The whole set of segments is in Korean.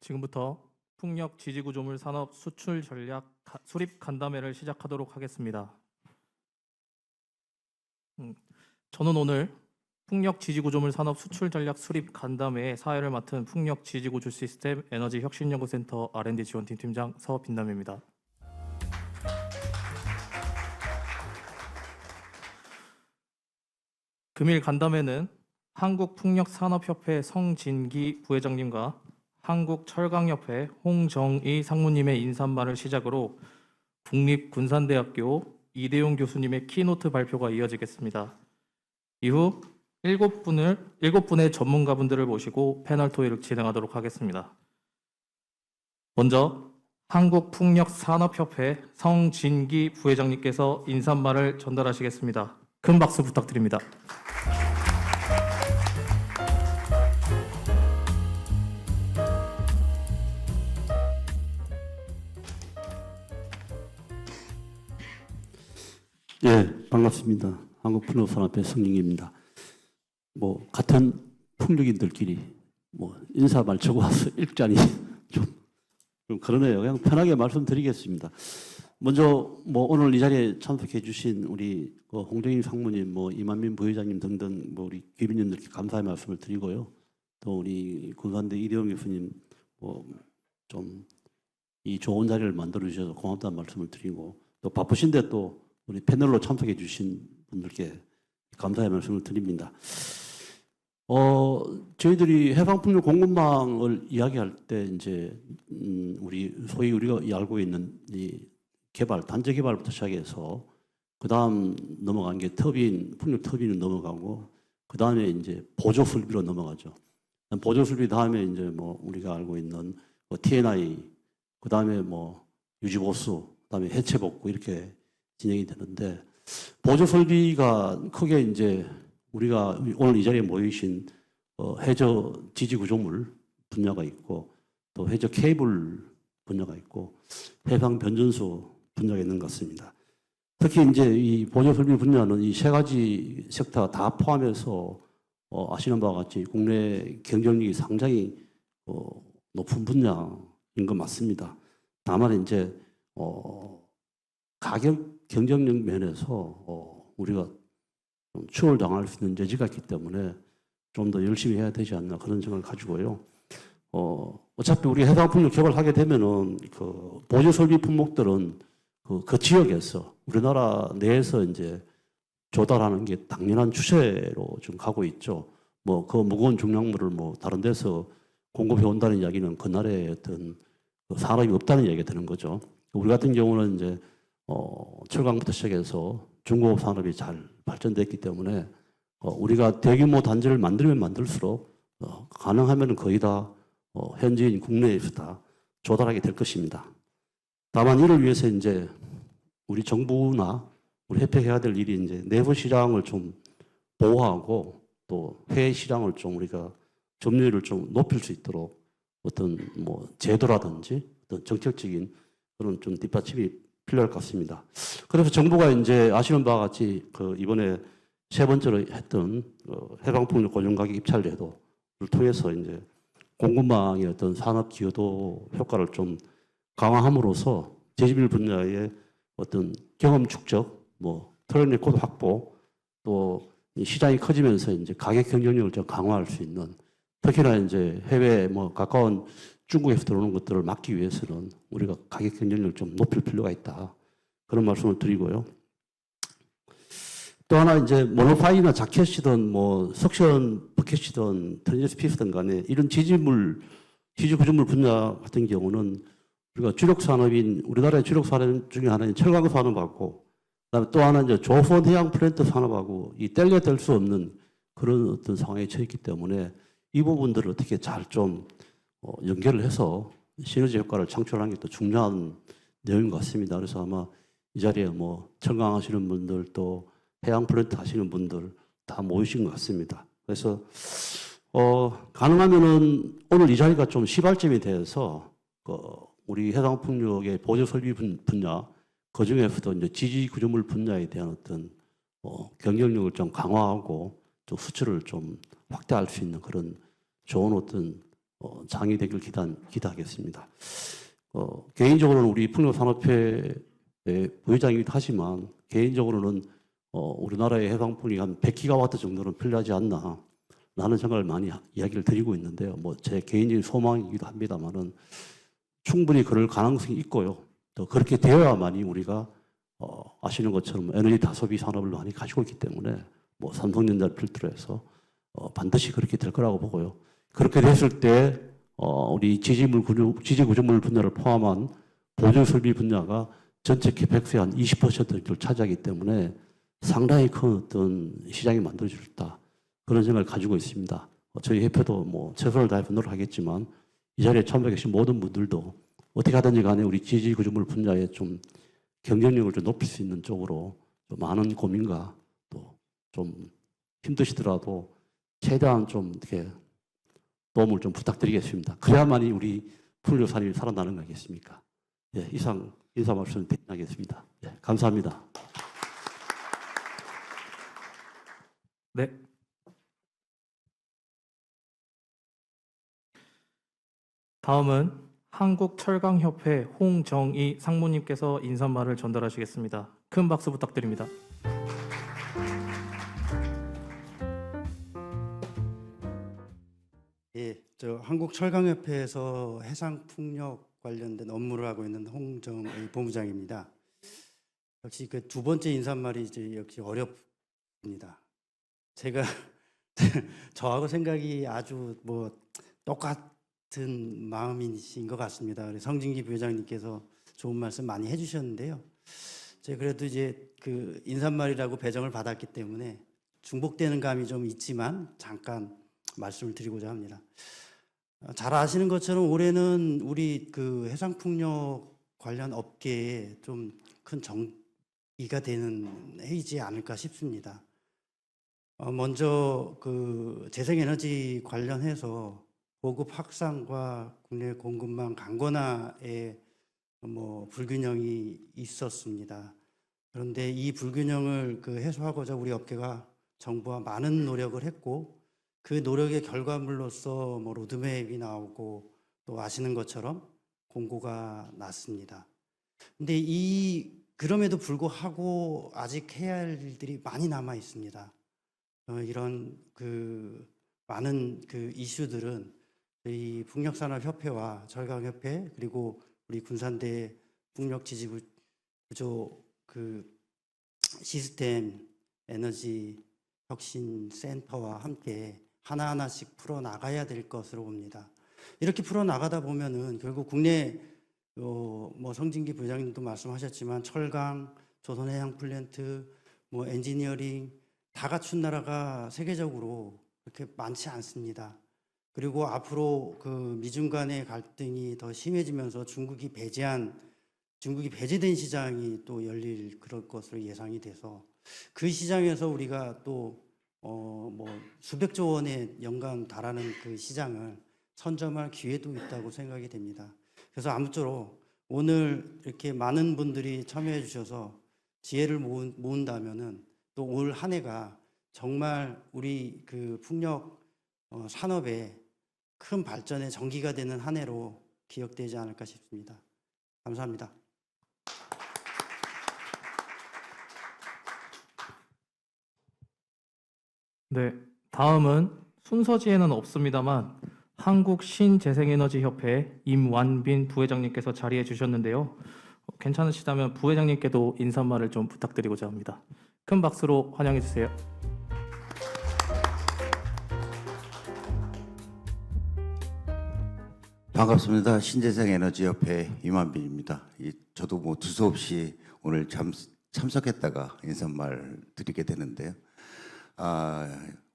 지금부터 풍력 지지구조물 산업 수출 전략 수립 간담회를 시작하도록 하겠습니다. 저는 오늘 풍력 지지구조물 산업 수출 전략 수립 간담회의 사회를 맡은 풍력 지지구조 시스템 에너지 혁신연구센터 R&D 지원팀 팀장 서빈남입니다. 금일 간담회는 한국풍력산업협회 성진기 부회장님과 한국철강협회 홍정희 상무님의 인사말을 시작으로 국립군산대학교 이대용 교수님의 키노트 발표가 이어지겠습니다. 이후 7분의 전문가분들을 모시고 패널 토의를 진행하도록 하겠습니다. 먼저 한국풍력산업협회 성진기 부회장님께서 인사말을 전달하시겠습니다. 큰 박수 부탁드립니다. 예, 반갑습니다. 한국풍력산업회 성진기입니다. 같은 풍력인들끼리 인사말 적어와서 읽자니 좀 그러네요. 그냥 편하게 말씀드리겠습니다. 먼저 오늘 이 자리에 참석해 주신 우리 홍정희 상무님, 이만민 부회장님 등등 우리 귀빈님들께 감사의 말씀을 드리고요. 또 우리 군산대 이대용 교수님 좀 이 좋은 자리를 만들어 주셔서 고맙다는 말씀을 드리고, 또 바쁘신데 또 우리 패널로 참석해 주신 분들께 감사의 말씀을 드립니다. 저희들이 해방풍력 공급망을 이야기할 때 이제 우리 소위 우리가 알고 있는 이 개발, 단지 개발부터 시작해서 그 다음 넘어간 게 풍력 터빈을 넘어가고, 그 다음에 이제 보조 설비로 넘어가죠. 보조 설비 다음에 이제 우리가 알고 있는 T&I, 그 다음에 유지보수, 그 다음에 해체복구 이렇게 진행이 되는데, 보조 설비가 크게 이제 우리가 오늘 이 자리에 모이신 해저 지지 구조물 분야가 있고, 또 해저 케이블 분야가 있고, 해상 변전소 분야가 있는 것 같습니다. 특히 이제 이 보조 설비 분야는 이 세 가지 섹터가 다 포함해서 아시는 바와 같이 국내 경쟁력이 상당히 높은 분야인 것 맞습니다. 다만 이제 가격 경쟁력 면에서 우리가 추월 당할 수 있는 여지가 있기 때문에 좀 더 열심히 해야 되지 않나 그런 생각을 가지고요. 어차피 우리 해상풍력 개발하게 되면은 그 보조 설비 품목들은 그 지역에서 우리나라 내에서 이제 조달하는 게 당연한 추세로 좀 가고 있죠. 그 무거운 중량물을 다른 데서 공급해 온다는 이야기는 그날의 어떤 산업이 없다는 이야기가 되는 거죠. 우리 같은 경우는 이제 철강부터 시작해서 중공업 산업이 잘 발전됐기 때문에 우리가 대규모 단지를 만들면 만들수록 가능하면 거의 다 현지인 국내에서 다 조달하게 될 것입니다. 다만 이를 위해서 이제 우리 정부나 우리 협회해야 될 일이 이제 내부 시장을 좀 보호하고 또 해외 시장을 좀 우리가 점유율을 좀 높일 수 있도록 어떤 제도라든지 어떤 정책적인 그런 좀 뒷받침이 필요할 것 같습니다. 그래서 정부가 이제 아시는 바와 같이 이번에 세 번째로 했던 해방풍력 고정가격 입찰 제도를 통해서 이제 공급망의 어떤 산업 기여도 효과를 좀 강화함으로써 제지빌 분야의 어떤 경험 축적, 트랙 레코드 확보, 또 시장이 커지면서 이제 가격 경쟁력을 좀 강화할 수 있는, 특히나 이제 해외 가까운 중국에서 들어오는 것들을 막기 위해서는 우리가 가격 경쟁력을 좀 높일 필요가 있다. 그런 말씀을 드리고요. 또 하나 이제 모노파이나 자켓이든 석션 버켓이든 트랜지스 피스든 간에 이런 지지구조물 분야 같은 경우는 우리가 주력 산업인 우리나라의 주력 산업 중에 하나인 철강 산업하고, 그다음에 또 하나 이제 조선 해양 플랜트 산업하고 이 뗄래야 뗄 수 없는 그런 어떤 상황에 처해 있기 때문에 이 부분들을 어떻게 잘 좀 연결을 해서 시너지 효과를 창출하는 게 또 중요한 내용인 것 같습니다. 그래서 아마 이 자리에 철강 하시는 분들 또 해양 플랜트 하시는 분들 다 모이신 것 같습니다. 그래서 가능하면은 오늘 이 자리가 좀 시발점이 돼서 우리 해상풍력의 보조 설비 분야, 그 중에서도 이제 지지 구조물 분야에 대한 어떤 경쟁력을 좀 강화하고 또 수출을 좀 확대할 수 있는 그런 좋은 어떤 장이 되길 기대하겠습니다. 개인적으로는 우리 풍력산업회 부회장이기도 하지만 개인적으로는 우리나라의 해상풍력이 한 100기가와트 정도는 필요하지 않나 라는 생각을 많이 이야기를 드리고 있는데요. 뭐 제 개인적인 소망이기도 합니다만은 충분히 그럴 가능성이 있고요. 또 그렇게 되어야만이 우리가 아시는 것처럼 에너지 다소비 산업을 많이 가지고 있기 때문에 뭐 삼성전자를 필두로 해서 반드시 그렇게 될 거라고 보고요. 그렇게 됐을 때 우리 지지구조물 분야를 포함한 보조설비 분야가 전체 캐펙스의 한 20%를 차지하기 때문에 상당히 큰 어떤 시장이 만들어질 수 있다. 그런 생각을 가지고 있습니다. 저희 협회도 뭐 최선을 다해 노력하겠지만 이 자리에 참여해 계신 모든 분들도 어떻게 하든지 간에 우리 지지구조물 분야에 좀 경쟁력을 좀 높일 수 있는 쪽으로 좀 많은 고민과 또 좀 힘드시더라도 최대한 좀 이렇게 도움을 좀 부탁드리겠습니다. 그래야만이 우리 풍력산업이 살아나는 거 아니겠습니까? 예, 이상 인사 말씀 드리겠습니다. 예, 감사합니다. 네. 다음은 한국철강협회 홍정희 상무님께서 인사말을 전달하시겠습니다. 큰 박수 부탁드립니다. 예, 저 한국철강협회에서 해상풍력 관련된 업무를 하고 있는 홍정의 본부장입니다. 역시 그 두 번째 인사말이 이제 역시 어렵습니다. 제가 저하고 생각이 아주 뭐 똑같은 마음이신 것 같습니다. 우리 성진기 부회장님께서 좋은 말씀 많이 해주셨는데요. 제가 그래도 이제 그 인사말이라고 배정을 받았기 때문에 중복되는 감이 좀 있지만 잠깐 말씀을 드리고자 합니다. 잘 아시는 것처럼 올해는 우리 그 해상풍력 관련 업계에 좀 큰 정기가 되는 해이지 않을까 싶습니다. 먼저 그 재생에너지 관련해서 보급 확산과 국내 공급망 강건화에 뭐 불균형이 있었습니다. 그런데 이 불균형을 그 해소하고자 우리 업계가 정부와 많은 노력을 했고 그 노력의 결과물로서 뭐 로드맵이 나오고 또 아시는 것처럼 공고가 났습니다. 근데 그럼에도 불구하고 아직 해야 할 일들이 많이 남아 있습니다. 이런 그 많은 그 이슈들은 저희 풍력산업협회와 철강협회 그리고 우리 군산대 풍력지지구조 그 시스템 에너지 혁신센터와 함께 하나하나씩 풀어나가야 될 것으로 봅니다. 이렇게 풀어나가다 보면은 결국 국내 뭐 성진기 부장님도 말씀하셨지만 철강, 조선해양플랜트, 뭐 엔지니어링 다 갖춘 나라가 세계적으로 그렇게 많지 않습니다. 그리고 앞으로 그 미중 간의 갈등이 더 심해지면서 중국이 배제된 시장이 또 열릴 그럴 것으로 예상이 돼서 그 시장에서 우리가 또 뭐 수백조 원의 연간 달하는 그 시장을 선점할 기회도 있다고 생각이 됩니다. 그래서 아무쪼록 오늘 이렇게 많은 분들이 참여해 주셔서 지혜를 모은다면은 또 올 한 해가 정말 우리 그 풍력 산업의 큰 발전의 전기가 되는 한 해로 기억되지 않을까 싶습니다. 감사합니다. 네, 다음은 순서지에는 없습니다만 한국신재생에너지협회 임완빈 부회장님께서 자리해 주셨는데요. 괜찮으시다면 부회장님께도 인사말을 좀 부탁드리고자 합니다. 큰 박수로 환영해 주세요. 반갑습니다. 신재생에너지협회 임완빈입니다. 저도 뭐 두서없이 오늘 참석했다가 인사말 드리게 되는데요.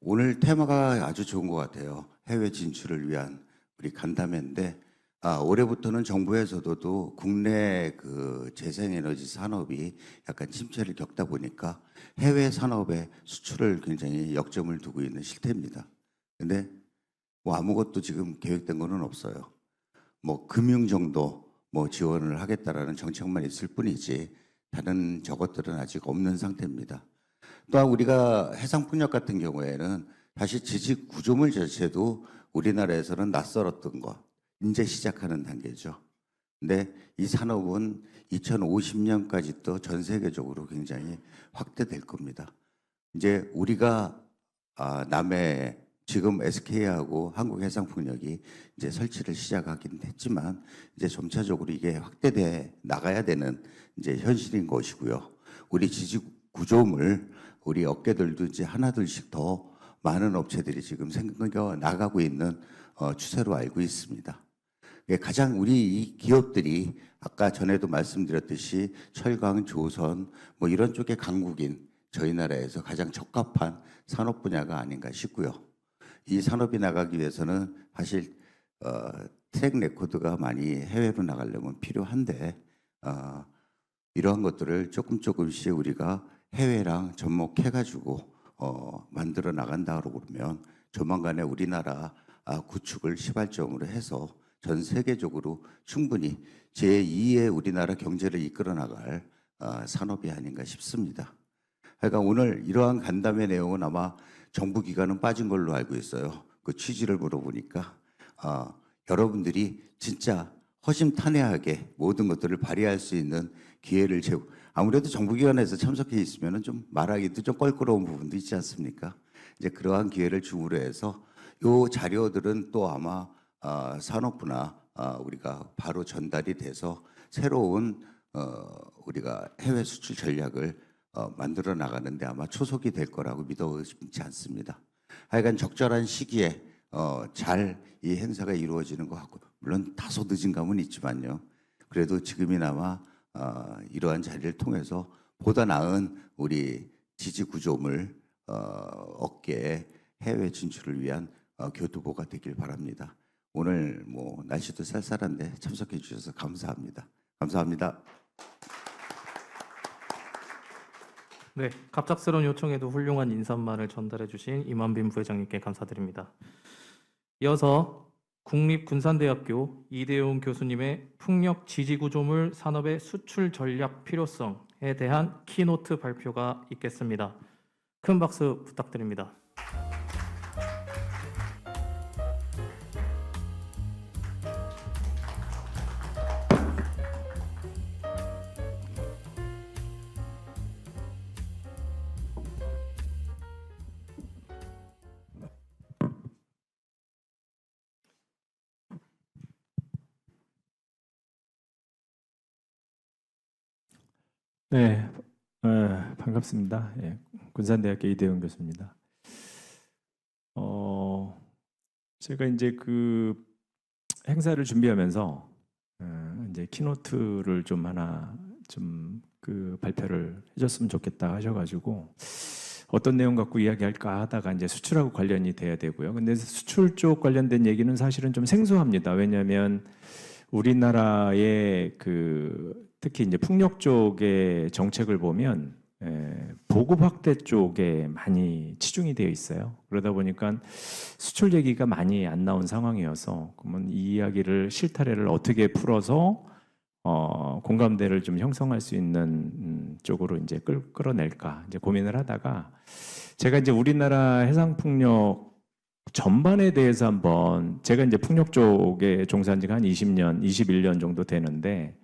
오늘 테마가 아주 좋은 것 같아요. 해외 진출을 위한 우리 간담회인데 올해부터는 정부에서도 국내 그 재생에너지 산업이 약간 침체를 겪다 보니까 해외 산업의 수출을 굉장히 역점을 두고 있는 실태입니다. 근데 뭐 아무것도 지금 계획된 거는 없어요. 뭐 금융 정도 뭐 지원을 하겠다라는 정책만 있을 뿐이지 다른 저것들은 아직 없는 상태입니다. 또한 우리가 해상풍력 같은 경우에는 사실 지지 구조물 자체도 우리나라에서는 낯설었던 것, 이제 시작하는 단계죠. 근데 이 산업은 2050년까지 또 전 세계적으로 굉장히 확대될 겁니다. 이제 우리가 남해 지금 SK하고 한국해상풍력이 이제 설치를 시작하긴 했지만 이제 점차적으로 이게 확대돼 나가야 되는 이제 현실인 것이고요. 우리 지지 구조물 우리 업계들도 이제 하나둘씩 더 많은 업체들이 지금 생겨 나가고 있는 추세로 알고 있습니다. 가장 우리 이 기업들이 아까 전에도 말씀드렸듯이 철강, 조선 뭐 이런 쪽의 강국인 저희 나라에서 가장 적합한 산업 분야가 아닌가 싶고요. 이 산업이 나가기 위해서는 사실 트랙 레코드가 많이 해외로 나가려면 필요한데 이러한 것들을 조금씩 우리가 해외랑 접목해가지고 만들어 나간다고 그러면 조만간에 우리나라 구축을 시발점으로 해서 전 세계적으로 충분히 제2의 우리나라 경제를 이끌어 나갈 산업이 아닌가 싶습니다. 그러니까 오늘 이러한 간담회 내용은 아마 정부 기관은 빠진 걸로 알고 있어요. 그 취지를 물어보니까 여러분들이 진짜 허심탄회하게 모든 것들을 발휘할 수 있는 기회를 아무래도 정부 기관에서 참석해 있으면 좀 말하기도 좀 껄끄러운 부분도 있지 않습니까? 이제 그러한 기회를 중으로 해서 요 자료들은 또 아마 산업부나 우리가 바로 전달이 돼서 새로운 우리가 해외 수출 전략을 만들어 나가는데 아마 초석이 될 거라고 믿어 의심치 않습니다. 하여간 적절한 시기에 잘 이 행사가 이루어지는 것 같고 물론 다소 늦은 감은 있지만요. 그래도 지금이나마 이러한 자리를 통해서 보다 나은 우리 지지 구조물 업계의 해외 진출을 위한 교두보가 되길 바랍니다. 오늘 뭐 날씨도 쌀쌀한데 참석해 주셔서 감사합니다. 감사합니다. 네, 갑작스러운 요청에도 훌륭한 인사말을 전달해 주신 이만빈 부회장님께 감사드립니다. 이어서 국립군산대학교 이대용 교수님의 풍력 지지구조물 산업의 수출 전략 필요성에 대한 키노트 발표가 있겠습니다. 큰 박수 부탁드립니다. 네, 반갑습니다. 예, 군산대학교 이대용 교수입니다. 제가 이제 그 행사를 준비하면서 이제 키노트를 좀 하나 좀 그 발표를 해줬으면 좋겠다 하셔가지고 어떤 내용 갖고 이야기할까 하다가 이제 수출하고 관련이 돼야 되고요. 근데 수출 쪽 관련된 얘기는 사실은 좀 생소합니다. 왜냐하면 우리나라의 그 특히 이제 풍력 쪽의 정책을 보면 보급 확대 쪽에 많이 치중이 되어 있어요. 그러다 보니까 수출 얘기가 많이 안 나온 상황이어서 그러면 이 이야기를 실타래를 어떻게 풀어서 공감대를 좀 형성할 수 있는 쪽으로 이제 끌어낼까 이제 고민을 하다가 제가 이제 우리나라 해상 풍력 전반에 대해서 한번 제가 이제 풍력 쪽에 종사한 지가 한 20년, 21년 정도 되는데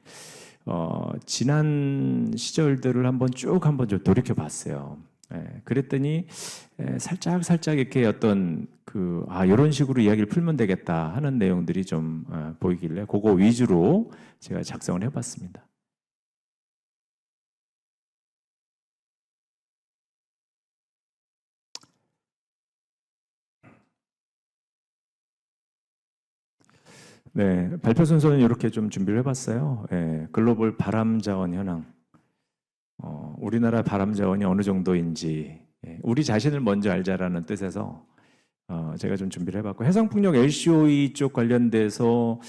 지난 시절들을 한번 좀 돌이켜 봤어요. 그랬더니 살짝 이렇게 어떤 이런 식으로 이야기를 풀면 되겠다 하는 내용들이 좀 보이길래 그거 위주로 제가 작성을 해봤습니다. 네, 발표 순서는 이렇게 좀 준비를 해봤어요. 글로벌 바람 자원 현황. 우리나라 바람 자원이 어느 정도인지 우리 자신을 먼저 알자라는 뜻에서 제가 좀 준비를 해봤고 해상풍력 LCOE 쪽 관련돼서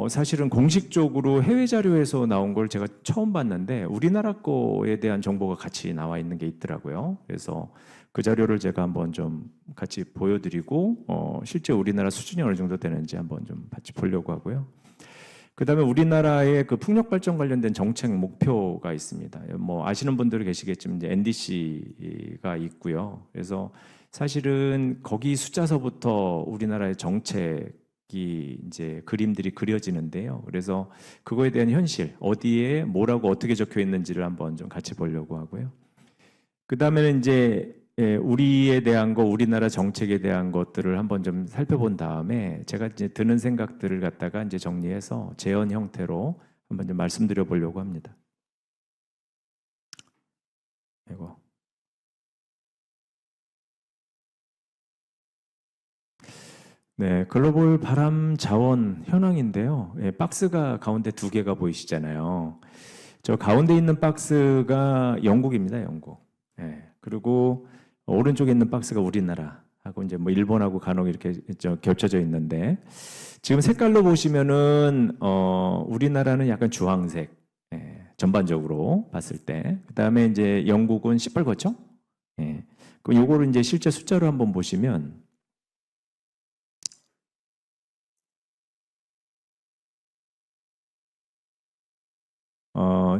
사실은 공식적으로 해외 자료에서 나온 걸 제가 처음 봤는데 우리나라 거에 대한 정보가 같이 나와 있는 게 있더라고요. 그래서 그 자료를 제가 한번 좀 같이 보여드리고 실제 우리나라 수준이 어느 정도 되는지 한번 좀 같이 보려고 하고요. 그다음에 우리나라의 그 풍력 발전 관련된 정책 목표가 있습니다. 뭐 아시는 분들이 계시겠지만 이제 NDC가 있고요. 그래서 사실은 거기 숫자서부터 우리나라의 정책이 이제 그림들이 그려지는데요. 그래서 그거에 대한 현실, 어디에 뭐라고 어떻게 적혀 있는지를 한번 좀 같이 보려고 하고요. 그다음에는 이제 우리에 대한 거, 우리나라 정책에 대한 것들을 한번 좀 살펴본 다음에 제가 이제 드는 생각들을 갖다가 이제 정리해서 제언 형태로 한번 좀 말씀드려 보려고 합니다. 이거. 네, 글로벌 바람 자원 현황인데요. 박스가 가운데 두 개가 보이시잖아요. 저 가운데 있는 박스가 영국입니다, 영국. 그리고 오른쪽에 있는 박스가 우리나라하고 이제 뭐 일본하고 간혹 이렇게 겹쳐져 있는데 지금 색깔로 보시면은 우리나라는 약간 주황색 전반적으로 봤을 때 그다음에 이제 영국은 시뻘겋죠? 그 요거를 이제 실제 숫자로 한번 보시면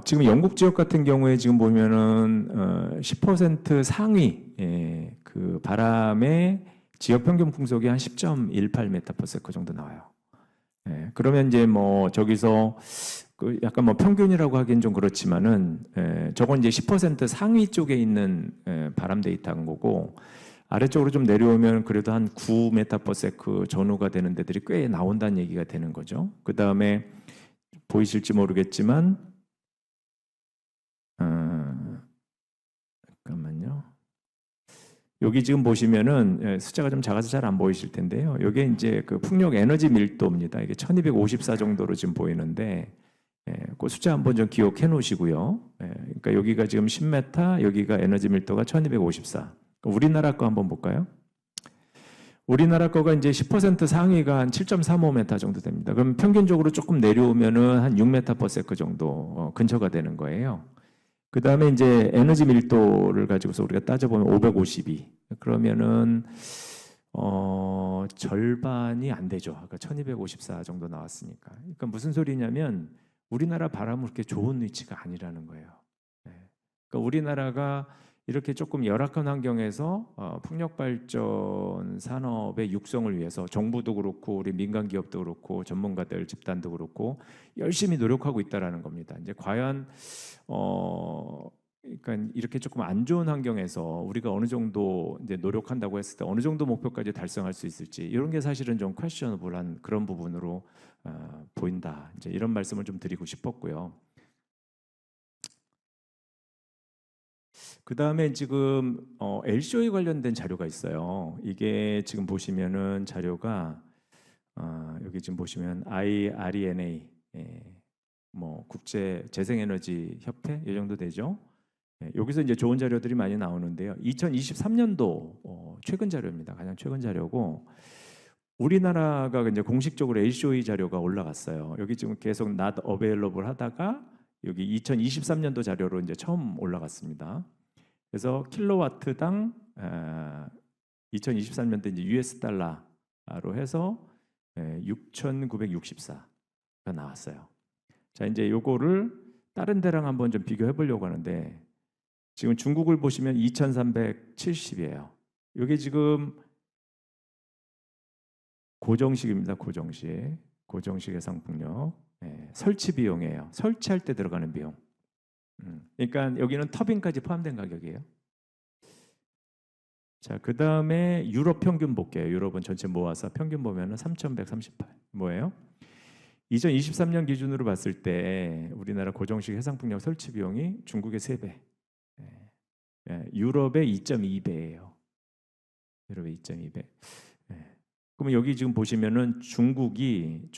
지금 영국 지역 같은 경우에 지금 보면은 10% 상위 그 바람의 지역 평균 풍속이 한 10.18m/s 정도 나와요. 그러면 이제 뭐 저기서 그 약간 뭐 평균이라고 하기엔 좀 그렇지만은 저건 이제 10% 상위 쪽에 있는 바람 데이터인 거고 아래쪽으로 좀 내려오면 그래도 한 9m/s 전후가 되는 데들이 꽤 나온다는 얘기가 되는 거죠. 그 다음에 보이실지 모르겠지만 잠깐만요. 여기 지금 보시면은 숫자가 좀 작아서 잘 안 보이실 텐데요. 이게 이제 그 풍력 에너지 밀도입니다. 이게 1254 정도로 지금 보이는데, 그 숫자 한번 좀 기억해 놓으시고요. 그러니까 여기가 지금 10m, 여기가 에너지 밀도가 1254. 우리나라 거 한번 볼까요? 우리나라 거가 이제 10% 상위가 한 7.35m 정도 됩니다. 그럼 평균적으로 조금 내려오면은 한 6m/s 정도 근처가 되는 거예요. 그 다음에 이제 에너지 밀도를 가지고서 우리가 따져보면 552. 그러면은, 절반이 안 되죠. 아까 1254 정도 나왔으니까. 그러니까 무슨 소리냐면 우리나라 바람은 그렇게 좋은 위치가 아니라는 거예요. 그러니까 우리나라가 이렇게 조금 열악한 환경에서 풍력 발전 산업의 육성을 위해서 정부도 그렇고 우리 민간 기업도 그렇고 전문가들 집단도 그렇고 열심히 노력하고 있다라는 겁니다. 이제 과연 그러니까 이렇게 조금 안 좋은 환경에서 우리가 어느 정도 이제 노력한다고 했을 때 어느 정도 목표까지 달성할 수 있을지 이런 게 사실은 좀 퀘스처너블한 그런 부분으로 보인다. 이제 이런 말씀을 좀 드리고 싶었고요. 그 다음에 지금 LCOE 관련된 자료가 있어요. 이게 지금 보시면은 자료가 여기 지금 보시면 IRENA 뭐 국제 재생에너지 협회 이 정도 되죠. 여기서 이제 좋은 자료들이 많이 나오는데요. 2023년도 최근 자료입니다. 가장 최근 자료고 우리나라가 이제 공식적으로 LCOE 자료가 올라갔어요. 여기 지금 계속 not available 하다가 여기 2023년도 자료로 이제 처음 올라갔습니다. 그래서 킬로와트당 2023년도 이제 US 달러로 해서 6,964가 나왔어요. 자, 이제 요거를 다른 데랑 한번 좀 비교해 보려고 하는데 지금 중국을 보시면 2,370이에요. 이게 지금 고정식입니다. 고정식 해상풍력. 설치 비용이에요. 설치할 때 들어가는 비용. 그러니까 여기는 터빈까지 포함된 가격이에요. 자, 그 다음에 유럽 평균 볼게요. 유럽은 전체 모아서 평균 보면은 3,138. 뭐예요? 2023년 기준으로 봤을 때 우리나라 고정식 해상풍력 설치 비용이 중국의 3배, 유럽의 2.2배예요. 유럽의 2.2배. 그러면 여기 지금 보시면은 중국이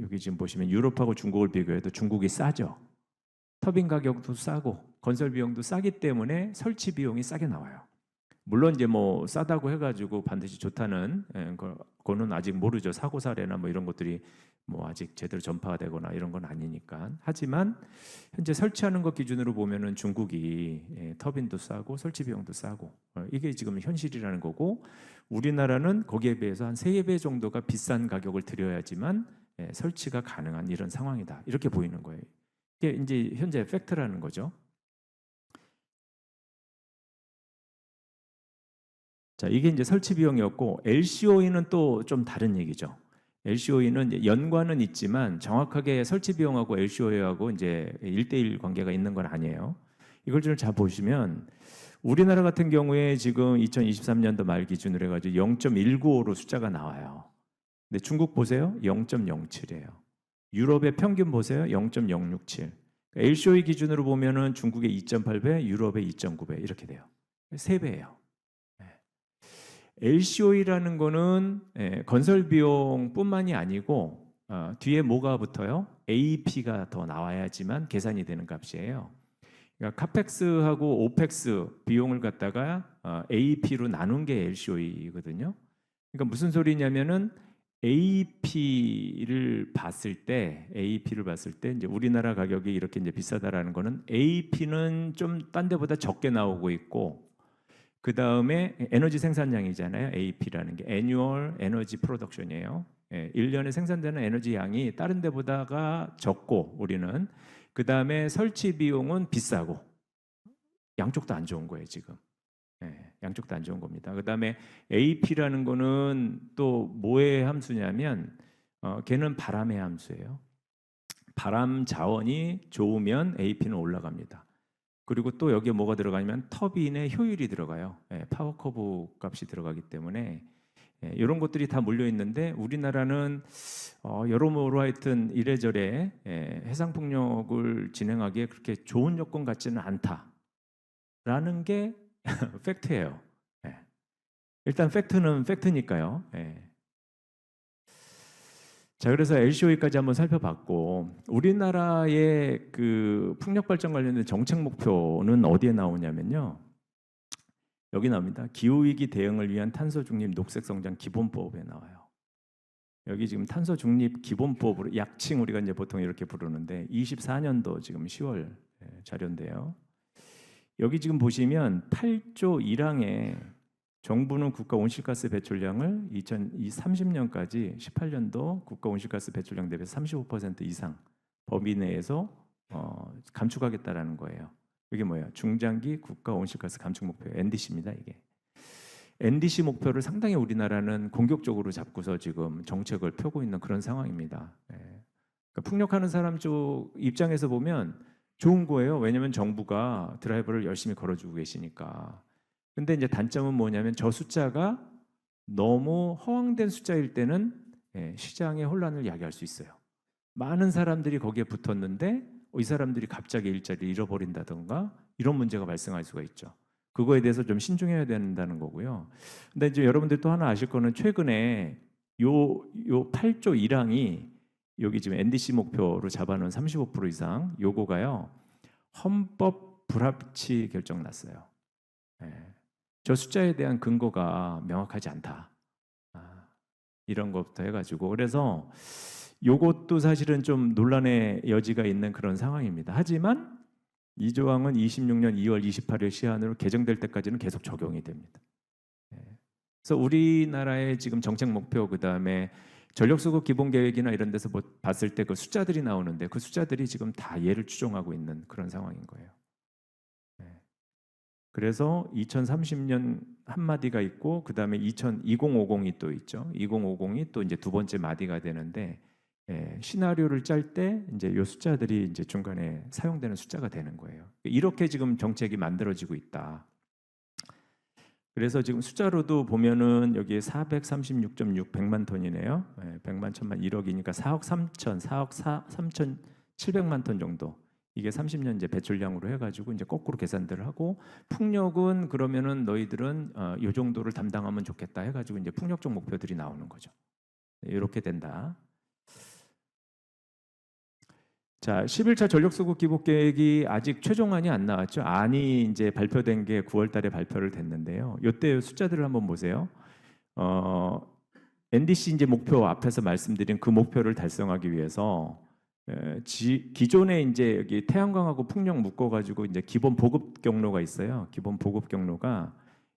여기 지금 보시면 유럽하고 중국을 비교해도 중국이 싸죠. 터빈 가격도 싸고 건설 비용도 싸기 때문에 설치 비용이 싸게 나와요. 물론 이제 뭐 싸다고 해가지고 반드시 좋다는 그거는 아직 모르죠. 사고 사례나 뭐 이런 것들이 뭐 아직 제대로 전파가 되거나 이런 건 아니니까. 하지만 현재 설치하는 것 기준으로 보면은 중국이 터빈도 싸고 설치 비용도 싸고 이게 지금 현실이라는 거고 우리나라는 거기에 비해서 한 3배 정도가 비싼 가격을 들여야지만 설치가 가능한 이런 상황이다. 이렇게 보이는 거예요. 이게 이제 현재 팩트라는 거죠. 자, 이게 이제 설치 비용이었고 LCOE는 또 좀 다른 얘기죠. LCOE는 연관은 있지만 정확하게 설치 비용하고 LCOE하고 이제 1대1 관계가 있는 건 아니에요. 이걸 좀 잘 보시면 우리나라 같은 경우에 지금 2023년도 말 기준으로 해가지고 0.195로 숫자가 나와요. 근데 중국 보세요. 0.07이에요. 유럽의 평균 보세요. 0.067. LCOE 기준으로 보면은 중국의 2.8배, 유럽의 2.9배 이렇게 돼요. 3배예요. LCOE라는 거는 건설 비용뿐만이 아니고 뒤에 뭐가 붙어요? AP가 더 나와야지만 계산이 되는 값이에요. 그러니까 카펙스하고 오펙스 비용을 갖다가 AP로 나눈 게 LCOE거든요. 그러니까 무슨 소리냐면은 AP를 봤을 때 이제 우리나라 가격이 이렇게 이제 비싸다라는 거는 AP는 좀 딴 데보다 적게 나오고 있고 그 다음에 에너지 생산량이잖아요. AP라는 게 Annual Energy Production이에요. 1년에 생산되는 에너지 양이 다른 데보다가 적고 우리는 그 다음에 설치 비용은 비싸고 양쪽도 안 좋은 거예요 지금. 양쪽도 안 좋은 겁니다. 그 다음에 AP라는 거는 또 뭐의 함수냐면 걔는 바람의 함수예요. 바람 자원이 좋으면 AP는 올라갑니다. 그리고 또 여기에 뭐가 들어가냐면 터빈의 효율이 들어가요. 파워 커브 값이 들어가기 때문에 이런 것들이 다 몰려 있는데 우리나라는 여러모로 하여튼 이래저래 해상 풍력을 진행하기에 그렇게 좋은 여건 같지는 않다라는 게 팩트예요. 일단 팩트는 팩트니까요. 자, 그래서 LCOE까지 한번 살펴봤고 우리나라의 그 풍력 발전 관련된 정책 목표는 어디에 나오냐면요. 여기 나옵니다. 기후 위기 대응을 위한 탄소 중립 녹색 성장 기본법에 나와요. 여기 지금 탄소 중립 기본법으로 약칭 우리가 이제 보통 이렇게 부르는데 24년도 지금 10월 자료인데요. 여기 지금 보시면 8조 1항에 정부는 국가 온실가스 배출량을 2030년까지 18년도 국가 온실가스 배출량 대비해서 35% 이상 범위 내에서 감축하겠다라는 거예요. 이게 뭐예요? 중장기 국가 온실가스 감축 목표 NDC입니다. 이게 NDC 목표를 상당히 우리나라는 공격적으로 잡고서 지금 정책을 펴고 있는 그런 상황입니다. 그러니까 풍력하는 사람 쪽 입장에서 보면 좋은 거예요. 왜냐하면 정부가 드라이버를 열심히 걸어주고 계시니까. 근데 이제 단점은 뭐냐면 저 숫자가 너무 허황된 숫자일 때는 시장의 혼란을 야기할 수 있어요. 많은 사람들이 거기에 붙었는데 이 사람들이 갑자기 일자리를 잃어버린다던가 이런 문제가 발생할 수가 있죠. 그거에 대해서 좀 신중해야 된다는 거고요. 근데 이제 여러분들 또 하나 아실 거는 최근에 요 8조 1항이 여기 지금 NDC 목표로 잡아놓은 35% 이상 요거가요. 헌법 불합치 결정 났어요. 저 숫자에 대한 근거가 명확하지 않다. 이런 것부터 해가지고 그래서 요것도 사실은 좀 논란의 여지가 있는 그런 상황입니다. 하지만 이 조항은 26년 2월 28일 시한으로 개정될 때까지는 계속 적용이 됩니다. 그래서 우리나라의 지금 정책 목표 그다음에 전력수급 기본계획이나 이런 데서 뭐 봤을 때 그 숫자들이 나오는데 그 숫자들이 지금 다 얘를 추종하고 있는 그런 상황인 거예요. 그래서 2030년 한 마디가 있고 그 다음에 2050이 또 있죠. 2050이 또 이제 두 번째 마디가 되는데 시나리오를 짤 때 이제 이 숫자들이 이제 중간에 사용되는 숫자가 되는 거예요. 이렇게 지금 정책이 만들어지고 있다. 그래서 지금 숫자로도 보면은 여기에 436.6 100만 톤이네요. 100만 천만 1억이니까 4억 3천, 4억 3천 700만 톤 정도. 이게 30년 이제 배출량으로 해가지고 이제 거꾸로 계산들을 하고 풍력은 그러면은 너희들은 이 정도를 담당하면 좋겠다 해가지고 이제 풍력적 목표들이 나오는 거죠. 이렇게 된다. 자, 11차 전력수급 기본계획이 아직 최종안이 안 나왔죠. 안이 이제 발표된 게 9월달에 발표를 됐는데요. 이때 숫자들을 한번 보세요. NDC 이제 목표 앞에서 말씀드린 그 목표를 달성하기 위해서 기존에 이제 여기 태양광하고 풍력 묶어가지고 이제 기본 보급 경로가 있어요. 기본 보급 경로가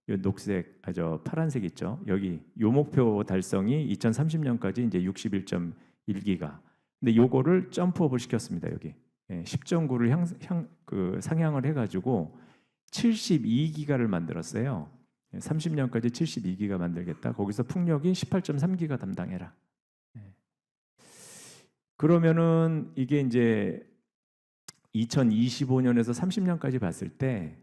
이 녹색, 파란색 있죠. 여기 요 목표 달성이 2030년까지 이제 1기가. 근데 요거를 점프업을 시켰습니다. 여기 10.9를 상향을 해가지고 72기가를 만들었어요. 30년까지 72기가 만들겠다. 거기서 풍력이 18.3기가 담당해라. 그러면은 이게 이제 2025년에서 30년까지 봤을 때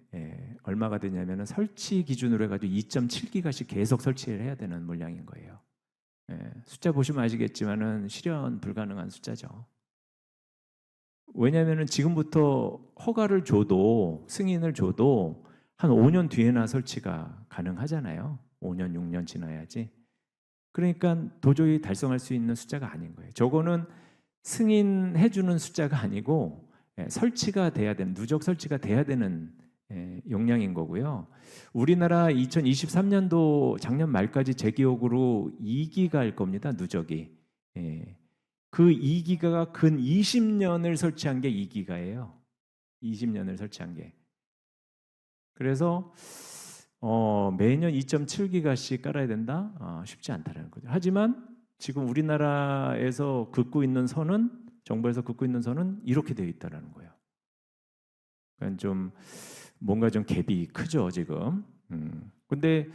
얼마가 되냐면은 설치 기준으로 해가지고 2.7기가씩 계속 설치를 해야 되는 물량인 거예요. 숫자 보시면 아시겠지만은 실현 불가능한 숫자죠. 왜냐하면은 지금부터 허가를 줘도 승인을 줘도 한 5년 뒤에나 설치가 가능하잖아요. 5년, 6년 지나야지. 그러니까 도저히 달성할 수 있는 숫자가 아닌 거예요. 저거는 승인해주는 숫자가 아니고 설치가 돼야 되는, 누적 설치가 돼야 되는 용량인 거고요. 우리나라 2023년도 작년 말까지 제 기억으로 2기가일 겁니다. 누적이. 그 2기가가 근 20년을 설치한 게 2기가예요. 20년을 설치한 게. 그래서 매년 2.7기가씩 깔아야 된다? 쉽지 않다는 거죠. 하지만 지금 우리나라에서 긋고 있는 선은, 정부에서 긋고 있는 선은 이렇게 되어 있다는 거예요. 그러니까 좀 뭔가 좀 갭이 크죠 지금. 근데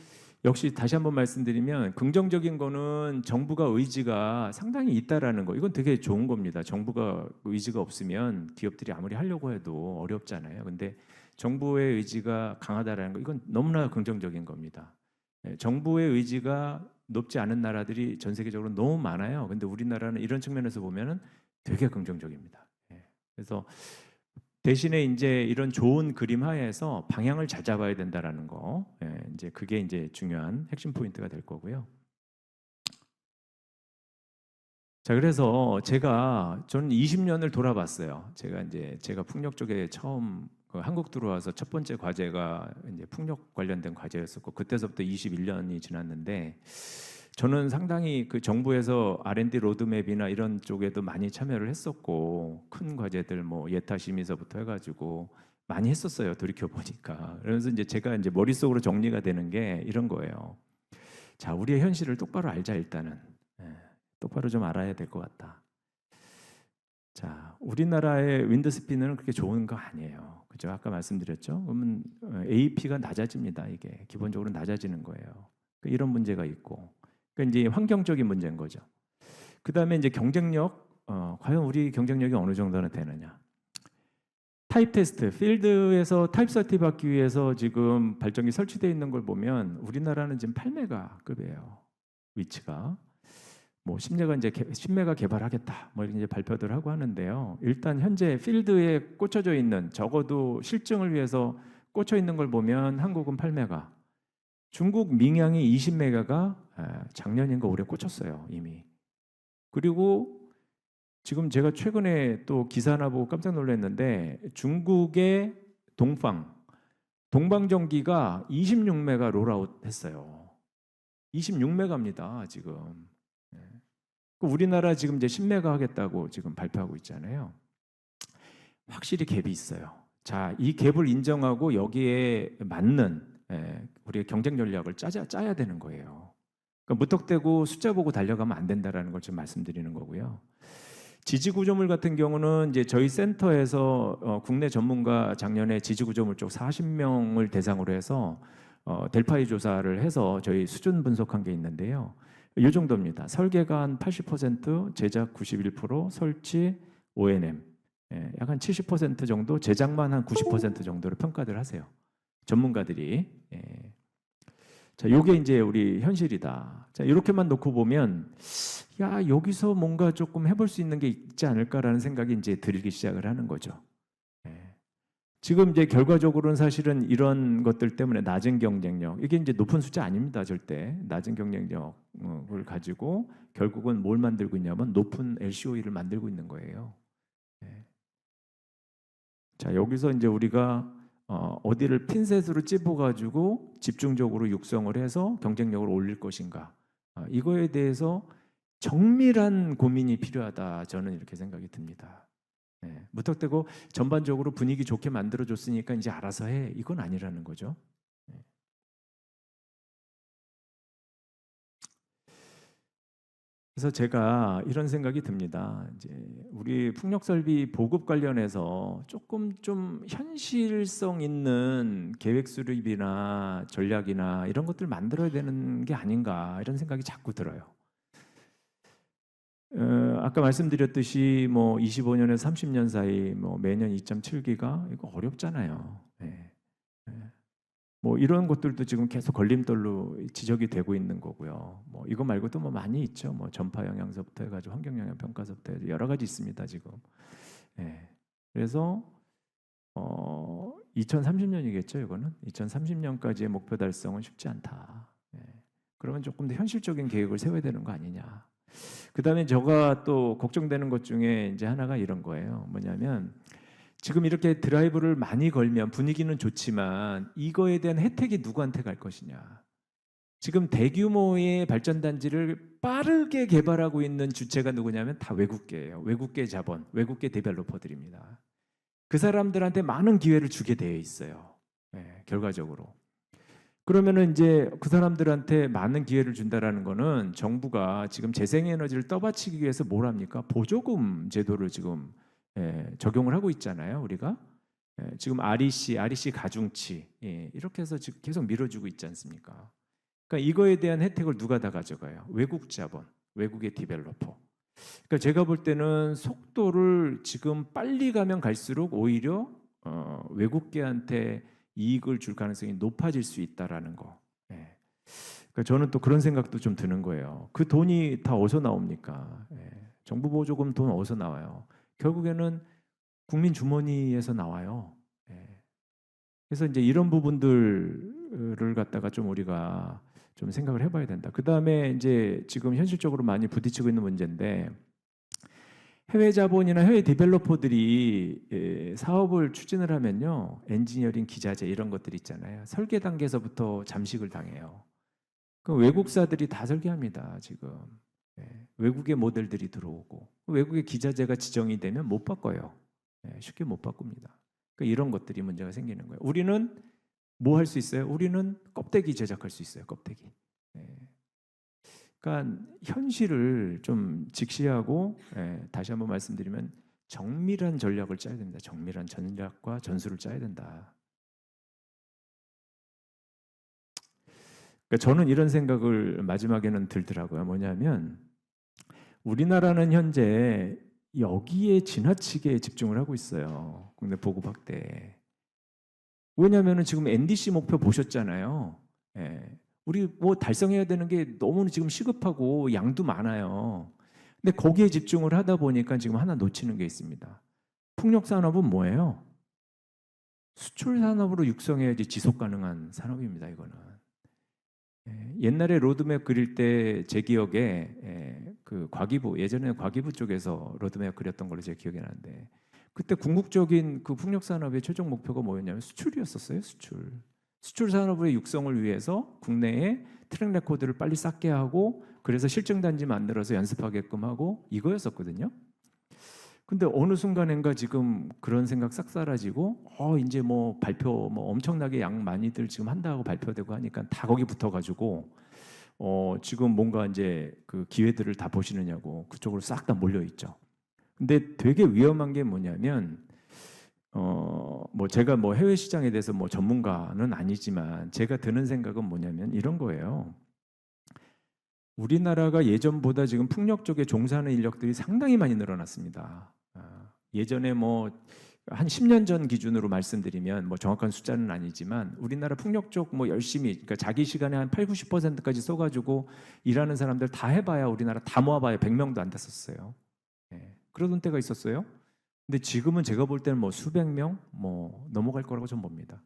역시 다시 한번 말씀드리면 긍정적인 거는 정부가 의지가 상당히 있다라는 거. 이건 되게 좋은 겁니다. 정부가 의지가 없으면 기업들이 아무리 하려고 해도 어렵잖아요. 근데 정부의 의지가 강하다라는 거, 이건 너무나 긍정적인 겁니다. 정부의 의지가 높지 않은 나라들이 전 세계적으로 너무 많아요. 근데 우리나라는 이런 측면에서 보면은 되게 긍정적입니다. 그래서 대신에 이제 이런 좋은 그림 하에서 방향을 잘 잡아야 된다라는 거, 이제 그게 이제 중요한 핵심 포인트가 될 거고요. 자, 그래서 저는 20년을 돌아봤어요. 제가 풍력 쪽에 처음 한국 들어와서 첫 번째 과제가 이제 풍력 관련된 과제였었고, 그때서부터 21년이 지났는데, 저는 상당히 그 정부에서 R&D 로드맵이나 이런 쪽에도 많이 참여를 했었고, 큰 과제들 뭐 예타 심의서부터 해가지고 많이 했었어요. 돌이켜 보니까. 그래서 이제 제가 이제 머릿속으로 정리가 되는 게 이런 거예요. 자, 우리의 현실을 똑바로 알자 일단은. 똑바로 좀 알아야 될 것 같다. 자, 우리나라의 윈드 스피너는 그렇게 좋은 거 아니에요. 그죠? 아까 말씀드렸죠. 그러면 AP가 낮아집니다. 이게 기본적으로 낮아지는 거예요. 그러니까 이런 문제가 있고, 그러니까 이제 환경적인 문제인 거죠. 그 다음에 이제 경쟁력, 과연 우리 경쟁력이 어느 정도나 되느냐? 타입 테스트, 필드에서 타입 서티 받기 위해서 지금 발전기 설치되어 있는 걸 보면 우리나라는 지금 8메가급이에요. 위치가. 뭐 10메가 개발하겠다. 뭐 이렇게 이제 발표들 하고 하는데요. 일단 현재 필드에 꽂혀져 있는, 적어도 실증을 위해서 꽂혀 있는 걸 보면 한국은 8메가. 중국 밍양이 20메가가 작년인가 올해 꽂혔어요, 이미. 그리고 지금 제가 최근에 또 기사 하나 보고 깜짝 놀랐는데, 중국의 동방전기가 26메가 롤아웃 했어요. 26메가입니다, 지금. 우리나라 지금 이제 10메가 하겠다고 지금 발표하고 있잖아요. 확실히 갭이 있어요. 자, 이 갭을 인정하고 여기에 맞는 우리의 경쟁 전략을 짜야 되는 거예요. 그러니까 무턱대고 숫자 보고 달려가면 안 된다라는 걸 좀 말씀드리는 거고요. 지지구조물 같은 경우는 이제 저희 센터에서 국내 전문가 작년에 지지구조물 쪽 40명을 대상으로 해서 델파이 조사를 해서 저희 수준 분석한 게 있는데요. 이 정도입니다. 설계가 한 80%, 제작 91%, 설치 O&M 약 한 70% 정도, 제작만 한 90% 정도로 평가를 하세요. 전문가들이. 자, 요게 이제 우리 현실이다. 자, 이렇게만 놓고 보면, 야, 여기서 뭔가 조금 해볼 수 있는 게 있지 않을까라는 생각이 이제 들기 시작을 하는 거죠. 지금 이제 결과적으로는 사실은 이런 것들 때문에 낮은 경쟁력, 이게 이제 높은 숫자 아닙니다, 절대. 낮은 경쟁력을 가지고 결국은 뭘 만들고 있냐면 높은 LCOE를 만들고 있는 거예요. 자, 여기서 이제 우리가 어디를 핀셋으로 찝어가지고 집중적으로 육성을 해서 경쟁력을 올릴 것인가, 이거에 대해서 정밀한 고민이 필요하다, 저는 이렇게 생각이 듭니다. 무턱대고 전반적으로 분위기 좋게 만들어줬으니까 이제 알아서 해, 이건 아니라는 거죠. 그래서 제가 이런 생각이 듭니다. 이제 우리 풍력 설비 보급 관련해서 조금 좀 현실성 있는 계획 수립이나 전략이나 이런 것들 만들어야 되는 게 아닌가 이런 생각이 자꾸 들어요. 아까 말씀드렸듯이 뭐 25년에서 30년 사이 뭐 매년 2.7기가 이거 어렵잖아요. 예. 예. 뭐 이런 것들도 지금 계속 걸림돌로 지적이 되고 있는 거고요. 뭐 이거 말고도 뭐 많이 있죠. 뭐 전파 영향서부터 해가지고 환경 영향 평가서부터 해서 여러 가지 있습니다 지금. 예. 그래서 2030년이겠죠 이거는. 2030년까지의 목표 달성은 쉽지 않다. 예. 그러면 조금 더 현실적인 계획을 세워야 되는 거 아니냐. 그다음에 제가 또 걱정되는 것 중에 이제 하나가 이런 거예요. 뭐냐면 지금 이렇게 드라이브를 많이 걸면 분위기는 좋지만 이거에 대한 혜택이 누구한테 갈 것이냐. 지금 대규모의 발전단지를 빠르게 개발하고 있는 주체가 누구냐면 다 외국계예요. 외국계 자본, 외국계 데벨로퍼들입니다. 그 사람들한테 많은 기회를 주게 되어 있어요. 네, 결과적으로. 그러면은 이제 그 사람들한테 많은 기회를 준다라는 거는 정부가 지금 재생에너지를 떠받치기 위해서 뭘 합니까? 보조금 제도를 지금 적용을 하고 있잖아요, 우리가. 지금 REC 가중치 이렇게 해서 지금 계속 밀어주고 있지 않습니까? 그러니까 이거에 대한 혜택을 누가 다 가져가요? 외국 자본, 외국의 디벨로퍼. 그러니까 제가 볼 때는 속도를 지금 빨리 가면 갈수록 오히려 외국계한테 이익을 줄 가능성이 높아질 수 있다라는 거. 그러니까 저는 또 그런 생각도 좀 드는 거예요. 그 돈이 다 어디서 나옵니까? 정부 보조금 돈 어디서 나와요? 결국에는 국민 주머니에서 나와요. 그래서 이제 이런 부분들을 갖다가 좀 우리가 좀 생각을 해봐야 된다. 그 다음에 이제 지금 현실적으로 많이 부딪히고 있는 문제인데 해외 자본이나 해외 디벨로퍼들이 사업을 추진을 하면요, 엔지니어링, 기자재 이런 것들 있잖아요. 설계 단계에서부터 잠식을 당해요. 그 외국사들이 다 설계합니다. 지금 외국의 모델들이 들어오고 외국의 기자재가 지정이 되면 못 바꿔요. 쉽게 못 바꿉니다. 그러니까 이런 것들이 문제가 생기는 거예요. 우리는 뭐 할 수 있어요? 우리는 껍데기 제작할 수 있어요. 껍데기. 그러니까 현실을 좀 직시하고 다시 한번 말씀드리면 정밀한 전략을 짜야 됩니다. 정밀한 전략과 전술을 짜야 된다. 그러니까 저는 이런 생각을 마지막에는 들더라고요. 뭐냐면 우리나라는 현재 여기에 지나치게 집중을 하고 있어요. 국내 보급 확대. 왜냐하면 지금 NDC 목표 보셨잖아요. 우리 뭐 달성해야 되는 게 너무 지금 시급하고 양도 많아요. 근데 거기에 집중을 하다 보니까 지금 하나 놓치는 게 있습니다. 풍력 산업은 뭐예요? 수출 산업으로 육성해야지 지속 가능한 산업입니다. 이거는. 옛날에 로드맵 그릴 때 제 기억에 그 과기부, 예전에 과기부 쪽에서 로드맵 그렸던 걸로 제 기억이 나는데 그때 궁극적인 그 풍력 산업의 최종 목표가 뭐였냐면 수출이었었어요. 수출 산업의 육성을 위해서 국내에 트랙 레코드를 빨리 쌓게 하고 그래서 실증 단지 만들어서 연습하게끔 하고 이거였었거든요. 근데 어느 순간인가 지금 그런 생각 싹 사라지고 이제 뭐 발표 뭐 엄청나게 양 많이들 지금 한다고 발표되고 하니까 다 거기 붙어가지고 지금 뭔가 이제 그 기회들을 다 보시느냐고 그쪽으로 싹 다 몰려 있죠. 근데 되게 위험한 게 뭐냐면 뭐 제가 뭐 해외 시장에 대해서 뭐 전문가는 아니지만 제가 드는 생각은 뭐냐면 이런 거예요. 우리나라가 예전보다 지금 풍력 쪽에 종사하는 인력들이 상당히 많이 늘어났습니다. 예전에 뭐 한 10년 전 기준으로 말씀드리면 뭐 정확한 숫자는 아니지만 우리나라 풍력 쪽 뭐 열심히 그러니까 자기 시간에 한 80~90%까지 써가지고 일하는 사람들 다 해봐야 우리나라 다 모아봐야 100명도 안 됐었어요. 그러던 때가 있었어요. 근데 지금은 제가 볼 때는 뭐 수백 명 뭐 넘어갈 거라고 좀 봅니다.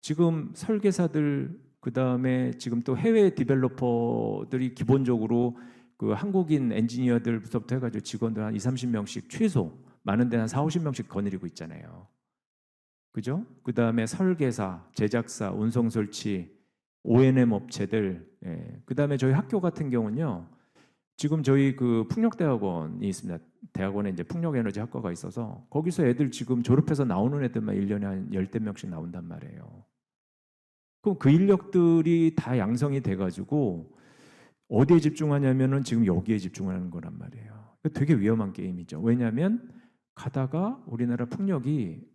지금 설계사들 그 다음에 지금 또 해외 디벨로퍼들이 기본적으로 그 한국인 엔지니어들부터 해가지고 직원들 한 20~30명씩 최소 많은 데는 한 40~50명씩 거느리고 있잖아요. 그죠? 그 다음에 설계사, 제작사, 운송 설치, O&M 업체들, 그 다음에 저희 학교 같은 경우는요. 지금 저희 그 풍력대학원이 있습니다. 대학원에 이제 풍력에너지 학과가 있어서 거기서 애들 지금 졸업해서 나오는 애들만 1년에 한 10~100명씩 나온단 말이에요. 그럼 그 인력들이 다 양성이 돼가지고 어디에 집중하냐면은 지금 여기에 집중하는 거란 말이에요. 되게 위험한 게임이죠. 왜냐하면 가다가 우리나라 풍력이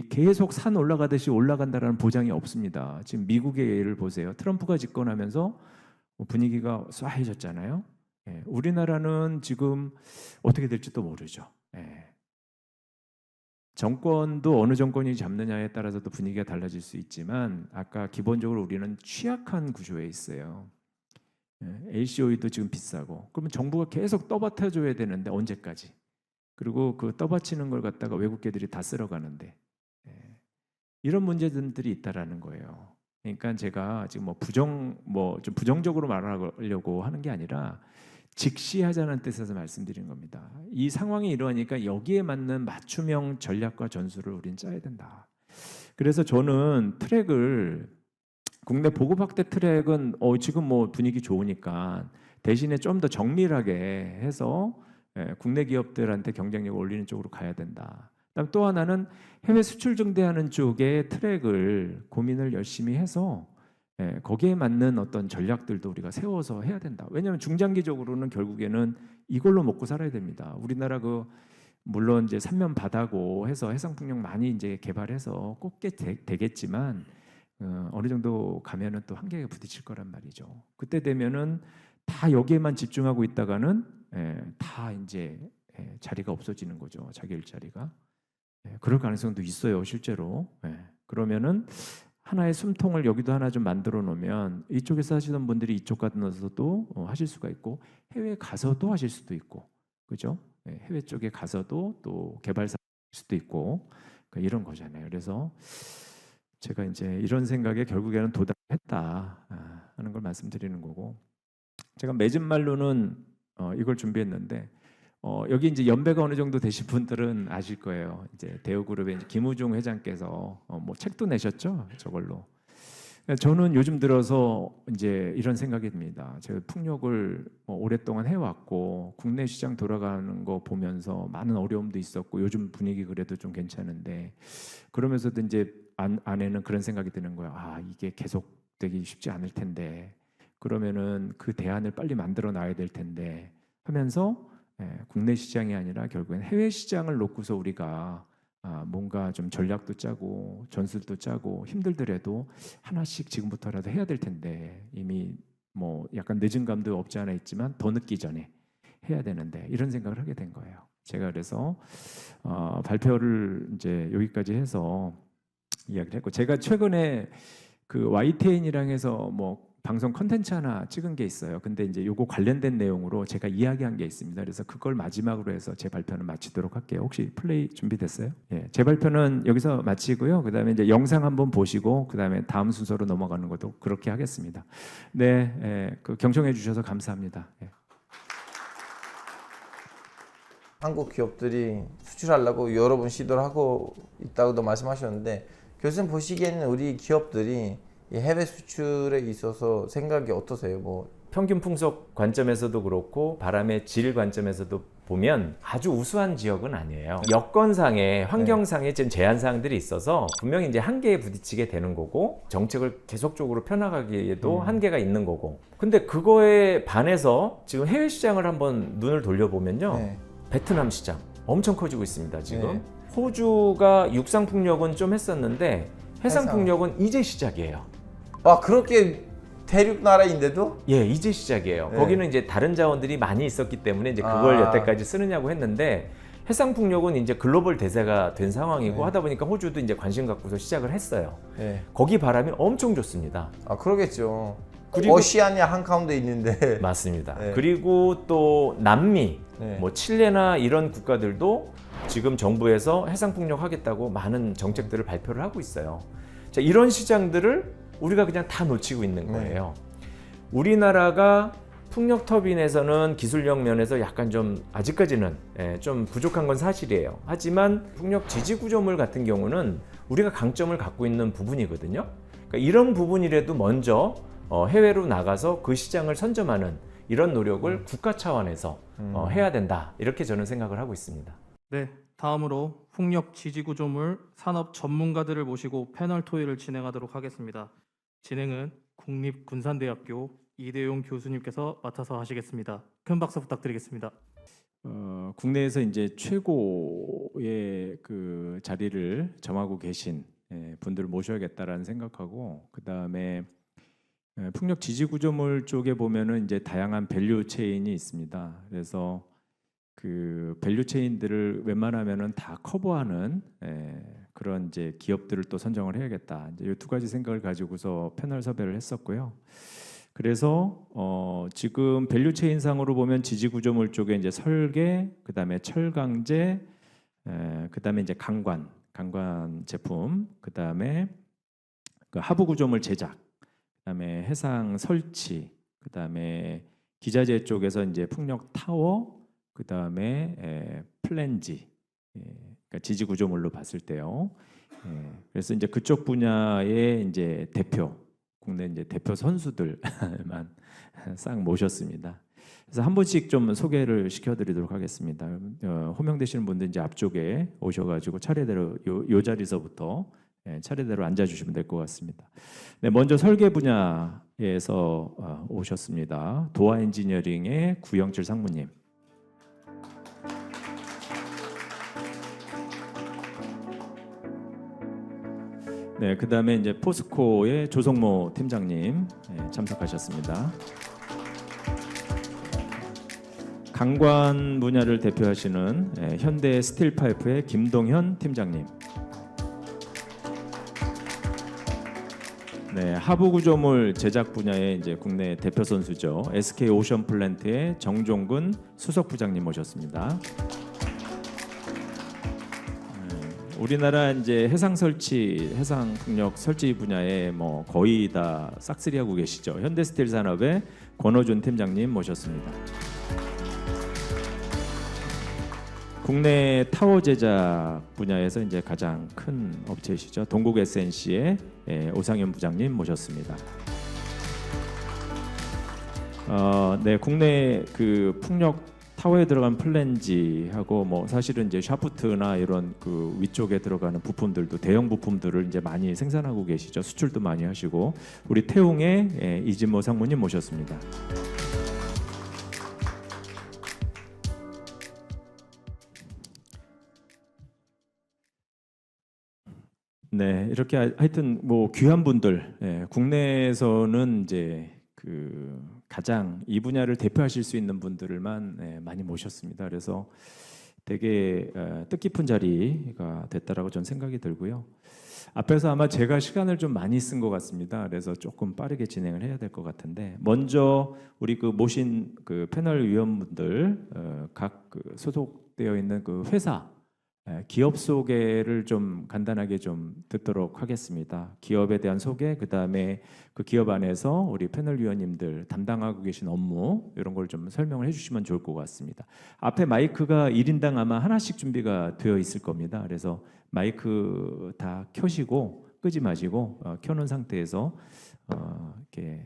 계속 산 올라가듯이 올라간다라는 보장이 없습니다. 지금 미국의 예를 보세요. 트럼프가 집권하면서 분위기가 쏴해졌잖아요. 예, 우리나라는 지금 어떻게 될지도 모르죠. 예. 정권도 어느 정권이 잡느냐에 따라서도 분위기가 달라질 수 있지만 아까 기본적으로 우리는 취약한 구조에 있어요. 예, LCOE도 지금 비싸고 그러면 정부가 계속 떠받쳐줘야 되는데 언제까지? 그리고 그 떠받치는 걸 갖다가 외국계들이 다 쓸어가는데 이런 문제들이 있다라는 거예요. 그러니까 제가 지금 좀 부정적으로 말하려고 하는 게 아니라 직시하자는 뜻에서 말씀드린 겁니다. 이 상황이 이러하니까 여기에 맞는 맞춤형 전략과 전술을 우린 짜야 된다. 그래서 저는 트랙을 국내 보급 확대 트랙은 지금 뭐 분위기 좋으니까 대신에 좀 더 정밀하게 해서 국내 기업들한테 경쟁력을 올리는 쪽으로 가야 된다. 그다음 또 하나는 해외 수출 증대하는 쪽에 트랙을 고민을 열심히 해서 거기에 맞는 어떤 전략들도 우리가 세워서 해야 된다. 왜냐하면 중장기적으로는 결국에는 이걸로 먹고 살아야 됩니다. 우리나라 물론 이제 삼면 바다고 해서 해상 풍력 많이 이제 개발해서 꼭 되겠지만 어느 정도 가면은 또 한계에 부딪힐 거란 말이죠. 그때 되면은 다 여기에만 집중하고 있다가는 다 이제 자리가 없어지는 거죠. 자기 일자리가. 그럴 가능성도 있어요, 실제로. 그러면은 하나의 숨통을 여기도 하나 좀 만들어 놓으면 이쪽에서 하시던 분들이 이쪽 가서도 하실 수가 있고 해외에 가서도 하실 수도 있고, 그죠? 해외 쪽에 가서도 또 개발사 할 수도 있고 이런 거잖아요. 그래서 제가 이제 이런 생각에 결국에는 도달했다 하는 걸 말씀드리는 거고, 제가 맺은 말로는 이걸 준비했는데. 여기 이제 연배가 어느 정도 되신 분들은 아실 거예요. 이제 대우그룹의 이제 김우중 회장께서 뭐 책도 내셨죠, 저걸로. 저는 요즘 들어서 이제 이런 생각이 듭니다. 제가 풍력을 오랫동안 해왔고 국내 시장 돌아가는 거 보면서 많은 어려움도 있었고 요즘 분위기 그래도 좀 괜찮은데 그러면서도 이제 안에는 그런 생각이 드는 거예요. 이게 계속되기 쉽지 않을 텐데 그러면은 그 대안을 빨리 만들어 놔야 될 텐데 하면서. 국내 시장이 아니라 결국엔 해외 시장을 놓고서 우리가 뭔가 좀 전략도 짜고 전술도 짜고 힘들더라도 하나씩 지금부터라도 해야 될 텐데 이미 뭐 약간 늦은 감도 없지 않아 있지만 더 늦기 전에 해야 되는데 이런 생각을 하게 된 거예요. 제가 그래서 발표를 이제 여기까지 해서 이야기를 했고 제가 최근에 그 YTN이랑 해서 뭐 방송 컨텐츠 하나 찍은 게 있어요. 근데 이제 요거 관련된 내용으로 제가 이야기한 게 있습니다. 그래서 그걸 마지막으로 해서 제 발표는 마치도록 할게요. 혹시 플레이 준비됐어요? 예, 제 발표는 여기서 마치고요. 그다음에 이제 영상 한번 보시고 그다음에 다음 순서로 넘어가는 것도 그렇게 하겠습니다. 네, 그 경청해 주셔서 감사합니다. 예. 한국 기업들이 수출하려고 여러 번 시도를 하고 있다고도 말씀하셨는데 교수님 보시기에는 우리 기업들이 이 해외 수출에 있어서 생각이 어떠세요? 뭐 평균 풍속 관점에서도 그렇고 바람의 질 관점에서도 보면 아주 우수한 지역은 아니에요. 여건상의 환경상의 지금 제한 사항들이 있어서 분명히 이제 한계에 부딪히게 되는 거고 정책을 계속적으로 펴나가기에도 한계가 있는 거고. 근데 그거에 반해서 지금 해외 시장을 한번 눈을 돌려보면요. 베트남 시장 엄청 커지고 있습니다. 지금 호주가 육상 풍력은 좀 했었는데 해상 풍력은 이제 시작이에요. 그렇게 대륙 나라인데도? 예, 이제 시작이에요. 거기는 이제 다른 자원들이 많이 있었기 때문에 이제 그걸 여태까지 쓰느냐고 했는데 해상 풍력은 이제 글로벌 대세가 된 상황이고 하다 보니까 호주도 이제 관심 갖고서 시작을 했어요. 거기 바람이 엄청 좋습니다. 그러겠죠. 그리고 오시아니아 한가운데 있는데. 맞습니다. 그리고 또 남미, 뭐 칠레나 이런 국가들도 지금 정부에서 해상 풍력 하겠다고 많은 정책들을 발표를 하고 있어요. 자, 이런 시장들을 우리가 그냥 다 놓치고 있는 거예요. 우리나라가 풍력 터빈에서는 기술력 면에서 약간 좀 아직까지는 좀 부족한 건 사실이에요. 하지만 풍력 지지 구조물 같은 경우는 우리가 강점을 갖고 있는 부분이거든요. 그러니까 이런 부분이라도 먼저 해외로 나가서 그 시장을 선점하는 이런 노력을 국가 차원에서 해야 된다. 이렇게 저는 생각을 하고 있습니다. 네, 다음으로 풍력 지지구조물 산업 전문가들을 모시고 패널 토의를 진행하도록 하겠습니다. 진행은 국립군산대학교 이대용 교수님께서 맡아서 하시겠습니다. 큰 박수 부탁드리겠습니다. 국내에서 이제 최고의 그 자리를 점하고 계신 분들을 모셔야겠다라는 생각하고, 그 다음에 풍력 지지 구조물 쪽에 보면은 이제 다양한 밸류 체인이 있습니다. 그래서 그 밸류 체인들을 웬만하면은 다 커버하는 그런 이제 기업들을 또 선정을 해야겠다. 이제 이 두 가지 생각을 가지고서 패널 섭외를 했었고요. 그래서 지금 밸류 체인 상으로 보면 지지 구조물 쪽에 이제 설계, 그다음에 철강제, 그다음에 이제 강관 제품, 그다음에 그 하부 구조물 제작, 그다음에 해상 설치, 그다음에 기자재 쪽에서 이제 풍력 타워, 그다음에 플랜지, 그러니까 지지 구조물로 봤을 때요. 그래서 이제 그쪽 분야의 이제 국내 이제 대표 선수들만 싹 모셨습니다. 그래서 한 분씩 좀 소개를 시켜드리도록 하겠습니다. 호명되시는 분들 이제 앞쪽에 오셔가지고 차례대로 요 자리서부터 차례대로 앉아주시면 될 것 같습니다. 네, 먼저 설계 분야에서 오셨습니다. 도화 엔지니어링의 구영철 상무님. 네, 그다음에 이제 포스코의 조성모 팀장님 참석하셨습니다. 강관 분야를 대표하시는 현대 스틸파이프의 김동현 팀장님. 네, 하부 구조물 제작 분야의 이제 국내 대표 선수죠. SK 오션 플랜트의 정종근 수석 부장님 모셨습니다. 우리나라 이제 해상 풍력 설치 분야에 뭐 거의 다 싹쓸이 하고 계시죠. 현대스틸 산업의 권호준 팀장님 모셨습니다. 국내 타워 제작 분야에서 이제 가장 큰 업체이시죠. 동국 SNC의 오상현 부장님 모셨습니다. 네, 국내 그 풍력 타워에 들어간 플랜지하고 뭐 사실은 이제 샤프트나 이런 그 위쪽에 들어가는 부품들도 대형 부품들을 이제 많이 생산하고 계시죠. 수출도 많이 하시고, 우리 태웅의 이진모 상무님 모셨습니다. 네, 이렇게 하여튼 뭐 귀한 분들, 국내에서는 이제 그 가장 이 분야를 대표하실 수 있는 분들만 많이 모셨습니다. 그래서 되게 뜻깊은 자리가 됐다라고 저는 생각이 들고요. 앞에서 아마 제가 시간을 좀 많이 쓴 것 같습니다. 그래서 조금 빠르게 진행을 해야 될 것 같은데, 먼저 우리 그 모신 그 패널 위원분들 각 그 소속되어 있는 그 회사 기업 소개를 좀 간단하게 좀 듣도록 하겠습니다. 기업에 대한 소개, 그 다음에 그 기업 안에서 우리 패널 위원님들 담당하고 계신 업무 이런 걸 좀 설명을 해주시면 좋을 것 같습니다. 앞에 마이크가 1인당 아마 하나씩 준비가 되어 있을 겁니다. 그래서 마이크 다 켜시고 끄지 마시고 켜놓은 상태에서 이렇게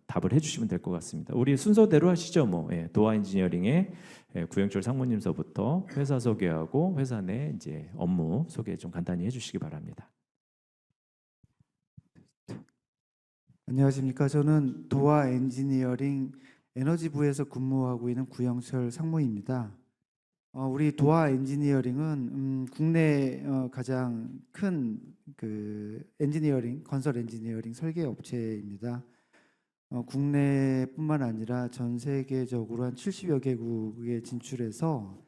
답을 해주시면 될 것 같습니다. 우리 순서대로 하시죠. 뭐 도화 엔지니어링의 구영철 상무님서부터 회사 소개하고 회사 내 이제 업무 소개 좀 간단히 해주시기 바랍니다. 안녕하십니까. 저는 도화 엔지니어링 에너지부에서 근무하고 있는 구영철 상무입니다. 우리 도화 엔지니어링은 국내 가장 큰 그 건설 엔지니어링 설계 업체입니다. 국내뿐만 아니라 전 세계적으로 한 70여 개국에 진출해서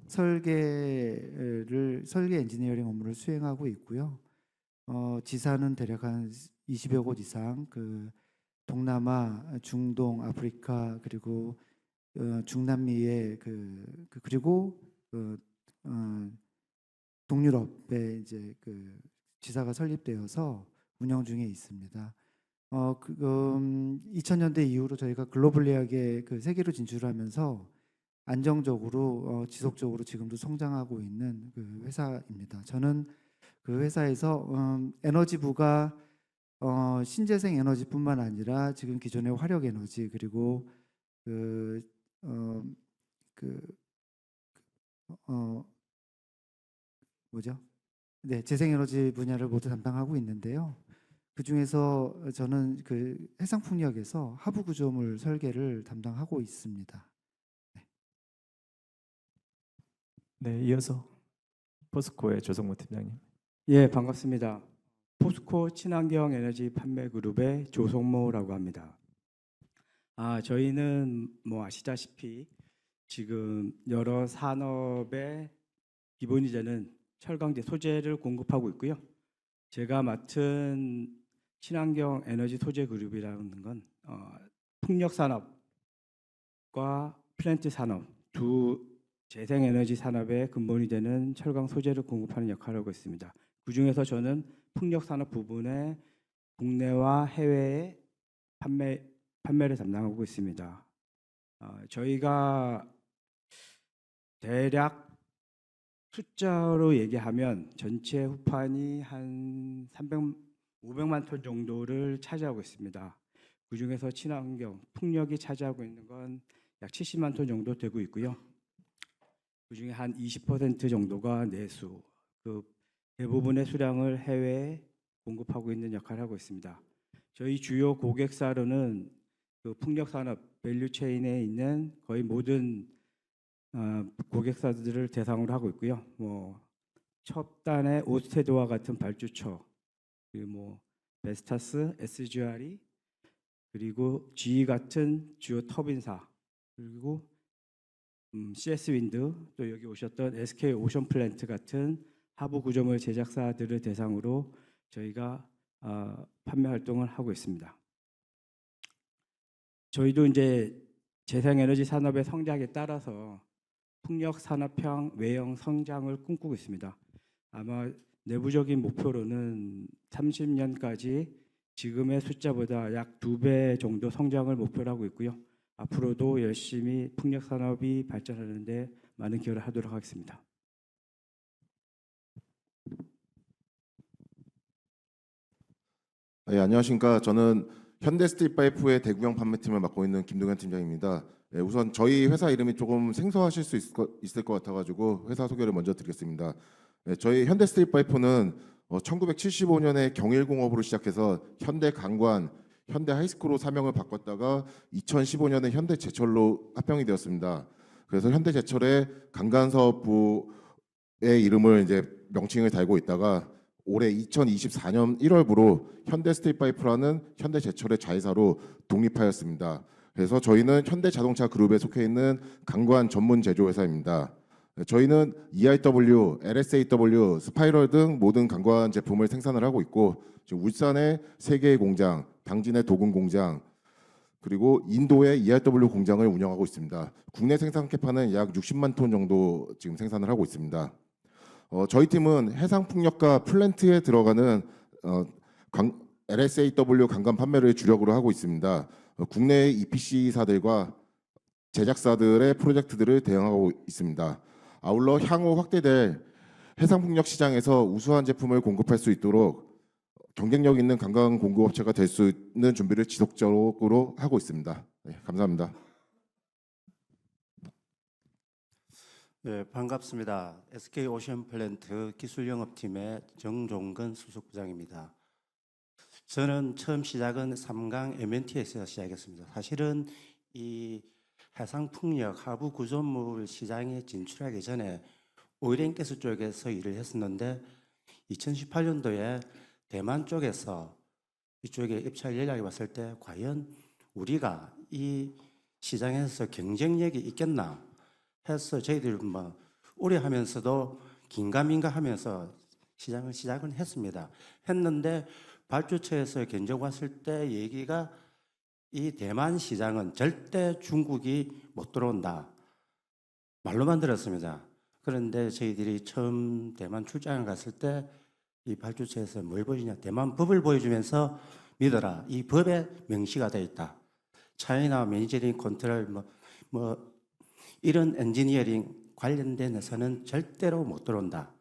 설계 엔지니어링 업무를 수행하고 있고요. 지사는 대략 한 20여 곳 이상, 그 동남아, 중동, 아프리카, 그리고 중남미의 그리고 동유럽에 이제 그 지사가 설립되어서 운영 중에 있습니다. 2000년대 이후로 저희가 글로벌리하게 그 세계로 진출하면서 안정적으로 지속적으로 지금도 성장하고 있는 그 회사입니다. 저는 그 회사에서 에너지부가 신재생 에너지뿐만 아니라 지금 기존의 화력 에너지, 그리고 재생 에너지 분야를 모두 담당하고 있는데요. 그 중에서 저는 그 해상풍력에서 하부 구조물 설계를 담당하고 있습니다. 네, 이어서 포스코의 조성모 팀장님. 예, 반갑습니다. 포스코 친환경 에너지 판매 그룹의 조성모라고 합니다. 저희는 뭐 아시다시피 지금 여러 산업의 기본이 되는 철강제 소재를 공급하고 있고요. 제가 맡은 친환경 에너지 소재 그룹이라는 건 풍력 산업과 플랜트 산업 두 재생에너지 산업의 근본이 되는 철강 소재를 공급하는 역할을 하고 있습니다. 그 중에서 저는 풍력 산업 부분에 국내와 해외에 판매를 담당하고 있습니다. 저희가 대략 숫자로 얘기하면 전체 후판이 한 500만 톤 정도를 차지하고 있습니다. 그 중에서 친환경 풍력이 차지하고 있는 건 약 70만 톤 정도 되고 있고요. 그 중에 한 20% 정도가 내수, 그 대부분의 수량을 해외에 공급하고 있는 역할을 하고 있습니다. 저희 주요 고객사로는 그 풍력 산업 밸류 체인에 있는 거의 모든 고객사들을 대상으로 하고 있고요. 뭐 첫 단의 오스테드와 같은 발주처, 그리고 뭐 베스타스, SGRE, 그리고 GE 같은 주요 터빈사, 그리고 CS 윈드, 또 여기 오셨던 SK 오션 플랜트 같은 하부 구조물 제작사들을 대상으로 저희가 판매 활동을 하고 있습니다. 저희도 이제 재생에너지 산업의 성장에 따라서 풍력 산업형 외형 성장을 꿈꾸고 있습니다. 아마 내부적인 목표로는 30년까지 지금의 숫자보다 약 2배 정도 성장을 목표로 하고 있고요. 앞으로도 열심히 풍력 산업이 발전하는 데 많은 기여를 하도록 하겠습니다. 네, 안녕하십니까. 저는 현대스틸파이프의 대구경 판매팀을 맡고 있는 김동현 팀장입니다. 네, 우선 저희 회사 이름이 조금 생소하실 수 있을 것 같아가지고 회사 소개를 먼저 드리겠습니다. 네, 저희 현대스틸파이프는 1975년에 경일공업으로 시작해서 현대강관, 현대하이스쿨로 사명을 바꿨다가 2015년에 현대제철로 합병이 되었습니다. 그래서 현대제철의 강간사업부의 이름을 이제 명칭을 달고 있다가 올해 2024년 1월부로 현대스틸파이프라는 현대제철의 자회사로 독립하였습니다. 그래서 저희는 현대자동차 그룹에 속해 있는 강관 전문 제조회사입니다. 저희는 ERW, LSAW, 스파이럴 등 모든 강관 제품을 생산을 하고 있고 지금 울산에 3개의 공장, 당진의 도금 공장, 그리고 인도의 ERW 공장을 운영하고 있습니다. 국내 생산 캐파는 약 60만 톤 정도 지금 생산을 하고 있습니다. 저희 팀은 해상풍력과 플랜트에 들어가는 LSAW 강간 판매를 주력으로 하고 있습니다. 국내 EPC사들과 제작사들의 프로젝트들을 대응하고 있습니다. 아울러 향후 확대될 해상풍력 시장에서 우수한 제품을 공급할 수 있도록 경쟁력 있는 강간 공급업체가 될 수 있는 준비를 지속적으로 하고 있습니다. 네, 감사합니다. 네, 반갑습니다. SK 오션 플랜트 기술 영업팀의 정종근 수석부장입니다. 저는 처음 시작은 삼강 MNT에서 시작했습니다. 사실은 이 해상풍력 하부 구조물 시장에 진출하기 전에 오일앤가스 쪽에서 일을 했었는데 2018년도에 대만 쪽에서 이쪽에 입찰 연락이 왔을 때 과연 우리가 이 시장에서 경쟁력이 있겠나 해서 저희들 뭐 우려하면서도 긴가민가하면서 시작은 했습니다. 했는데 발주처에서 견적 왔을 때 얘기가 이 대만 시장은 절대 중국이 못 들어온다. 말로만 들었습니다. 그런데 저희들이 처음 대만 출장을 갔을 때 이 발주처에서 뭘 보여주냐. 대만 법을 보여주면서 믿어라. 이 법에 명시가 되어 있다. 차이나 매니저링 컨트롤 뭐 이런 엔지니어링 관련된 데서는 절대로 못 들어온다.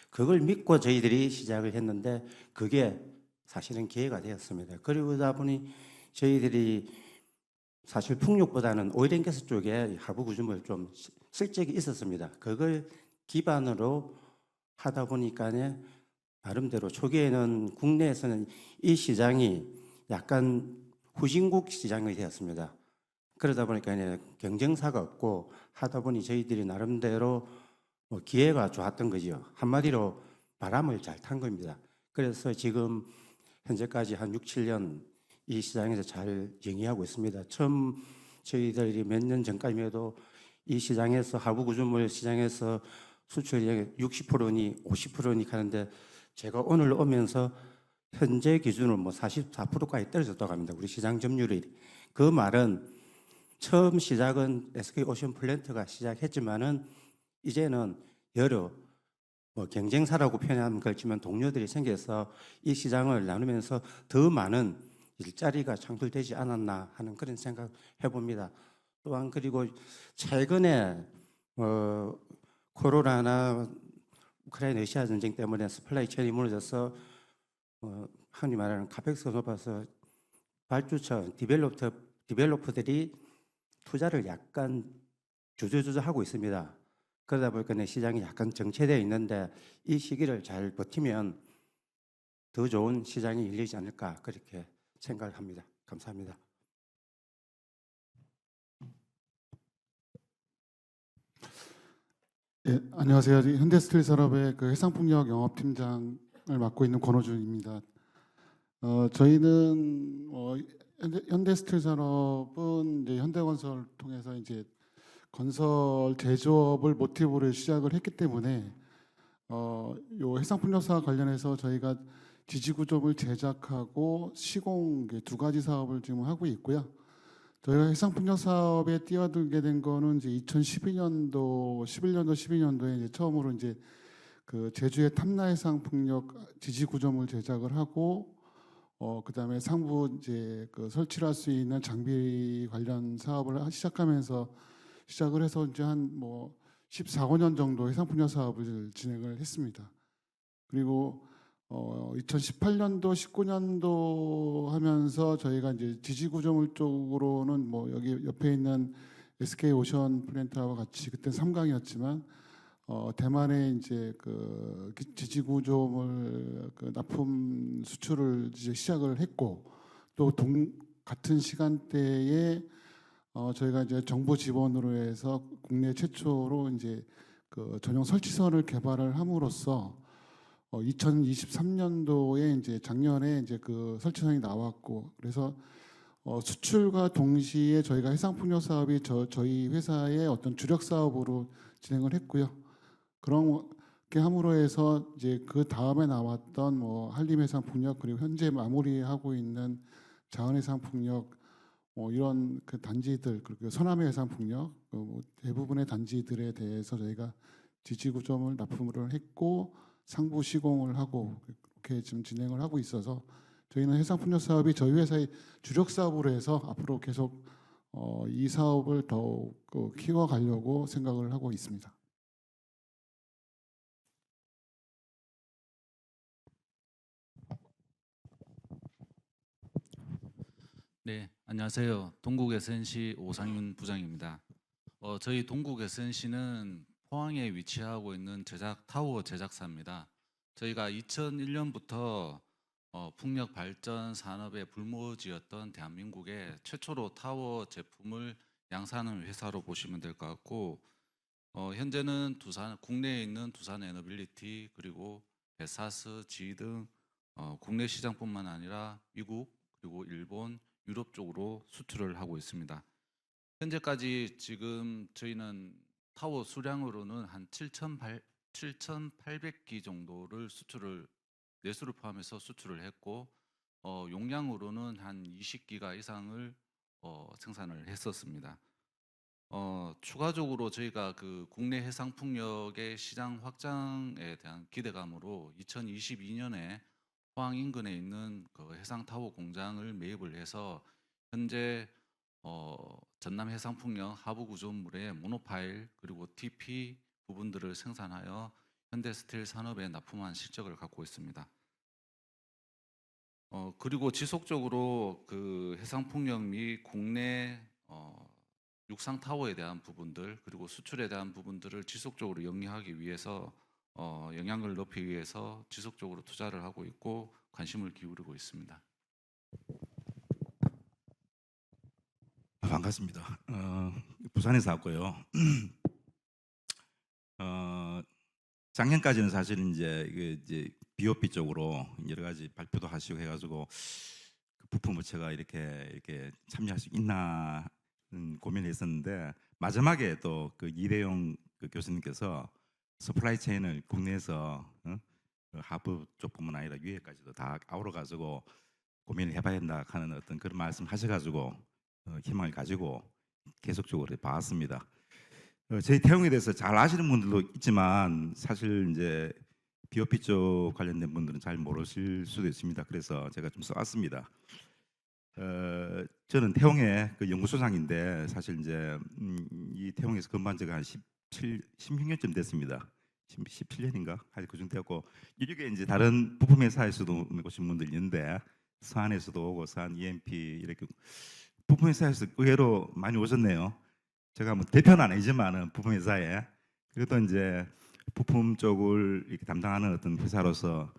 그걸 믿고 저희들이 시작을 했는데 그게 사실은 기회가 되었습니다. 그러다 보니 저희들이 사실 풍력보다는 오일앤가스 쪽에 하부 구조물 좀 실적이 있었습니다. 그걸 기반으로 하다 보니까 나름대로 초기에는 국내에서는 이 시장이 약간 후진국 시장이 되었습니다. 그러다 보니까 이제 경쟁사가 없고 하다 보니 저희들이 나름대로 뭐 기회가 좋았던 거죠. 한마디로 바람을 잘 탄 겁니다. 그래서 지금 현재까지 한 6, 7년 이 시장에서 잘 영위하고 있습니다. 처음 저희들이 몇 년 전까지만 해도 이 시장에서 하부 구조물 시장에서 수출이 60%니 50%니 하는데 제가 오늘 오면서 현재 기준으로 뭐 44%까지 떨어졌다고 합니다. 우리 시장 점유율이. 그 말은 처음 시작은 SK 오션 플랜트가 시작했지만은 이제는 여러 뭐 경쟁사라고 표현하면 그렇지만 동료들이 생겨서 이 시장을 나누면서 더 많은 일자리가 창출되지 않았나 하는 그런 생각 해봅니다. 또한 그리고 최근에 코로나나 우크라이나 러시아 전쟁 때문에 서플라이 체인이 무너져서 흔히 말하는 카펙스가 높아서 발주처 디벨로퍼들이 투자를 약간 주저주저 하고 있습니다. 그러다 보니까 시장이 약간 정체되어 있는데 이 시기를 잘 버티면 더 좋은 시장이 열리지 않을까 그렇게 생각을 합니다. 감사합니다. 예, 안녕하세요. 현대스틸산업의 그 해상풍력 영업팀장을 맡고 있는 권호준입니다. 저희는 현대스틸산업은 이제 현대건설을 통해서 이제 건설 제조업을 모티브로 시작을 했기 때문에 요 해상풍력사와 관련해서 저희가 지지구조물 제작하고 시공 두 가지 사업을 지금 하고 있고요. 저희가 해상풍력 사업에 뛰어들게 된 거는 이제 2012년도, 11년도, 12년도에 이제 처음으로 이제 그 제주의 탐라 해상풍력 지지구조물 제작을 하고 그다음에 상부 이제 그 설치할 수 있는 장비 관련 사업을 시작하면서 시작을 해서 이제 한 뭐 14~15년 정도 해상풍력 사업을 진행을 했습니다. 그리고 2018년도, 19년도 하면서 저희가 이제 지지구조물 쪽으로는 뭐 여기 옆에 있는 SK 오션 플랜트와 같이 그때 3강이었지만 대만에 이제 그 지지구조물 그 납품 수출을 이제 시작을 했고 또 같은 시간대에 저희가 이제 정부 지원으로 해서 국내 최초로 이제 그 전용 설치선을 개발을 함으로써 2023년도에 이제 작년에 이제 그 설치선이 나왔고 그래서 수출과 동시에 저희가 해상풍력 사업이 저희 회사의 어떤 주력 사업으로 진행을 했고요. 그렇게 함으로 해서 이제 그 다음에 나왔던 뭐 한림해상풍력 그리고 현재 마무리하고 있는 자은해상풍력 이런 그 단지들 그리고 서남해상풍력 대부분의 단지들에 대해서 저희가 지지구조물 납품을 했고 상부 시공을 하고 그렇게 지금 진행을 하고 있어서 저희는 해상풍력 사업이 저희 회사의 주력 사업으로 해서 앞으로 계속 이 사업을 더욱 키워가려고 생각을 하고 있습니다. 네, 안녕하세요. 동국 SNC 오상윤 부장입니다. 저희 동국 SNC는 포항에 위치하고 있는 타워 제작사입니다. 저희가 2001년부터 풍력 발전 산업의 불모지였던 대한민국의 최초로 타워 제품을 양산하는 회사로 보시면 될 것 같고 현재는 국내에 있는 두산 에너빌리티 그리고 베사스, GE 등 국내 시장뿐만 아니라 미국 그리고 일본, 유럽 쪽으로 수출을 하고 있습니다. 현재까지 지금 저희는 타워 수량으로는 한 7,800기 정도를 내수를 포함해서 수출을 했고 용량으로는 한 20기가 이상을 생산을 했었습니다. 추가적으로 저희가 그 국내 해상풍력의 시장 확장에 대한 기대감으로 2022년에 포항 인근에 있는 그 해상타워 공장을 매입을 해서 현재 전남 해상풍력 하부 구조물의 모노파일 그리고 TP 부분들을 생산하여 현대스틸 산업에 납품한 실적을 갖고 있습니다. 그리고 지속적으로 그 해상풍력 및 국내 육상 타워에 대한 부분들 그리고 수출에 대한 부분들을 지속적으로 영위하기 위해서 영향을 높이기 위해서 지속적으로 투자를 하고 있고 관심을 기울이고 있습니다. 반갑습니다. 부산에서 왔고요. 작년까지는 사실 이제 BOP 쪽으로 여러 가지 발표도 하시고 해가지고 그 부품부처가 이렇게 참여할 수 있나 고민을 했었는데 마지막에 또 그 이대용 그 교수님께서 서플라이 체인을 국내에서 그 하부 쪽뿐만 아니라 위에까지도 다 아우러 가지고 고민을 해봐야 된다 하는 어떤 그런 말씀 하셔가지고 희망을 가지고 계속적으로 봐왔습니다. 저희 태용에 대해서 잘 아시는 분들도 있지만 사실 이제 BOP 쪽 관련된 분들은 잘 모르실 수도 있습니다. 그래서 제가 좀 써왔습니다. 저는 태용의 그 연구소장인데 사실 이제 이 태용에서 근무한 지가 한 16년쯤 됐습니다. 17년인가? 아직 그중 되었고 이쪽에 이제 다른 부품 회사에서도 오신 분들 있는데 서한에서도 오고 서한 EMP 이렇게 부품 회사에서 의외로 많이 오셨네요. 제가 뭐 대표는 아니지만은 부품 회사에 그래도 이제 부품 쪽을 이렇게 담당하는 어떤 회사로서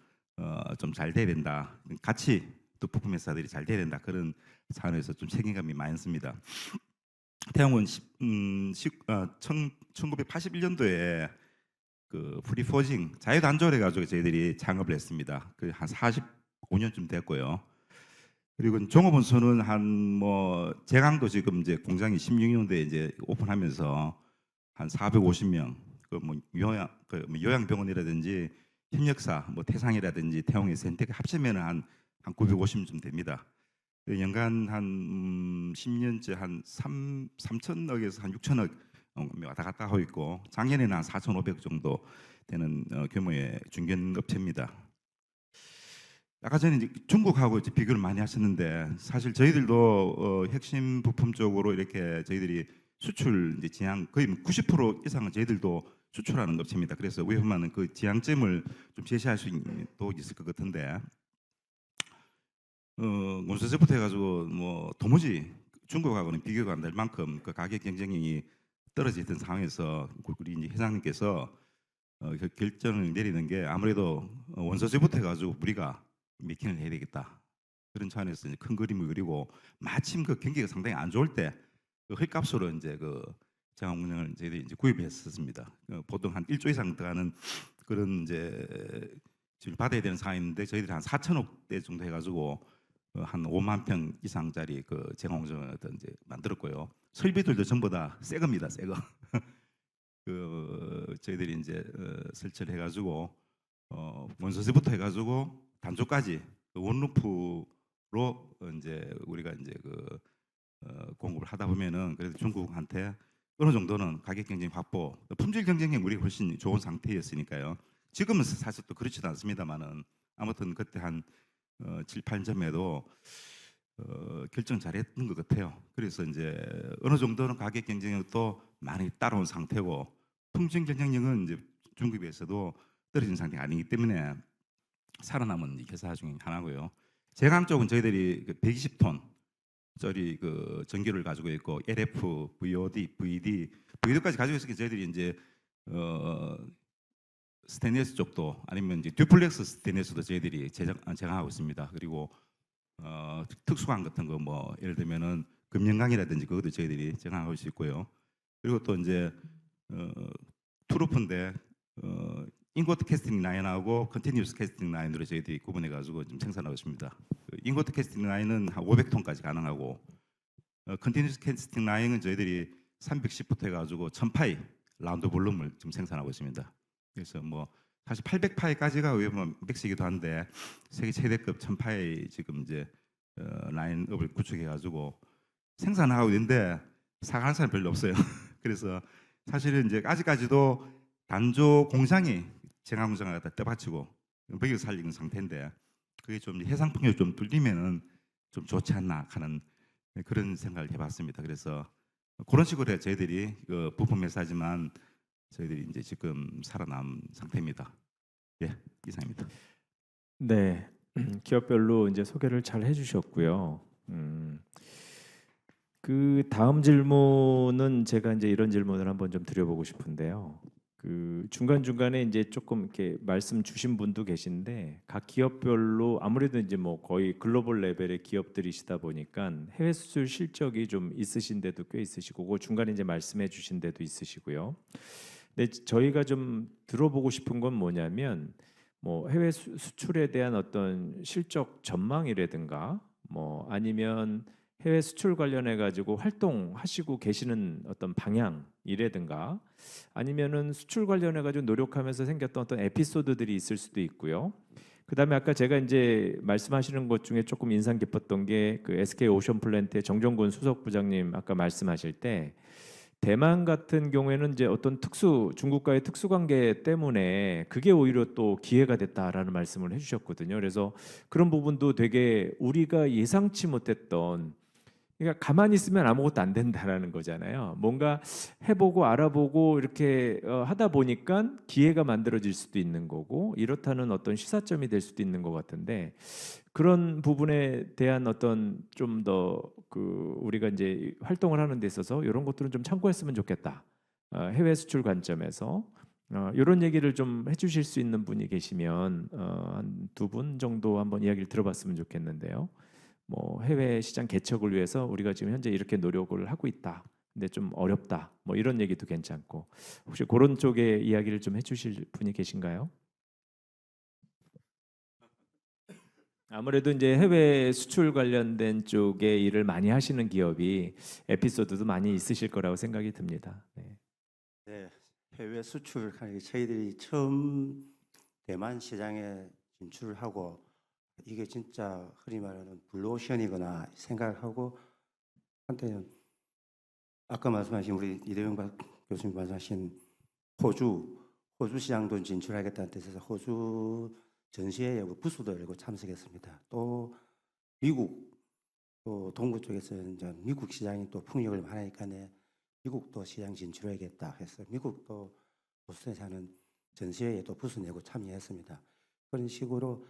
좀 잘 돼야 된다. 같이 또 부품 회사들이 잘 돼야 된다. 그런 차원에서 좀 책임감이 많습니다. 태용은 1981년도에 그 프리포징 자유단조를 해가지고 저희들이 창업을 했습니다. 그 한 45년쯤 됐고요. 그리고 종업원수는 한 뭐 제강도 지금 이제 공장이 16년도에 이제 오픈하면서 한 450명 그 뭐 요양병원이라든지 협력사 뭐 태상이라든지 태용의 센텍 합치면은 한 950쯤 됩니다. 연간 한 10년째 한 3천억에서 한 6천억 왔다 갔다 하고 있고 작년에는 한 4,500 정도 되는 규모의 중견업체입니다. 아까 전에 이제 중국하고 이제 비교를 많이 하셨는데 사실 저희들도 핵심 부품 쪽으로 이렇게 저희들이 수출 이제 지향 거의 90% 이상은 저희들도 수출하는 업체입니다. 그래서 위험한 그 지향점을 좀 제시할 수 있을 것 같은데 원소재부터 해가지고 뭐 도무지 중국하고는 비교가 안 될 만큼 그 가격 경쟁력이 떨어져 있던 상황에서 우리 이제 회장님께서 그 결정을 내리는 게 아무래도 원소재부터 해가지고 우리가 메이킹을 해야 되겠다 그런 차원에서 이제 큰 그림을 그리고 마침 그 경기가 상당히 안 좋을 때 그 헐값으로 이제 그 제강 운영을 저희들이 이제 구입했었습니다. 보통 한 1조 이상 들어가는 그런 이제 지금 받아야 되는 상황인데 저희들이 한 4천억 대 정도 해가지고 한 5만 평 이상짜리 그 제공정을 어떤 이제 만들었고요. 설비들도 전부 다 새 겁니다, 새 거. 그 저희들이 이제 설치를 해가지고 원소재부터 해가지고 단조까지 원루프로 이제 우리가 이제 그 공급을 하다 보면은 그래도 중국한테 어느 정도는 가격 경쟁 확보, 품질 경쟁력 우리 훨씬 좋은 상태였으니까요. 지금은 사실 또 그렇지도 않습니다만은 아무튼 그때 한 7, 8점에도 결정 잘했던 것 같아요. 그래서 이제 어느 정도는 가격 경쟁력도 많이 따라온 상태고 품질 경쟁력은 이제 중국에 비해서도 떨어진 상태가 아니기 때문에 살아남은 회사 중에 하나고요. 제강 쪽은 저희들이 120톤 짜리 그 전기를 가지고 있고 LF, VOD, VD까지 가지고 있으니까 저희들이 이제 스테인리스 쪽도 아니면 이제 듀플렉스 스테인리스도 저희들이 제공하고 있습니다. 그리고 특수광 같은 거 뭐 예를 들면은 금연강이라든지 그것도 저희들이 제공하고 있고요. 그리고 또 이제 투루프인데 인고트 캐스팅 라인하고 컨티뉴스 캐스팅 라인으로 저희들이 구분해 가지고 좀 생산하고 있습니다. 인고트 캐스팅 라인은 한 500톤까지 가능하고 컨티뉴스 캐스팅 라인은 저희들이 310부터 해가지고 1000파이 라운드 볼륨을 좀 생산하고 있습니다. 그래서 뭐 사실 800파이까지가 의외면 맥시기도 한데 세계 최대급 1000파이 지금 이제 라인업을 구축해가지고 생산하고 있는데 사가는 사람 별로 없어요. 그래서 사실은 이제 아직까지도 단조 공장이 제강 공장을 갖다 떠받치고 먹여 살리는 상태인데 그게 좀 해상 풍요를 좀 뚫리면은 좀 좋지 않나 하는 그런 생각을 해봤습니다. 그래서 그런 식으로 해 저희들이 그 부품 회사지만 저희들이 이제 지금 살아남은 상태입니다. 예, 이상입니다. 네, 기업별로 이제 소개를 잘 해주셨고요. 그 다음 질문은 제가 이제 이런 질문을 한번 좀 드려보고 싶은데요. 그 중간중간에 이제 조금 이렇게 말씀 주신 분도 계신데 각 기업별로 아무래도 이제 뭐 거의 글로벌 레벨의 기업들이시다 보니까 해외 수출 실적이 좀 있으신 데도 꽤 있으시고 그 중간에 이제 말씀해 주신 데도 있으시고요. 근데 저희가 좀 들어보고 싶은 건 뭐냐면 뭐 해외 수출에 대한 어떤 실적 전망이라든가 뭐 아니면 해외 수출 관련해 가지고 활동하시고 계시는 어떤 방향이라든가 아니면은 수출 관련해 가지고 노력하면서 생겼던 어떤 에피소드들이 있을 수도 있고요. 그다음에 아까 제가 이제 말씀하시는 것 중에 조금 인상 깊었던 게 그 SK 오션플랜트의 정정근 수석 부장님 아까 말씀하실 때 대만 같은 경우에는 이제 어떤 중국과의 특수 관계 때문에 그게 오히려 또 기회가 됐다라는 말씀을 해주셨거든요. 그래서 그런 부분도 되게 우리가 예상치 못했던, 그러니까 가만히 있으면 아무것도 안 된다라는 거잖아요. 뭔가 해보고 알아보고 이렇게 하다 보니까 기회가 만들어질 수도 있는 거고 이렇다는 어떤 시사점이 될 수도 있는 것 같은데 그런 부분에 대한 어떤 좀 더 그 우리가 이제 활동을 하는 데 있어서 이런 것들은 좀 참고했으면 좋겠다. 해외 수출 관점에서 이런 얘기를 좀 해주실 수 있는 분이 계시면 한 두 분 정도 한번 이야기를 들어봤으면 좋겠는데요. 뭐 해외 시장 개척을 위해서 우리가 지금 현재 이렇게 노력을 하고 있다. 근데 좀 어렵다. 뭐 이런 얘기도 괜찮고 혹시 그런 쪽의 이야기를 좀 해주실 분이 계신가요? 아무래도 이제 해외 수출 관련된 쪽에 일을 많이 하시는 기업이 에피소드도 많이 있으실 거라고 생각이 듭니다. 네. 네, 해외 수출 저희들이 처음 대만 시장에 진출을 하고 이게 진짜 흔히 말하는 블루오션이구나 생각을 하고 한때는 아까 말씀하신 우리 이대영 교수님 말씀하신 호주 시장도 진출하겠다는 뜻에서 호주 전시회에 부스도 열고 참석했습니다. 또 미국 또 동부 쪽에서 이제 미국 시장이 또 풍력을 많으니까 미국도 시장 진출해야겠다 해서 미국도 보스턴에 사는 전시회에 또 부스 내고 참여했습니다. 그런 식으로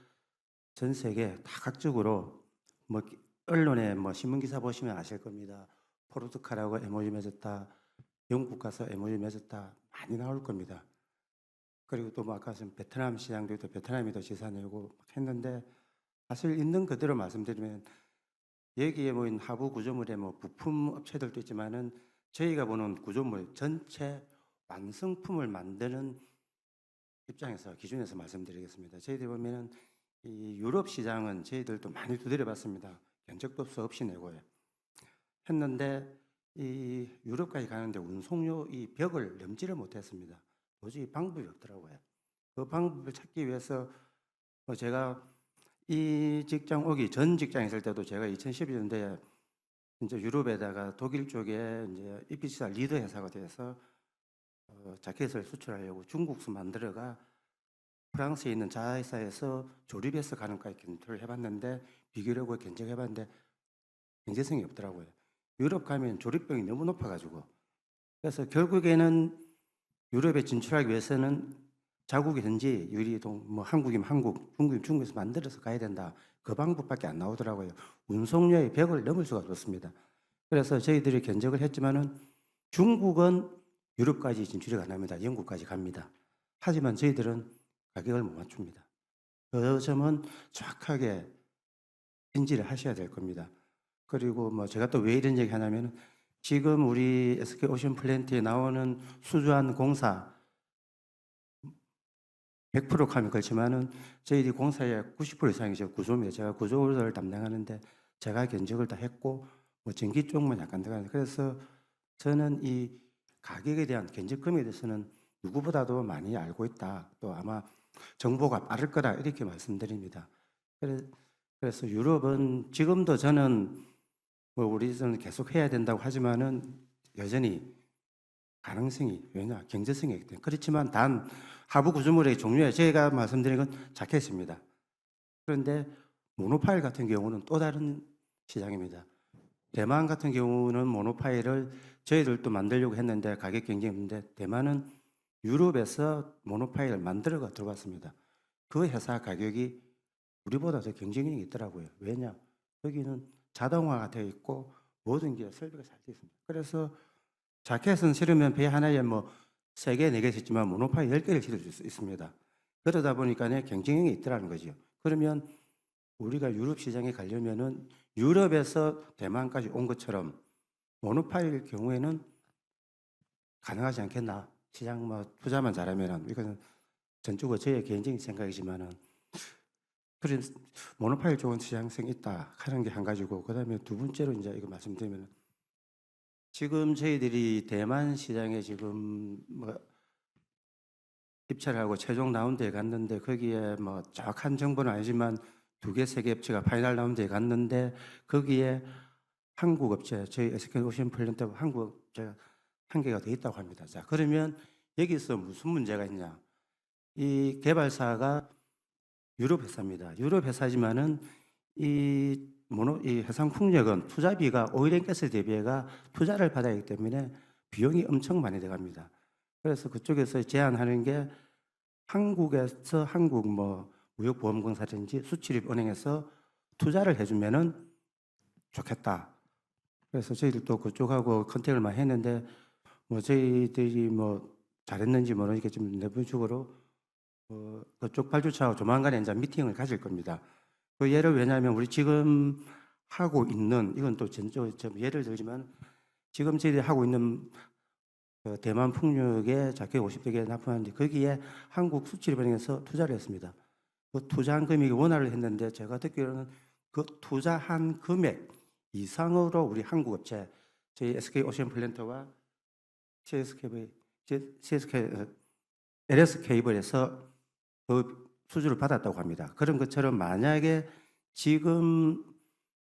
전 세계 다 각적으로 뭐 언론에 뭐 신문 기사 보시면 아실 겁니다. 포르투갈하고 MOU 맺었다, 영국 가서 MOU 맺었다 많이 나올 겁니다. 그리고 또 뭐 아까 베트남 시장도 있고 베트남이 더 지사 내고 했는데 사실 있는 그대로 말씀드리면 여기에 모인 하부 구조물에 뭐 부품 업체들도 있지만은 저희가 보는 구조물 전체 완성품을 만드는 입장에서 기준에서 말씀드리겠습니다. 저희들이 보면은 이 유럽 시장은 저희들도 많이 두드려봤습니다. 견적도 없이 내고요. 했는데 이 유럽까지 가는데 운송료 이 벽을 넘지를 못했습니다. 도저히 방법이 없더라고요. 그 방법을 찾기 위해서 제가 이 직장 오기 전 직장에 있을 때도 제가 2012년도에 이제 유럽에다가 독일 쪽에 이제 EPC사 리더 회사가 돼서 자켓을 수출하려고 중국서 만들어가 프랑스에 있는 자회사에서 조립해서 가는까지検討을 해봤는데 비교력을 견적해봤는데 경제성이 없더라고요. 유럽 가면 조립비용이 너무 높아가지고 그래서 결국에는 유럽에 진출하기 위해서는 자국이든지 유리동 뭐 한국이면 한국, 중국이면 중국에서 만들어서 가야 된다. 그 방법밖에 안 나오더라고요. 운송료의 벽을 넘을 수가 없습니다. 그래서 저희들이 견적을 했지만은 중국은 유럽까지 진출이 가능합니다. 영국까지 갑니다. 하지만 저희들은 가격을 못 맞춥니다. 그 점은 정확하게 인지를 하셔야 될 겁니다. 그리고 뭐 제가 또 왜 이런 얘기 하냐면 지금 우리 SK 오션플랜트에 나오는 수주한 공사 100% 가면 그렇지만은 저희들이 공사의 90% 이상이 구조입니다. 제가 구조를 담당하는데 제가 견적을 다 했고 뭐 전기 쪽만 약간 들어가는데 그래서 저는 이 가격에 대한 견적금에 대해서는 누구보다도 많이 알고 있다. 또 아마 정보가 빠를 거다 이렇게 말씀드립니다. 그래서 유럽은 지금도 저는 뭐 우리는 계속 해야 된다고 하지만은 여전히 가능성이 왜냐 경제성이 있기 때문에 그렇지만 단 하부 구조물의 종류에 제가 말씀드린 건 자켓입니다. 그런데 모노파일 같은 경우는 또 다른 시장입니다. 대만 같은 경우는 모노파일을 저희들도 만들려고 했는데 가격 경쟁이 있는데 대만은 유럽에서 모노파일을 만들어가 들어갔습니다. 그 회사 가격이 우리보다 더 경쟁력이 있더라고요. 왜냐? 여기는 자동화가 되어 있고 모든 게 설비가 잘 되어 있습니다. 그래서 자켓은 실으면 배 하나에 뭐 3개, 4개 했지만 모노파일 10개를 실을 수 있습니다. 그러다 보니까 경쟁력이 있더라는 거죠. 그러면 우리가 유럽 시장에 가려면은 유럽에서 대만까지 온 것처럼 모노파일 경우에는 가능하지 않겠나? 시장 뭐 투자만 잘하면은 이거는 전적으로 저의 개인적인 생각이지만은 그런 모노파일 좋은 시장성이 있다 하는 게 한 가지고 그다음에 두 번째로 이제 이거 말씀드리면 지금 저희들이 대만 시장에 지금 뭐 입찰을 하고 최종 라운드에 갔는데 거기에 뭐 정확한 정보는 아니지만 2개, 3개 업체가 파이널 라운드에 갔는데 거기에 한국 업체 저희 SK오션플랜트하고 한국 업체가 1개가 돼 있다고 합니다. 자, 그러면 여기서 무슨 문제가 있냐? 이 개발사가 유럽 회사입니다. 유럽 회사지만은 이 해상풍력은 투자비가 오일앤가스 대비해가 투자를 받아야 하기 때문에 비용이 엄청 많이 들어갑니다. 그래서 그쪽에서 제안하는 게 한국에서 한국 뭐 무역보험공사든지 수출입은행에서 투자를 해주면은 좋겠다. 그래서 저희들도 그쪽하고 컨택을 많이 했는데 뭐 저희들이 뭐 잘했는지 모르겠지만 내부적으로 그쪽 발주처하고 조만간에 이제 미팅을 가질 겁니다. 그 예를 왜냐하면 우리 지금 하고 있는 이건 또 전적 예를 들지만 지금 저희들이 하고 있는 그 대만 풍력에 자켓 50개 납품하는데 거기에 한국 수출입은행에서 투자를 했습니다. 그 투자한 금액이 원화를 했는데 제가 듣기로는 그 투자한 금액 이상으로 우리 한국 업체 저희 SK오션플랜트와 LS케이블에서 그 수주를 받았다고 합니다. 그런 것처럼 만약에 지금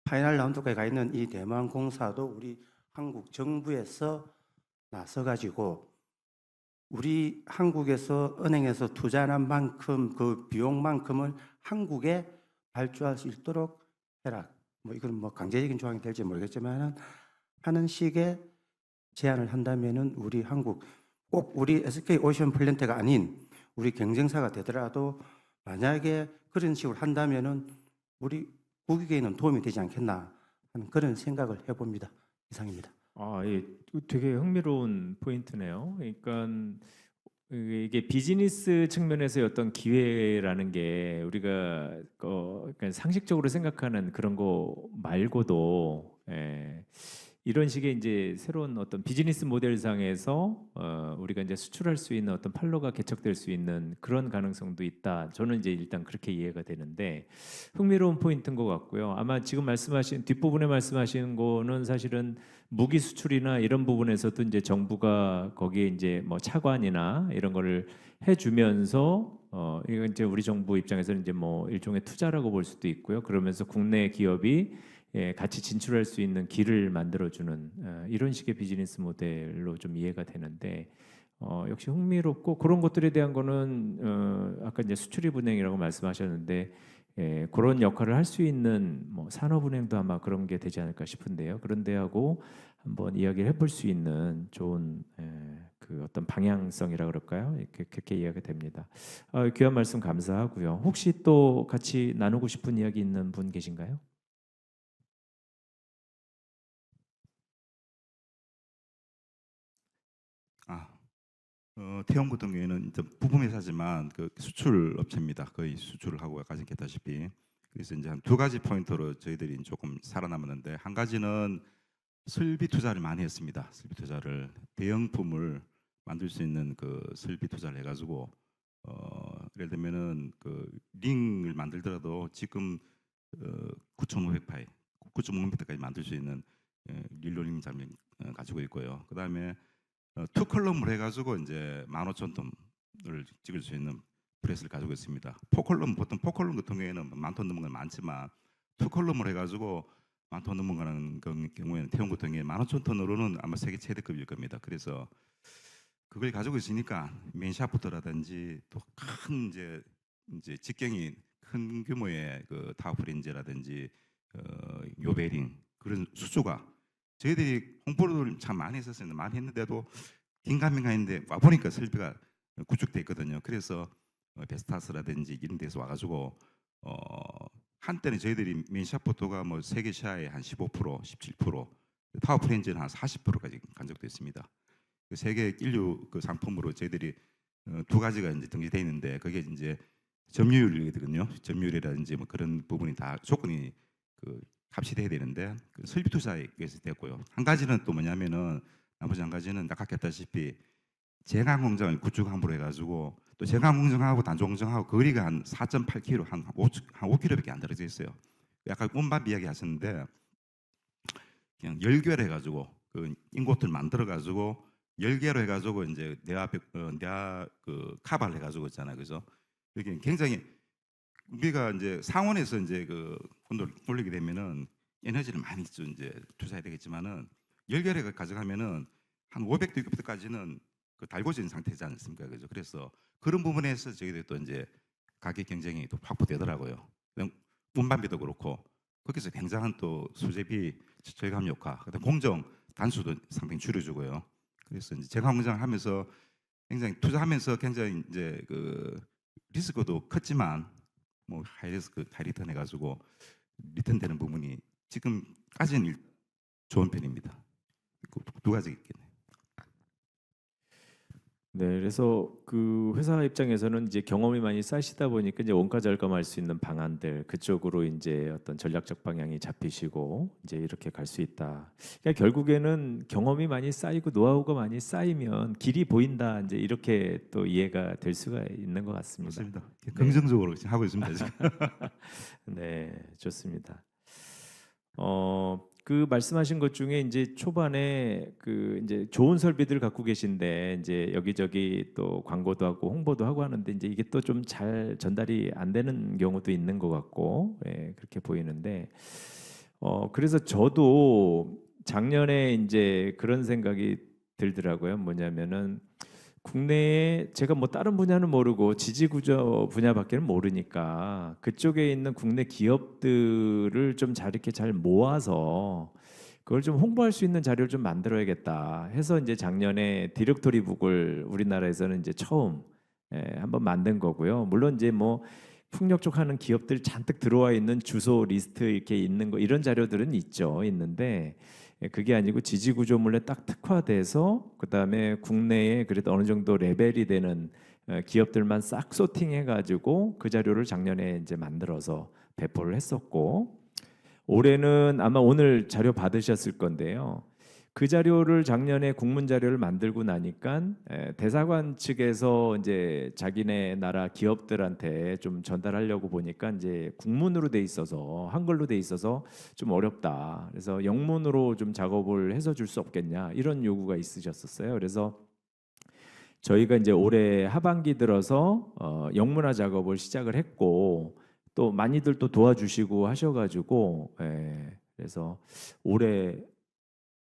파이널 라운드까지 가 있는 이 대만 공사도 우리 한국 정부에서 나서가지고 우리 한국에서 은행에서 투자한 만큼 그 비용만큼을 한국에 발주할 수 있도록 해라. 뭐 이건 뭐 강제적인 조항이 될지 모르겠지만 하는 식의 제안을 한다면은 우리 한국 꼭 우리 SK오션플랜트가 아닌 우리 경쟁사가 되더라도 만약에 그런 식으로 한다면은 우리 국익에는 도움이 되지 않겠나 하는 그런 생각을 해봅니다. 이상입니다. 예, 되게 흥미로운 포인트네요. 그러니까 이게 비즈니스 측면에서의 어떤 기회라는 게 우리가 그러니까 상식적으로 생각하는 그런 거 말고도 이런 식의 이제 새로운 어떤 비즈니스 모델상에서 우리가 이제 수출할 수 있는 어떤 판로가 개척될 수 있는 그런 가능성도 있다. 저는 이제 일단 그렇게 이해가 되는데 흥미로운 포인트인 것 같고요. 아마 지금 말씀하신 뒷부분에 말씀하신 거는 사실은 무기 수출이나 이런 부분에서도 이제 정부가 거기에 이제 뭐 차관이나 이런 거를 해주면서 이건 이제 우리 정부 입장에서는 이제 뭐 일종의 투자라고 볼 수도 있고요. 그러면서 국내 기업이 같이 진출할 수 있는 길을 만들어주는 이런 식의 비즈니스 모델로 좀 이해가 되는데 역시 흥미롭고 그런 것들에 대한 거는 아까 이제 수출입은행이라고 말씀하셨는데 그런 역할을 할 수 있는 뭐 산업은행도 아마 그런 게 되지 않을까 싶은데요. 그런 데하고 한번 이야기를 해볼 수 있는 좋은 그 어떤 방향성이라 그럴까요? 그렇게 이해가 됩니다. 귀한 말씀 감사하고요. 혹시 또 같이 나누고 싶은 이야기 있는 분 계신가요? 태영 같은 경우에는 부품 회사지만 그 수출 업체입니다. 거의 수출을 하고 가졌다시피. 그래서 이제 한 2가지 포인트로 저희들이 조금 살아남았는데 한 가지는 설비 투자를 많이 했습니다. 설비 투자를 대형품을 만들 수 있는 그 설비 투자를 해가지고 예를 들면은 그 링을 만들더라도 지금 9,500파이, 9.5m까지 만들 수 있는 릴롤링 장비 가지고 있고요. 그 다음에 투 컬럼을 해가지고 이제 15,000톤을 찍을 수 있는 프레스를 가지고 있습니다. 포컬럼 보통 포컬럼 같은 경우에는 10,000톤 넘는 건 많지만 투 컬럼을 해가지고 10,000톤 넘는 경우에는 태용 같은 경우에 15,000톤으로는 아마 세계 최대급일 겁니다. 그래서 그걸 가지고 있으니까 맨샤프트라든지 또 큰 이제 직경이 큰 규모의 그 타워프렌즈라든지 요베링 그런 수주가 저희들이 홍보를 참 많이 했었는데 많이 했는데도 긴가민가했는데 와 보니까 설비가 구축돼 있거든요. 그래서 베스타스라든지 이런 데서 와가지고 한때는 저희들이 맨샤프트가 뭐 세계 시야의 한 15%, 17%, 타워 프렌즈는 한 40%까지 간 적도 있습니다. 그 세계 인류 그 상품으로 저희들이 두 가지가 이제 등재돼 있는데 그게 이제 점유율이거든요. 점유율이라든지 뭐 그런 부분이 다 조건이 그 값이 돼야 되는데 그 설비 투자에 의해서 됐고요. 한 가지는 또 뭐냐면은 나머지 한 가지는 아까 했다시피 제강 공장을 구축함으로 해가지고 또 제강 공장하고 단조 공장하고 거리가 한 4.8km 한 5km밖에 안 떨어져 있어요. 약간 운반 이야기 하셨는데 그냥 열결해가지고 그 인고트를 만들어가지고 열개로 해가지고 이제 내화 그 카바를 해가지고 있잖아요. 그래서 여기 굉장히 우리가 이제 상온에서 이제 그 온도를 올리게 되면은 에너지를 많이 좀 이제 투자해야 되겠지만은 열결에 가져가면은 한 500도 600도까지는 그 달궈진 상태지 않습니까? 그죠? 그래서 그런 부분에서 저희들 또 이제 가격 경쟁이 또 확보되더라고요. 운반비도 그렇고 거기서 굉장한 또 수제비 절감 효과, 그다음 공정 단수도 상당히 줄여주고요. 그래서 이제 제강 공장 하면서 굉장히 투자하면서 굉장히 이제 그 리스크도 컸지만 뭐 하이리스크 하이리턴 해가지고 리턴 되는 부분이 지금까지는 좋은 편입니다. 두 가지 있겠네요. 네, 그래서 그 회사 입장에서는 이제 경험이 많이 쌓이시다 보니까 이제 원가 절감할 수 있는 방안들 그쪽으로 이제 어떤 전략적 방향이 잡히시고 이제 이렇게 갈 수 있다. 그러니까 결국에는 경험이 많이 쌓이고 노하우가 많이 쌓이면 길이 보인다. 이제 이렇게 또 이해가 될 수가 있는 것 같습니다. 맞습니다. 긍정적으로 하고 있습니다. 지금. 네, 좋습니다. 그 말씀하신 것 중에 이제 초반에 그 이제 좋은 설비들 갖고 계신데 이제 여기저기 또 광고도 하고 홍보도 하고 하는데 이제 이게 또 좀 잘 전달이 안 되는 경우도 있는 것 같고 예, 그렇게 보이는데 그래서 저도 작년에 이제 그런 생각이 들더라고요. 뭐냐면은 국내에 제가 뭐 다른 분야는 모르고 지지구조 분야밖에는 모르니까 그쪽에 있는 국내 기업들을 좀 잘 이렇게 잘 모아서 그걸 좀 홍보할 수 있는 자료를 좀 만들어야겠다 해서 이제 작년에 디렉토리북을 우리나라에서는 이제 처음 한번 만든 거고요. 물론 이제 뭐 풍력 쪽 하는 기업들 잔뜩 들어와 있는 주소 리스트 이렇게 있는 거 이런 자료들은 있는데 그게 아니고 지지구조물에 딱 특화돼서 그다음에 국내에 그래도 어느 정도 레벨이 되는 기업들만 싹 소팅해가지고 그 자료를 작년에 이제 만들어서 배포를 했었고 올해는 아마 오늘 자료 받으셨을 건데요. 그 자료를 작년에 국문 자료를 만들고 나니까 대사관 측에서 이제 자기네 나라 기업들한테 좀 전달하려고 보니까 이제 국문으로 돼 있어서 한글로 돼 있어서 좀 어렵다. 그래서 영문으로 좀 작업을 해서 줄 수 없겠냐 이런 요구가 있으셨었어요. 그래서 저희가 이제 올해 하반기 들어서 영문화 작업을 시작을 했고 또 많이들 또 도와주시고 하셔가지고 그래서 올해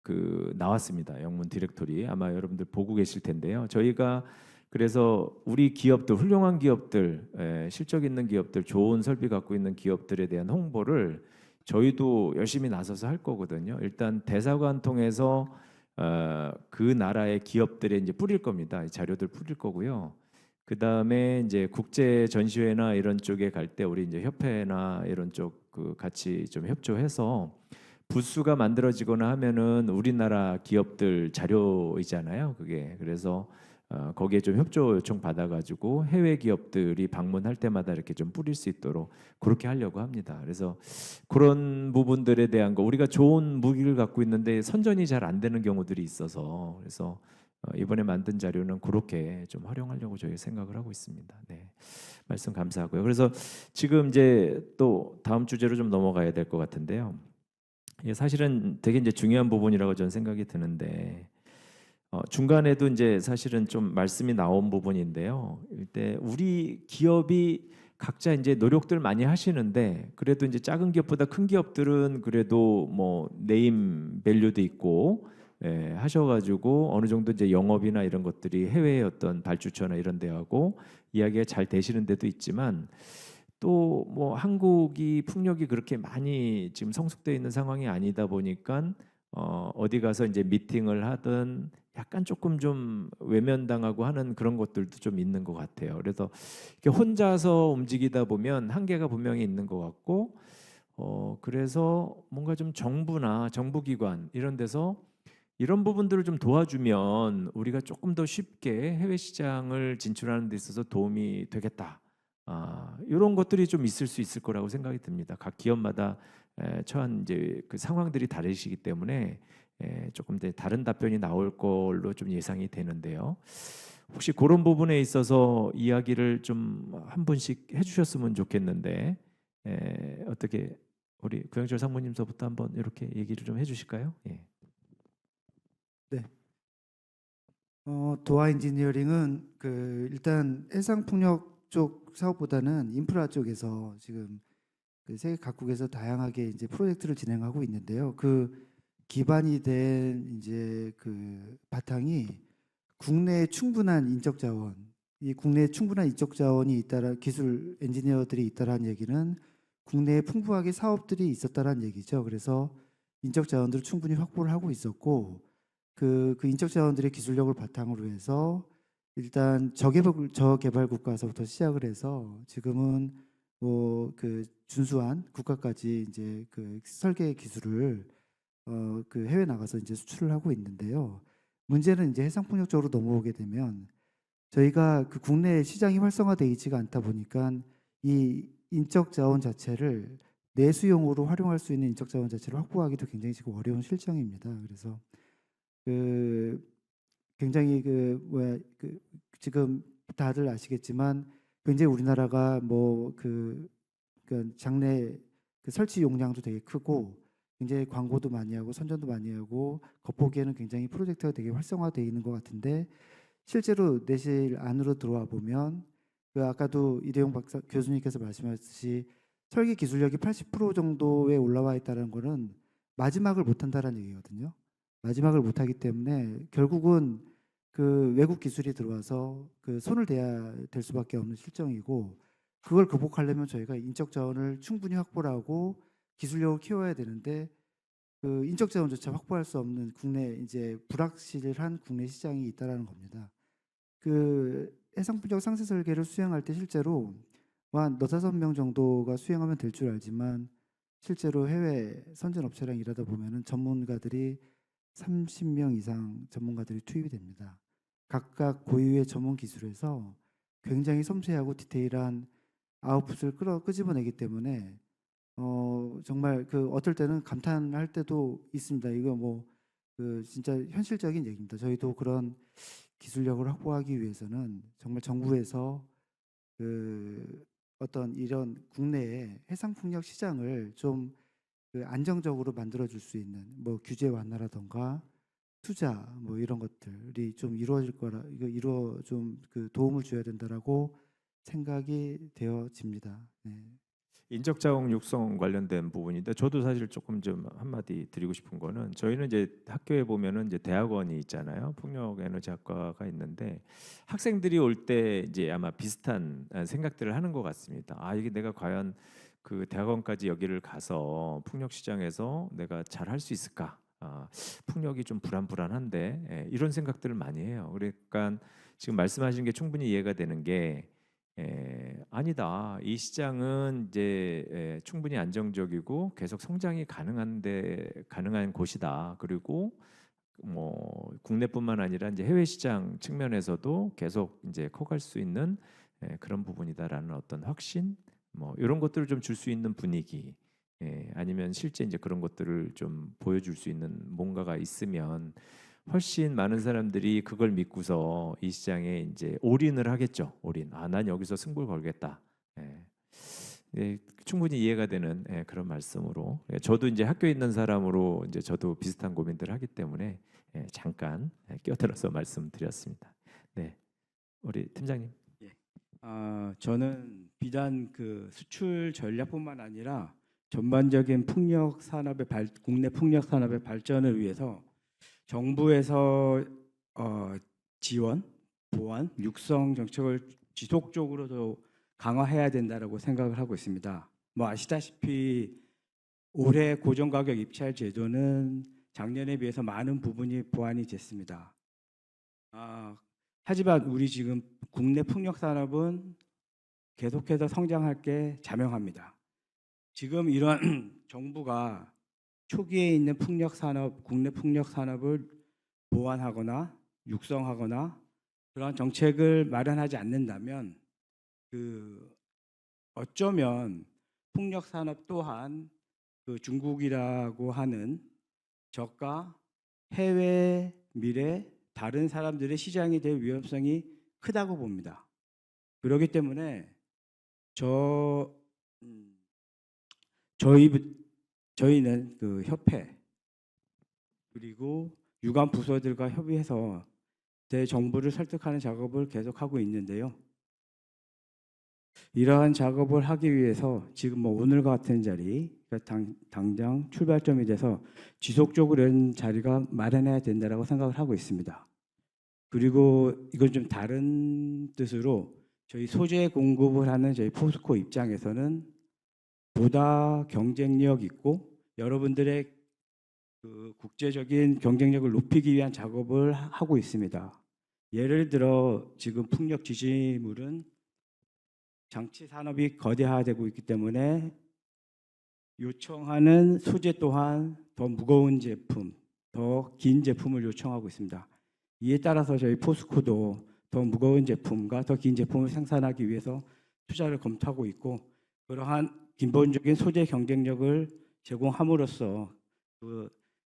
그 나왔습니다. 영문 디렉토리 아마 여러분들 보고 계실 텐데요. 저희가 그래서 우리 기업들 훌륭한 기업들 실적 있는 기업들 좋은 설비 갖고 있는 기업들에 대한 홍보를 저희도 열심히 나서서 할 거거든요. 일단 대사관 통해서 그 나라의 기업들에 이제 뿌릴 겁니다. 자료들 뿌릴 거고요. 그 다음에 이제 국제 전시회나 이런 쪽에 갈 때 우리 이제 협회나 이런 쪽 그 같이 좀 협조해서 부스가 만들어지거나 하면은 우리나라 기업들 자료이잖아요. 그게 그래서 거기에 좀 협조 요청 받아가지고 해외 기업들이 방문할 때마다 이렇게 좀 뿌릴 수 있도록 그렇게 하려고 합니다. 그래서 그런 부분들에 대한 거 우리가 좋은 무기를 갖고 있는데 선전이 잘 안 되는 경우들이 있어서 그래서 이번에 만든 자료는 그렇게 좀 활용하려고 저희 생각을 하고 있습니다. 네, 말씀 감사하고요. 그래서 지금 이제 또 다음 주제로 좀 넘어가야 될 것 같은데요. 이게 사실은 되게 이제 중요한 부분이라고 저는 생각이 드는데 중간에도 이제 사실은 좀 말씀이 나온 부분인데요. 이때 우리 기업이 각자 이제 노력들 많이 하시는데 그래도 이제 작은 기업보다 큰 기업들은 그래도 뭐 네임 밸류도 있고 하셔가지고 어느 정도 이제 영업이나 이런 것들이 해외의 어떤 발주처나 이런 데하고 이야기가 잘 되시는 데도 있지만 또 뭐 한국이 풍력이 그렇게 많이 지금 성숙되어 있는 상황이 아니다 보니까 어디 가서 이제 미팅을 하든 약간 조금 좀 외면당하고 하는 그런 것들도 좀 있는 것 같아요. 그래서 이렇게 혼자서 움직이다 보면 한계가 분명히 있는 것 같고 그래서 뭔가 좀 정부나 정부기관 이런 데서 이런 부분들을 좀 도와주면 우리가 조금 더 쉽게 해외 시장을 진출하는 데 있어서 도움이 되겠다. 이런 것들이 좀 있을 수 있을 거라고 생각이 듭니다. 각 기업마다 처한 이제 그 상황들이 다르시기 때문에 조금 더 다른 답변이 나올 걸로 좀 예상이 되는데요. 혹시 그런 부분에 있어서 이야기를 좀 한 분씩 해주셨으면 좋겠는데 어떻게 우리 구영철 상무님서부터 한번 이렇게 얘기를 좀 해주실까요? 예. 네. 도화 엔지니어링은 그 일단 해상풍력 쪽 사업보다는 인프라 쪽에서 지금 그 세계 각국에서 다양하게 이제 프로젝트를 진행하고 있는데요. 그 기반이 된 이제 그 바탕이 국내에 충분한 인적 자원, 이 국내에 충분한 인적 자원이 있다라 기술 엔지니어들이 있다라는 얘기는 국내에 풍부하게 사업들이 있었다라는 얘기죠. 그래서 인적 자원들을 충분히 확보를 하고 있었고 그 인적 자원들의 기술력을 바탕으로 해서 일단 저개발 국가서부터 시작을 해서 지금은 뭐 그 준수한 국가까지 이제 그 설계 기술을 그 해외 나가서 이제 수출을 하고 있는데요. 문제는 이제 해상풍력 쪽으로 넘어오게 되면 저희가 그 국내 시장이 활성화되어 있지가 않다 보니까 이 인적 자원 자체를 내수용으로 활용할 수 있는 인적 자원 자체를 확보하기도 굉장히 지금 어려운 실정입니다. 그래서 그 굉장히 그 지금 다들 아시겠지만 굉장히 우리나라가 뭐 그 장내 그 설치 용량도 되게 크고 굉장히 광고도 많이 하고 선전도 많이 하고 겉보기에는 굉장히 프로젝트가 되게 활성화되어 있는 것 같은데 실제로 내실 안으로 들어와 보면 그 아까도 이대용 교수님께서 말씀하셨듯이 설계 기술력이 80% 정도에 올라와 있다는 거는 마지막을 못한다는 얘기거든요. 마지막을 못하기 때문에 결국은 그 외국 기술이 들어와서 그 손을 대야 될 수밖에 없는 실정이고 그걸 극복하려면 저희가 인적 자원을 충분히 확보를 하고 기술력을 키워야 되는데 그 인적 자원조차 확보할 수 없는 국내 이제 불확실한 국내 시장이 있다라는 겁니다. 그 해상풍력 상세 설계를 수행할 때 실제로 한 4~5명 정도가 수행하면 될 줄 알지만 실제로 해외 선전 업체랑 일하다 보면은 전문가들이 30명 이상 전문가들이 투입이 됩니다. 각각 고유의 전문 기술에서 굉장히 섬세하고 디테일한 아웃풋을 끄집어내기 때문에 정말 그 어떨 때는 감탄할 때도 있습니다. 이거 뭐 그 진짜 현실적인 얘기입니다. 저희도 그런 기술력을 확보하기 위해서는 정말 정부에서 그 어떤 이런 국내의 해상풍력 시장을 좀 그 안정적으로 만들어 줄 수 있는 뭐 규제 완화라던가 투자 뭐 이런 것들이 좀 이루어질 거라 이거 좀 그 도움을 줘야 된다라고 생각이 되어집니다. 네. 인적 자원 육성 관련된 부분인데 저도 사실 조금 좀 한마디 드리고 싶은 거는 저희는 이제 학교에 보면은 이제 대학원이 있잖아요. 풍력 에너지 학과가 있는데 학생들이 올 때 이제 아마 비슷한 생각들을 하는 것 같습니다. 이게 내가 과연 그 대학원까지 여기를 가서 풍력 시장에서 내가 잘 할 수 있을까? 풍력이 좀 불안한데 이런 생각들을 많이 해요. 그러니까 지금 말씀하신 게 충분히 이해가 되는 게 아니다. 이 시장은 이제 충분히 안정적이고 계속 성장이 가능한 곳이다. 그리고 뭐 국내뿐만 아니라 이제 해외 시장 측면에서도 계속 이제 커갈 수 있는 그런 부분이다라는 어떤 확신, 뭐 이런 것들을 좀 줄 수 있는 분위기, 아니면 실제 이제 그런 것들을 좀 보여줄 수 있는 뭔가가 있으면 훨씬 많은 사람들이 그걸 믿고서 이 시장에 이제 올인을 하겠죠. 올인. 난 여기서 승부를 걸겠다. 충분히 이해가 되는 그런 말씀으로 저도 이제 학교에 있는 사람으로 이제 저도 비슷한 고민들을 하기 때문에 잠깐 끼어들어서 말씀드렸습니다. 네, 우리 팀장님. 저는 비단 그 수출 전략뿐만 아니라 전반적인 풍력 산업의 국내 풍력 산업의 발전을 위해서 정부에서 지원, 보완, 육성 정책을 지속적으로 더 강화해야 된다라고 생각을 하고 있습니다. 뭐 아시다시피 올해 고정가격 입찰 제도는 작년에 비해서 많은 부분이 보완이 됐습니다. 하지만 우리 지금 국내 풍력 산업은 계속해서 성장할 게 자명합니다. 지금 이런 정부가 초기에 있는 풍력 산업, 국내 풍력 산업을 보완하거나 육성하거나 그런 정책을 마련하지 않는다면 어쩌면 풍력 산업 또한 중국이라고 하는 저가 해외 미래 다른 사람들의 시장이 될 위험성이 크다고 봅니다. 그렇기 때문에 저희는 협회 그리고 유관 부서들과 협의해서 대정부를 설득하는 작업을 계속하고 있는데요. 이러한 작업을 하기 위해서 지금 오늘 같은 자리가 당장 출발점이 돼서 지속적으로 이런 자리가 마련해야 된다고 생각을 하고 있습니다. 그리고 이건 좀 다른 뜻으로 저희 소재 공급을 하는 저희 포스코 입장에서는 보다 경쟁력 있고 여러분들의 국제적인 경쟁력을 높이기 위한 작업을 하고 있습니다. 예를 들어 지금 풍력 지지물은 장치 산업이 거대화되고 있기 때문에 요청하는 소재 또한 더 무거운 제품, 더 긴 제품을 요청하고 있습니다. 이에 따라서 저희 포스코도 더 무거운 제품과 더 긴 제품을 생산하기 위해서 투자를 검토하고 있고 그러한 기본적인 소재 경쟁력을 제공함으로써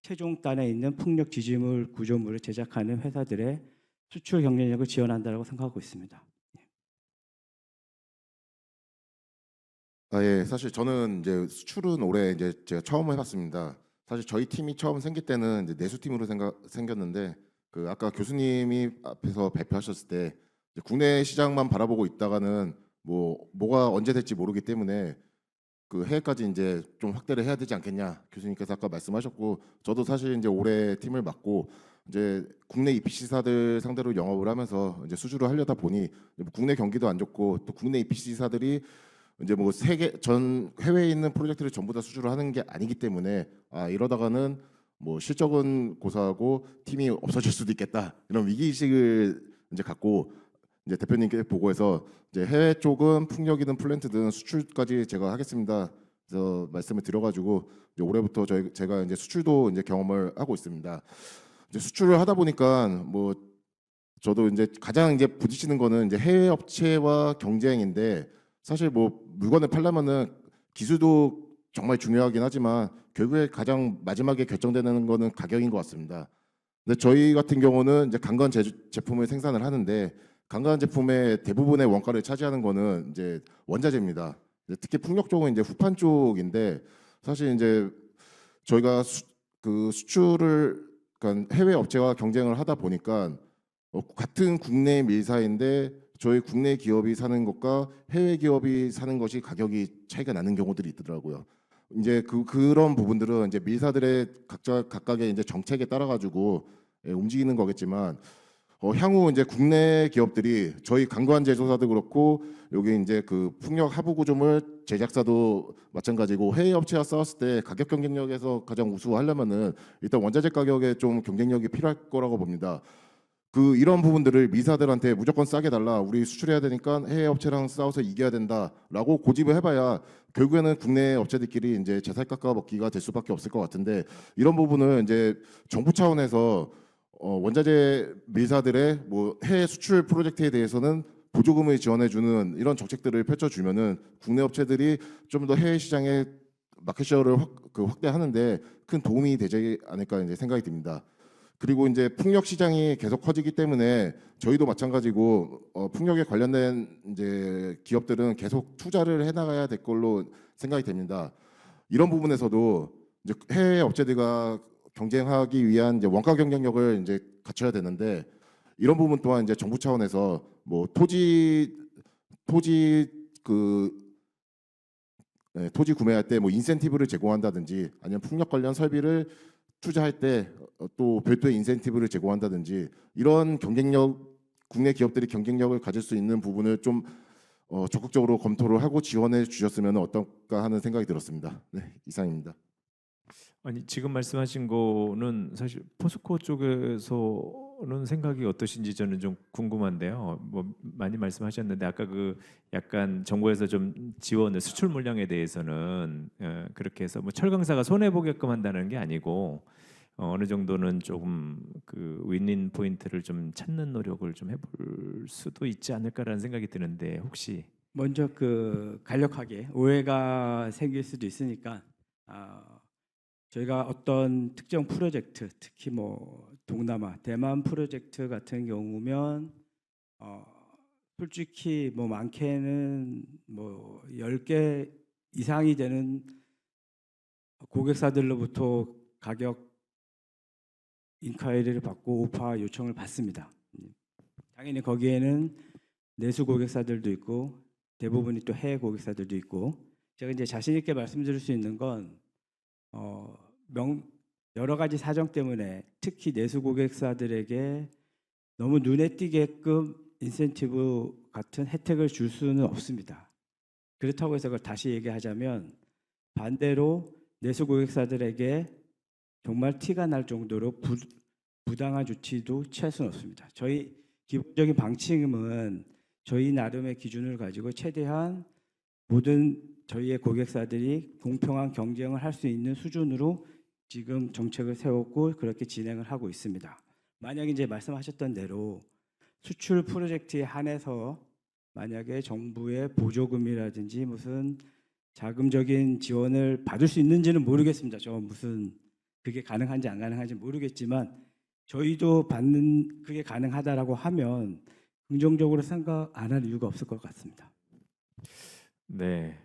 최종단에 있는 풍력 지지물 구조물을 제작하는 회사들의 수출 경쟁력을 지원한다고 생각하고 있습니다. 예, 사실 저는 이제 수출은 올해 이제 제가 처음 해봤습니다. 사실 저희 팀이 처음 생길 때는 이제 내수팀으로 생겼는데 아까 교수님이 앞에서 발표하셨을 때 이제 국내 시장만 바라보고 있다가는 뭐가 언제 될지 모르기 때문에 해외까지 이제 좀 확대를 해야 되지 않겠냐 교수님께서 아까 말씀하셨고 저도 사실 이제 올해 팀을 맡고 이제 국내 EPC사들 상대로 영업을 하면서 이제 수주를 하려다 보니 국내 경기도 안 좋고 또 국내 EPC사들이 이제 세계 전 해외에 있는 프로젝트를 전부 다 수주를 하는 게 아니기 때문에 이러다가는 실적은 고사하고 팀이 없어질 수도 있겠다 이런 위기의식을 이제 갖고 이제 대표님께 보고해서 이제 해외 쪽은 풍력이든 플랜트든 수출까지 제가 하겠습니다. 그래서 말씀을 드려가지고 이제 올해부터 제가 이제 수출도 이제 경험을 하고 있습니다. 이제 수출을 하다 보니까 저도 이제 가장 이제 부딪히는 거는 이제 해외 업체와 경쟁인데 사실 물건을 팔려면은 기술도 정말 중요하긴 하지만 결국에 가장 마지막에 결정되는 거는 가격인 것 같습니다. 근데 저희 같은 경우는 이제 강건 제품을 생산을 하는데 강간 제품의 대부분의 원가를 차지하는 거는 이제 원자재입니다. 특히 풍력 쪽은 이제 후판 쪽인데 사실 이제 저희가 수출을 그러니까 해외 업체와 경쟁을 하다 보니까 같은 국내 밀사인데 저희 국내 기업이 사는 것과 해외 기업이 사는 것이 가격이 차이가 나는 경우들이 있더라고요. 이제 그런 부분들은 이제 밀사들의 각각의 이제 정책에 따라 가지고 움직이는 거겠지만 향후 이제 국내 기업들이 저희 강관 제조사도 그렇고 여기 이제 풍력 하부 구조물 제작사도 마찬가지고 해외 업체와 싸웠을 때 가격 경쟁력에서 가장 우수하려면은 일단 원자재 가격에 좀 경쟁력이 필요할 거라고 봅니다. 이런 부분들을 미사들한테 무조건 싸게 달라 우리 수출해야 되니까 해외 업체랑 싸워서 이겨야 된다라고 고집을 해봐야 결국에는 국내 업체들끼리 이제 제살 깎아 먹기가 될 수밖에 없을 것 같은데 이런 부분을 이제 정부 차원에서 원자재 밀사들의 해외 수출 프로젝트에 대해서는 보조금을 지원해주는 이런 정책들을 펼쳐주면은 국내 업체들이 좀 더 해외 시장의 마켓쉐어를 확대하는데 큰 도움이 되지 않을까 이제 생각이 듭니다. 그리고 이제 풍력 시장이 계속 커지기 때문에 저희도 마찬가지고 풍력에 관련된 이제 기업들은 계속 투자를 해나가야 될 걸로 생각이 됩니다. 이런 부분에서도 이제 해외 업체들과 경쟁하기 위한 이제 원가 경쟁력을 이제 갖춰야 되는데 이런 부분 또한 이제 정부 차원에서 토지 구매할 때 인센티브를 제공한다든지 아니면 풍력 관련 설비를 투자할 때 또 별도의 인센티브를 제공한다든지 이런 국내 기업들이 경쟁력을 가질 수 있는 부분을 좀 적극적으로 검토를 하고 지원해 주셨으면 어떨까 하는 생각이 들었습니다. 네, 이상입니다. 아니 지금 말씀하신 거는 사실 포스코 쪽에서는 생각이 어떠신지 저는 좀 궁금한데요. 많이 말씀하셨는데 아까 약간 정부에서 좀 지원을 수출 물량에 대해서는 그렇게 해서 철강사가 손해 보게끔 한다는 게 아니고 어느 정도는 조금 그 윈윈 포인트를 좀 찾는 노력을 좀 해볼 수도 있지 않을까라는 생각이 드는데 혹시 먼저 그 간략하게 오해가 생길 수도 있으니까 저희가 어떤 특정 프로젝트, 특히 뭐 동남아, 대만 프로젝트 같은 경우면 솔직히 뭐 많게는 뭐 10개 이상이 되는 고객사들로부터 가격 인콰이리를 받고 오파 요청을 받습니다. 당연히 거기에는 내수 고객사들도 있고 대부분이 또 해외 고객사들도 있고 제가 이제 자신 있게 말씀드릴 수 있는 건 여러 가지 사정 때문에 특히 내수 고객사들에게 너무 눈에 띄게끔 인센티브 같은 혜택을 줄 수는 없습니다. 그렇다고 해서 그걸 다시 얘기하자면 반대로 내수 고객사들에게 정말 티가 날 정도로 부당한 조치도 취할 수는 없습니다. 저희 기본적인 방침은 저희 나름의 기준을 가지고 최대한 모든 저희의 고객사들이 공평한 경쟁을 할 수 있는 수준으로 지금 정책을 세웠고 그렇게 진행을 하고 있습니다. 만약에 이제 말씀하셨던 대로 수출 프로젝트에 한해서 만약에 정부의 보조금이라든지 무슨 자금적인 지원을 받을 수 있는지는 모르겠습니다. 저 무슨 그게 가능한지 안 가능한지 모르겠지만 저희도 받는 그게 가능하다라고 하면 긍정적으로 생각 안 할 이유가 없을 것 같습니다. 네,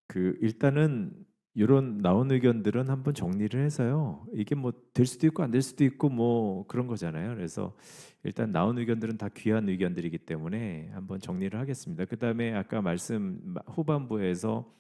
그 일단은 이런 나온 의견들은 한번 정리를 해서요. 이게 뭐 될 수도 있고 안 될 수도 있고 뭐 그런 거잖아요. 그래서 일단 나온 의견들은 다 귀한 의견들이기 때문에 한번 정리를 하겠습니다. 그다음에 아까 말씀 후반부에서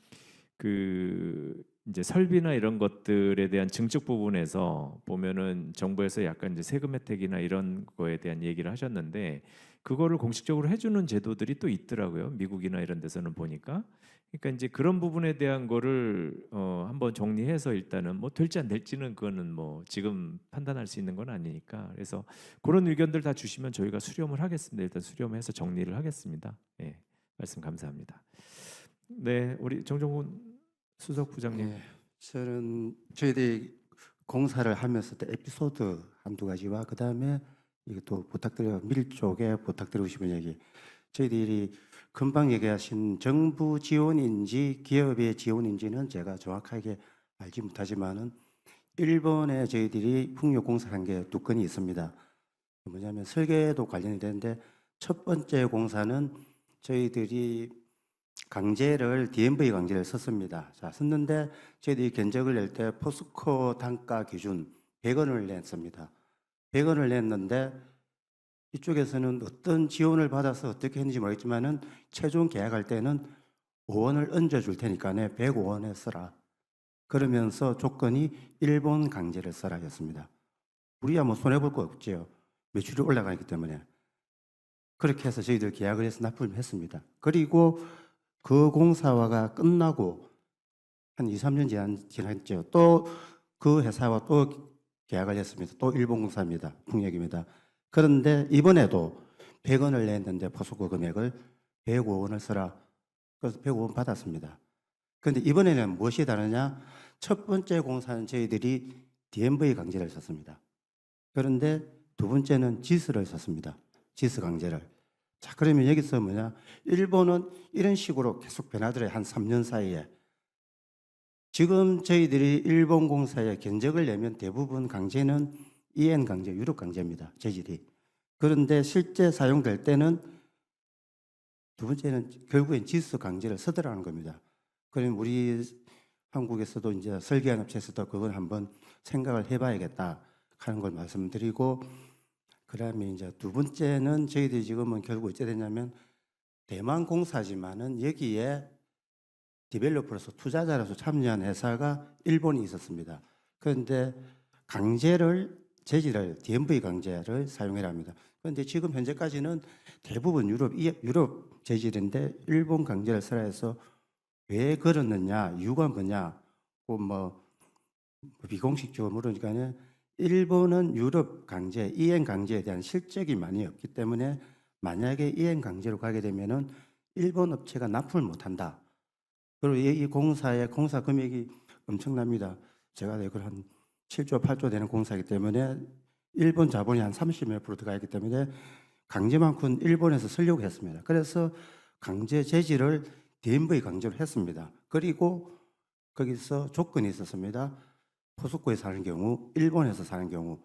그 이제 설비나 이런 것들에 대한 증축 부분에서 보면은 정부에서 약간 이제 세금 혜택이나 이런 거에 대한 얘기를 하셨는데 그거를 공식적으로 해주는 제도들이 또 있더라고요. 미국이나 이런 데서는 보니까. 그러니까 이제 그런 부분에 대한 거를 한번 정리해서 일단은 뭐 될지 안 될지는 그거는 뭐 지금 판단할 수 있는 건 아니니까 그래서 그런 의견들 다 주시면 저희가 수렴을 하겠습니다. 일단 수렴해서 정리를 하겠습니다. 예, 말씀 감사합니다. 네, 우리 정종훈 수석 부장님. 네, 저는 저희들이 공사를 하면서 또 에피소드 한두 가지와 그 다음에 이것도 밀쪽에 부탁드리고 싶은 얘기. 저희들이 금방 얘기하신 정부 지원인지 기업의 지원인지는 제가 정확하게 알지 못하지만은 일본에 저희들이 풍력 공사한 게 두 건이 있습니다. 뭐냐면 설계도 관련이 되는데 첫 번째 공사는 저희들이 DMV 강제를 썼습니다. 자, 썼는데 저희들이 견적을 낼 때 포스코 단가 기준 100원을 냈습니다. 100원을 냈는데 이쪽에서는 어떤 지원을 받아서 어떻게 했는지 모르겠지만은 최종 계약할 때는 5원을 얹어줄 테니까 105원에 써라. 그러면서 조건이 일본 강제를 써라 했습니다. 우리야 뭐 손해볼 거 없지요. 매출이 올라가기 때문에. 그렇게 해서 저희들 계약을 해서 납품을 했습니다. 그리고 그 공사화가 끝나고 한 2, 3년 지났죠. 또 그 회사와 또 계약을 했습니다. 또 일본 공사입니다. 풍력입니다. 그런데 이번에도 100원을 냈는데 포스코 금액을 105원을 써라. 그래서 105원 받았습니다. 그런데 이번에는 무엇이 다르냐? 첫 번째 공사는 저희들이 DMV 강제를 썼습니다. 그런데 두 번째는 지스를 썼습니다. 지스 강제를. 자, 그러면 여기서 뭐냐? 일본은 이런 식으로 계속 변하더래요. 한 3년 사이에. 지금 저희들이 일본 공사에 견적을 내면 대부분 강제는 EN 강제, 유럽 강제입니다. 재질이. 그런데 실제 사용될 때는 두 번째는 결국엔 지수 강제를 쓰더라는 겁니다. 그럼 우리 한국에서도 이제 설계한 업체에서도 그걸 한번 생각을 해봐야겠다 하는 걸 말씀드리고, 그다음에 이제 두 번째는 저희들이 지금은 결국 어찌 됐냐면 대만 공사지만은 여기에 디벨로퍼로서 투자자로서 참여한 회사가 일본이 있었습니다. 그런데 재질을 DMV 강제를 사용해야 합니다. 그런데 지금 현재까지는 대부분 유럽 재질인데 일본 강제를 써라 해서 왜 그러느냐, 이유가 뭐냐, 뭐 비공식적으로 물으니까는 일본은 유럽 강제, EN 강제에 대한 실적이 많이 없기 때문에 만약에 EN 강제로 가게 되면은 일본 업체가 납품을 못한다. 그리고 이 공사의 공사 금액이 엄청납니다. 제가 이걸 한 7조 8조 되는 공사이기 때문에 일본 자본이 한 30몇 프로 들어가 있기 때문에 강제만큼 일본에서 쓰려고 했습니다. 그래서 강제 제지를 DMV 강제로 했습니다. 그리고 거기서 조건이 있었습니다. 포스코에 사는 경우, 일본에서 사는 경우.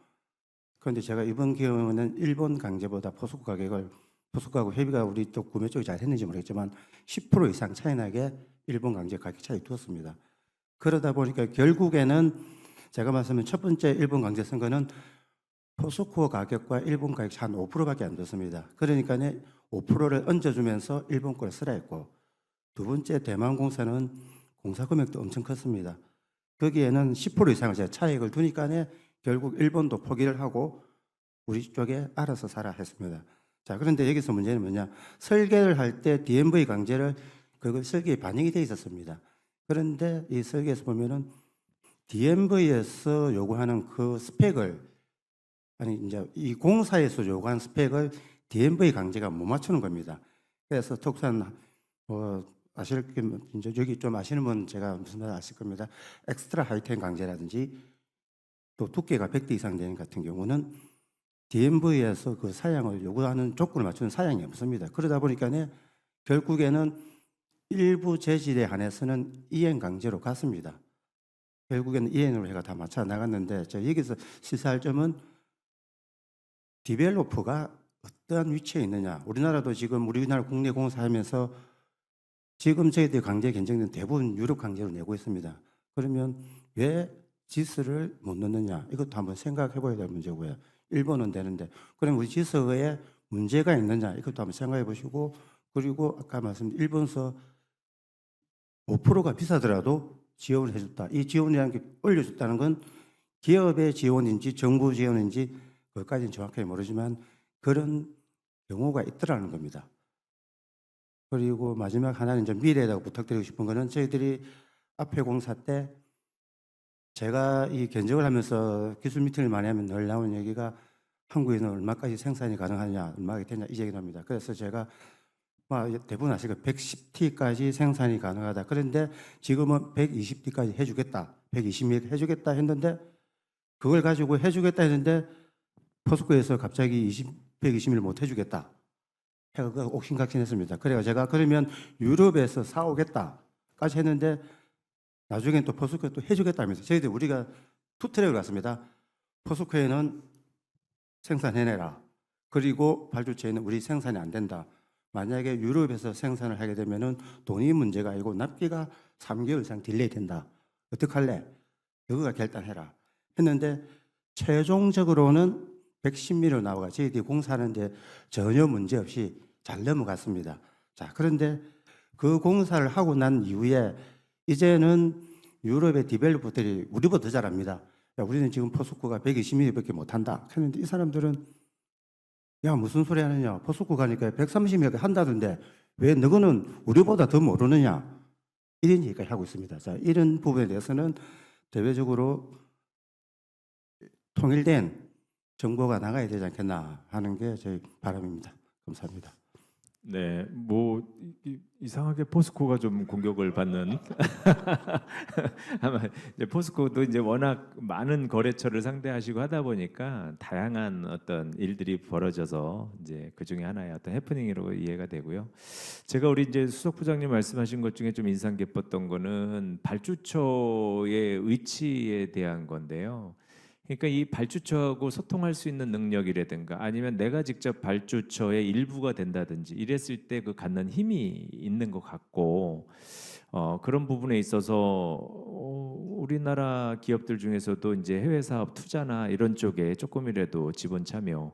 그런데 제가 이번 경우는 일본 강제보다 포스코 가격을 포스코하고 협의가 우리 쪽 구매 쪽이 잘 했는지 모르겠지만 10% 이상 차이 나게 일본 강제 가격 차이 두었습니다. 그러다 보니까 결국에는 제가 말씀드린 첫 번째 일본 강제 선거는 포스코 가격과 일본 가격이 한 5%밖에 안 됐습니다. 그러니까 5%를 얹어주면서 일본 걸 쓰라 했고, 두 번째 대만공사는 공사 금액도 엄청 컸습니다. 거기에는 10% 이상을 제가 차익을 두니까 결국 일본도 포기를 하고 우리 쪽에 알아서 사라 했습니다. 자, 그런데 여기서 문제는 뭐냐? 설계를 할 때 DMV 강제를 그걸 설계에 반영이 되어 있었습니다. 그런데 이 설계에서 보면은 DMV에서 요구하는 그 스펙을, 아니 이제 이 공사에서 요구한 스펙을 DMV 강제가 못 맞추는 겁니다. 그래서 특수한 아실 이제 여기 좀 아시는 분 제가 무슨 말 아실 겁니다. 엑스트라 하이텐 강제라든지 또 두께가 100대 이상 되는 같은 경우는 DMV에서 그 사양을 요구하는 조건을 맞추는 사양이 없습니다. 그러다 보니까 결국에는 일부 재질에 한해서는 이행 강제로 갔습니다. 결국에는 이행으로 해가 다 맞춰 나갔는데, 제가 여기서 시사할 점은 디벨로퍼가 어떠한 위치에 있느냐. 우리나라도 지금 우리나라 국내 공사하면서 지금 저희들이 강제 견적은 대부분 유럽 강제로 내고 있습니다. 그러면 왜 지스를 못 넣느냐? 이것도 한번 생각해 봐야 될 문제고요. 일본은 되는데, 그럼 우리 지스에 문제가 있느냐? 이것도 한번 생각해 보시고, 그리고 아까 말씀드린 일본서 5%가 비싸더라도 지원을 해줬다. 이 지원이라는 게 올려줬다는 건 기업의 지원인지 정부 지원인지 그것까지는 정확하게 모르지만 그런 경우가 있더라는 겁니다. 그리고 마지막 하나는 좀 미래에다가 부탁드리고 싶은 거는, 저희들이 앞에 공사 때 제가 이 견적을 하면서 기술 미팅을 많이 하면 늘 나오는 얘기가 한국에는 얼마까지 생산이 가능하냐, 얼마가 되냐 이 얘기를 합니다. 그래서 제가 대부분 아시고 110T까지 생산이 가능하다. 그런데 지금은 120T까지 해주겠다, 120mm 해주겠다 했는데, 그걸 가지고 해주겠다 했는데 포스코에서 갑자기 120mm 못 해주겠다 해가 옥신각신했습니다. 그래서 제가 그러면 유럽에서 사오겠다까지 했는데 나중엔 또 포스코에 또 해주겠다면서 저희들 우리가 투트랙을 갔습니다. 포스코에는 생산해내라. 그리고 발주처에는 우리 생산이 안 된다. 만약에 유럽에서 생산을 하게 되면은 돈이 문제가 아니고 납기가 3개월 이상 딜레이 된다. 어떡할래? 너가 결단해라. 했는데 최종적으로는 110mm로 나와가 저희들이 공사하는데 전혀 문제 없이 잘 넘어갔습니다. 자, 그런데 그 공사를 하고 난 이후에 이제는 유럽의 디벨로퍼들이 우리보다 더 잘합니다. 야, 우리는 지금 포스코가 120mm밖에 못한다. 했는데 이 사람들은 야, 무슨 소리 하느냐. 포스코 가니까 130mm 한다던데 왜 너희는 우리보다 더 모르느냐. 이런 얘기까지 하고 있습니다. 자, 이런 부분에 대해서는 대외적으로 통일된 정보가 나가야 되지 않겠나 하는 게 저희 바람입니다. 감사합니다. 네, 이상하게 포스코가 좀 공격을 받는 아마 이제 포스코도 이제 워낙 많은 거래처를 상대하시고 하다 보니까 다양한 어떤 일들이 벌어져서 이제 그 중에 하나의 어떤 해프닝으로 이해가 되고요. 제가 우리 이제 수석 부장님 말씀하신 것 중에 좀 인상 깊었던 거는 발주처의 위치에 대한 건데요. 그러니까 이 발주처하고 소통할 수 있는 능력이라든가 아니면 내가 직접 발주처의 일부가 된다든지 이랬을 때 그 갖는 힘이 있는 것 같고, 그런 부분에 있어서 우리나라 기업들 중에서도 이제 해외 사업 투자나 이런 쪽에 조금이라도 지분 참여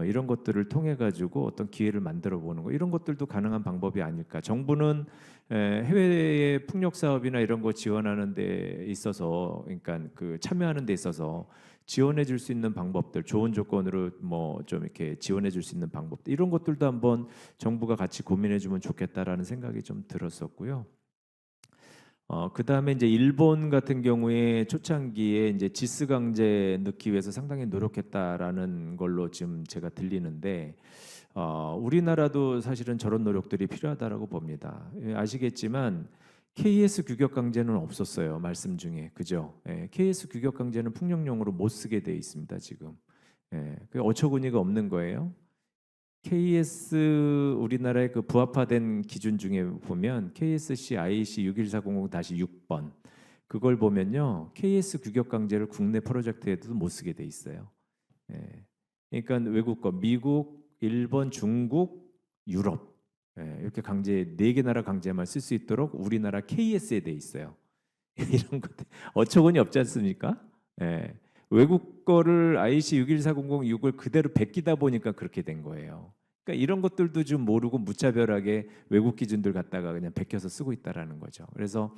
이런 것들을 통해 가지고 어떤 기회를 만들어 보는 거, 이런 것들도 가능한 방법이 아닐까. 정부는 해외의 풍력 사업이나 이런 거 지원하는 데 있어서, 그러니까 그 참여하는 데 있어서 지원해 줄 수 있는 방법들, 좋은 조건으로 뭐 좀 이렇게 지원해 줄 수 있는 방법들, 이런 것들도 한번 정부가 같이 고민해 주면 좋겠다라는 생각이 좀 들었었고요. 그 다음에 이제 일본 같은 경우에 초창기에 이제 지스 강제 넣기 위해서 상당히 노력했다라는 걸로 지금 제가 들리는데, 우리나라도 사실은 저런 노력들이 필요하다라고 봅니다. 아시겠지만 KS 규격 강제는 없었어요. 말씀 중에. 그죠? 예, KS 규격 강제는 풍력용으로 못 쓰게 돼 있습니다, 지금. 예, 그 어처구니가 없는 거예요. KS 우리나라의 그 부합화된 기준 중에 보면 KSC IEC 61400-6번 그걸 보면요. KS 규격 강제를 국내 프로젝트에도 못 쓰게 돼 있어요. 예. 그러니까 외국 거 미국, 일본, 중국, 유럽 예, 이렇게 강제 4개 나라 강제만 쓸 수 있도록 우리나라 KS에 돼 있어요. 이런 것들 어처구니 없지 않습니까? 예. 외국 거를 IC 61400-6을 그대로 베끼다 보니까 그렇게 된 거예요. 그러니까 이런 것들도 좀 모르고 무차별하게 외국 기준들 갖다가 그냥 베껴서 쓰고 있다라는 거죠. 그래서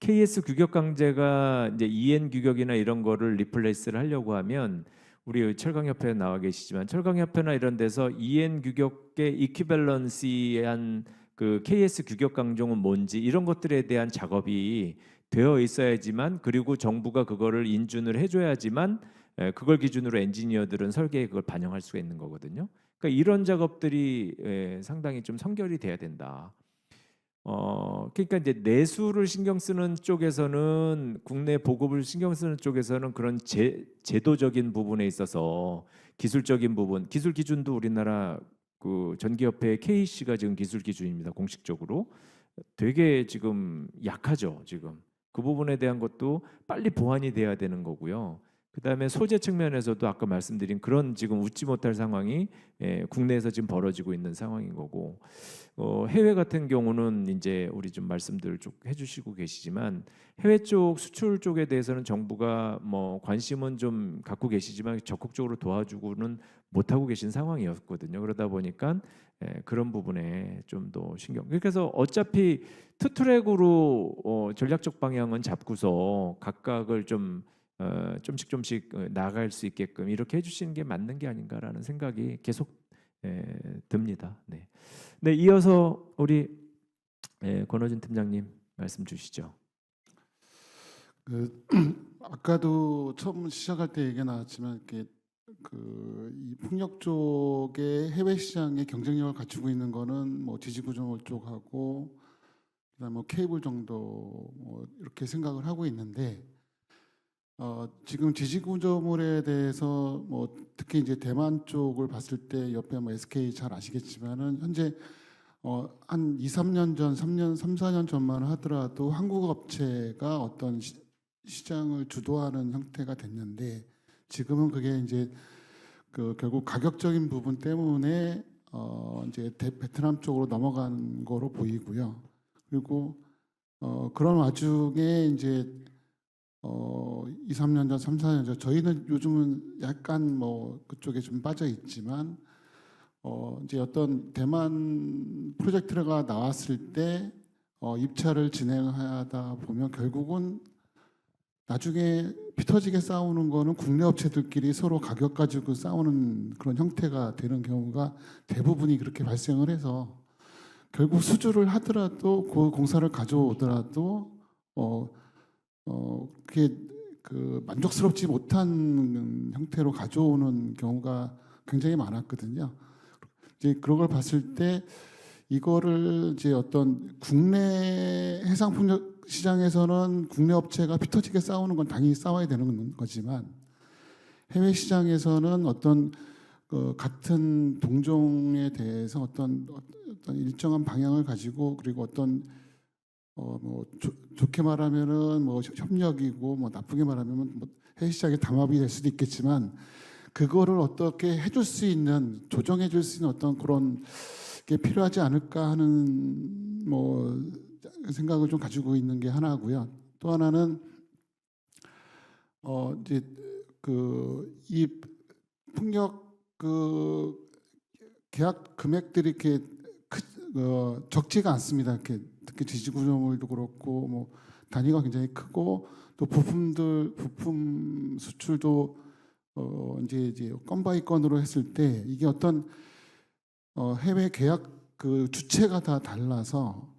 KS 규격 강제가 이제 EN 규격이나 이런 거를 리플레이스를 하려고 하면 우리 철강협회에 나와 계시지만 철강협회나 이런 데서 EN 규격의 이퀴밸런시한 그 KS 규격 강종은 뭔지 이런 것들에 대한 작업이 되어 있어야지만 그리고 정부가 그거를 인준을 해줘야지만 그걸 기준으로 엔지니어들은 설계에 그걸 반영할 수가 있는 거거든요. 그러니까 이런 작업들이 상당히 좀 선결이 돼야 된다. 그러니까 이제 내수를 신경 쓰는 쪽에서는 국내 보급을 신경 쓰는 쪽에서는 그런 제도적인 부분에 있어서 기술적인 부분, 기술 기준도 우리나라 그 전기협회 KC가 지금 기술 기준입니다. 공식적으로 되게 지금 약하죠. 지금 그 부분에 대한 것도 빨리 보완이 돼야 되는 거고요. 그다음에 소재 측면에서도 아까 말씀드린 그런 지금 웃지 못할 상황이 국내에서 지금 벌어지고 있는 상황인 거고 해외 같은 경우는 이제 우리 좀 말씀들 쭉 해주시고 계시지만 해외 쪽 수출 쪽에 대해서는 정부가 뭐 관심은 좀 갖고 계시지만 적극적으로 도와주고는 못하고 계신 상황이었거든요. 그러다 보니까 그런 부분에 좀 더 신경. 그래서 어차피 투트랙으로 전략적 방향은 잡고서 각각을 좀 좀씩 나아갈 수 있게끔 이렇게 해주시는 게 맞는 게 아닌가라는 생각이 계속 듭니다. 네. 네, 이어서 우리 권호진 팀장님 말씀 주시죠. 아까도 처음 시작할 때 얘기가 나왔지만 이렇게 이 풍력 쪽의 해외 시장의 경쟁력을 갖추고 있는 거는 뭐 지지구조물 쪽하고 그다음 뭐 케이블 정도 뭐 이렇게 생각을 하고 있는데 지금 지지구조물에 대해서 뭐 특히 이제 대만 쪽을 봤을 때 옆에 뭐 SK 잘 아시겠지만은 현재 한 2, 3년 전, 3, 4년 전만 하더라도 한국 업체가 어떤 시장을 주도하는 형태가 됐는데 지금은 그게 이제 결국 가격적인 부분 때문에 이제 베트남 쪽으로 넘어간 거로 보이고요. 그리고 그런 와중에 이제 2, 3년 전, 3, 4년 전 저희는 요즘은 약간 뭐 그쪽에 좀 빠져 있지만 이제 어떤 대만 프로젝트가 나왔을 때 입찰을 진행하다 보면 결국은 나중에 피 터지게 싸우는 거는 국내 업체들끼리 서로 가격 가지고 싸우는 그런 형태가 되는 경우가 대부분이 그렇게 발생을 해서 결국 수주를 하더라도 그 공사를 가져오더라도 그게 만족스럽지 못한 형태로 가져오는 경우가 굉장히 많았거든요. 이제 그런 걸 봤을 때 이거를 이제 어떤 국내 해상풍력 시장에서는 국내 업체가 피 터지게 싸우는 건 당연히 싸워야 되는 거지만 해외 시장에서는 어떤 같은 동종에 대해서 어떤 일정한 방향을 가지고 그리고 어떤 뭐 좋게 말하면은 뭐 협력이고 뭐 나쁘게 말하면 뭐 해외 시장의 담합이 될 수도 있겠지만 그거를 어떻게 해줄 수 있는 조정해줄 수 있는 어떤 그런 게 필요하지 않을까 하는 뭐 생각을 좀 가지고 있는 게 하나고요. 또 하나는 이제 이 풍력 계약 금액들이 이렇게 적지가 않습니다. 이렇게 특히 지지구조물도 그렇고 뭐 단위가 굉장히 크고 또 부품 수출도 이제 건 바이 건으로 했을 때 이게 어떤 해외 계약 주체가 다 달라서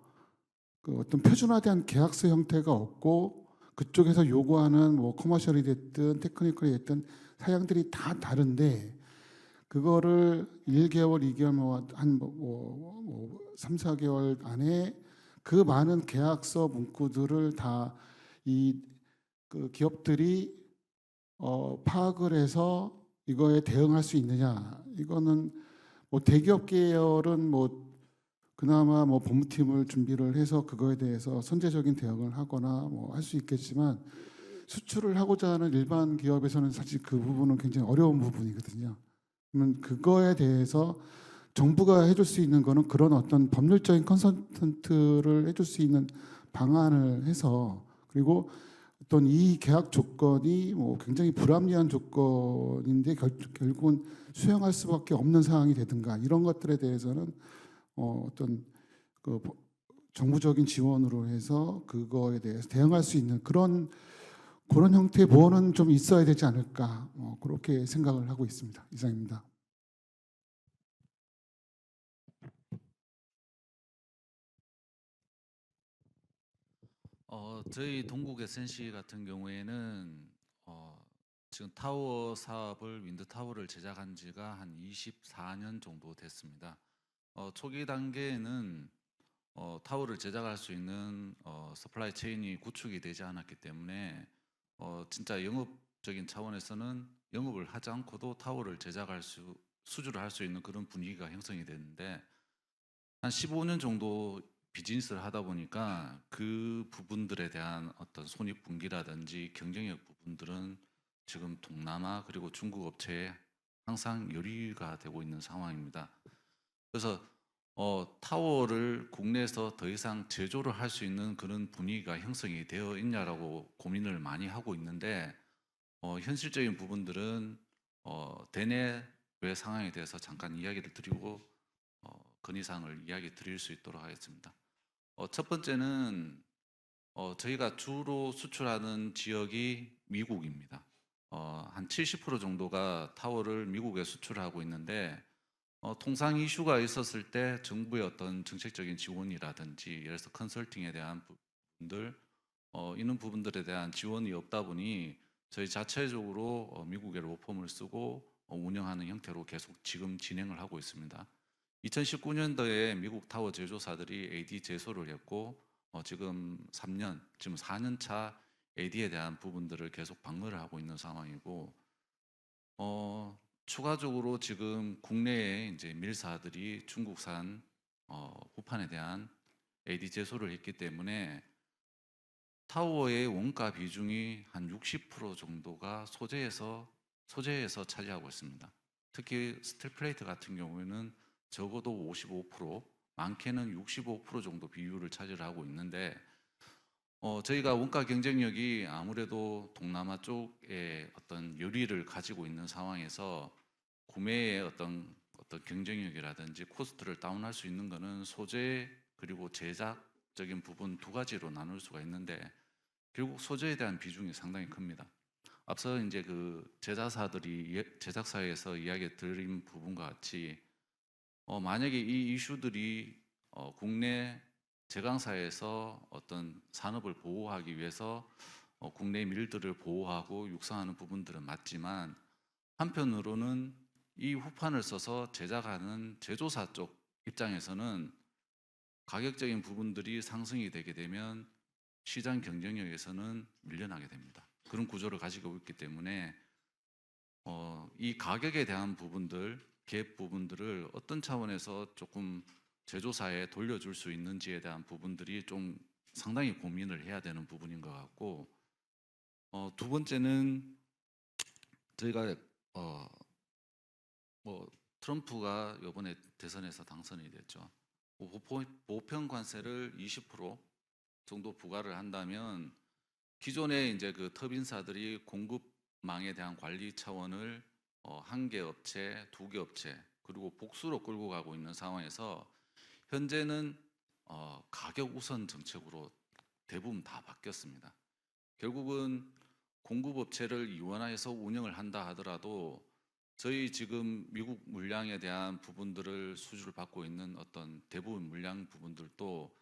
어떤 표준화된 계약서 형태가 없고 그쪽에서 요구하는 뭐 커머셜이 됐든 테크니컬이 됐든 사양들이 다 다른데 그거를 1개월, 2개월 한 3, 4개월 안에 그 많은 계약서 문구들을 다 이 그 기업들이 파악을 해서 이거에 대응할 수 있느냐? 이거는 뭐 대기업 계열은 뭐 그나마 뭐 법무팀을 준비를 해서 그거에 대해서 선제적인 대응을 하거나 뭐 할 수 있겠지만 수출을 하고자 하는 일반 기업에서는 사실 그 부분은 굉장히 어려운 부분이거든요. 그러면 그거에 대해서 정부가 해줄 수 있는 거는 그런 어떤 법률적인 컨설턴트를 해줄 수 있는 방안을 해서, 그리고 어떤 이 계약 조건이 뭐 굉장히 불합리한 조건인데 결국은 수용할 수밖에 없는 상황이 되든가 이런 것들에 대해서는 어떤 그 정부적인 지원으로 해서 그거에 대해서 대응할 수 있는 그런 형태의 보호는 좀 있어야 되지 않을까, 그렇게 생각을 하고 있습니다. 이상입니다. 저희 동국 SNC 같은 경우에는 지금 타워 사업을 윈드 타워를 제작한 지가 한 24년 정도 됐습니다. 초기 단계에는 타워를 제작할 수 있는 서플라이 체인이 구축이 되지 않았기 때문에 진짜 영업적인 차원에서는 영업을 하지 않고도 타워를 수주를 할 수 있는 그런 분위기가 형성이 됐는데, 한 15년 정도 비즈니스를 하다 보니까 그 부분들에 대한 어떤 손익분기라든지 경쟁력 부분들은 지금 동남아 그리고 중국 업체에 항상 요리가 되고 있는 상황입니다. 그래서 타워를 국내에서 더 이상 제조를 할 수 있는 그런 분위기가 형성이 되어 있냐라고 고민을 많이 하고 있는데, 현실적인 부분들은 대내외 상황에 대해서 잠깐 이야기를 드리고 건의사항을 이야기 드릴 수 있도록 하겠습니다. 첫 번째는 저희가 주로 수출하는 지역이 미국입니다. 한 70% 정도가 타워를 미국에 수출하고 있는데, 통상 이슈가 있었을 때 정부의 어떤 정책적인 지원이라든지 예를 들어서 컨설팅에 대한 부분들, 이런 부분들에 대한 지원이 없다 보니 저희 자체적으로 미국의 로펌을 쓰고 운영하는 형태로 계속 지금 진행을 하고 있습니다. 2019년도에 미국 타워 제조사들이 AD 제소를 했고 지금 4년 차 AD에 대한 부분들을 계속 방어를 하고 있는 상황이고, 추가적으로 지금 국내에 이제 밀사들이 중국산 후판에 대한 AD 제소를 했기 때문에 타워의 원가 비중이 한 60% 정도가 소재에서 차지하고 있습니다. 특히 스틸 플레이트 같은 경우에는 적어도 55%, 많게는 65% 정도 비율을 차지하고 있는데, 저희가 원가 경쟁력이 아무래도 동남아 쪽에 어떤 요리를 가지고 있는 상황에서 구매의 어떤 경쟁력이라든지 코스트를 다운할 수 있는 것은 소재 그리고 제작적인 부분 두 가지로 나눌 수가 있는데, 결국 소재에 대한 비중이 상당히 큽니다. 앞서 이제 그 제작사에서 이야기 드린 부분과 같이 만약에 이 이슈들이 국내 제강사에서 어떤 산업을 보호하기 위해서 국내 밀들을 보호하고 육성하는 부분들은 맞지만, 한편으로는 이 후판을 써서 제작하는 제조사 쪽 입장에서는 가격적인 부분들이 상승이 되게 되면 시장 경쟁력에서는 밀려나게 됩니다. 그런 구조를 가지고 있기 때문에 이 가격에 대한 부분들, 갭 부분들을 어떤 차원에서 조금 제조사에 돌려줄 수 있는지에 대한 부분들이 좀 상당히 고민을 해야 되는 부분인 것 같고, 두 번째는 저희가 트럼프가 이번에 대선에서 당선이 됐죠. 보편 관세를 20% 정도 부과를 한다면 기존에 이제 그 터빈사들이 공급망에 대한 관리 차원을 한 개 업체, 두 개 업체 그리고 복수로 끌고 가고 있는 상황에서 현재는 가격 우선 정책으로 대부분 다 바뀌었습니다. 결국은 공급업체를 이원화해서 운영을 한다 하더라도 저희 지금 미국 물량에 대한 부분들을 수주를 받고 있는 어떤 대부분 물량 부분들도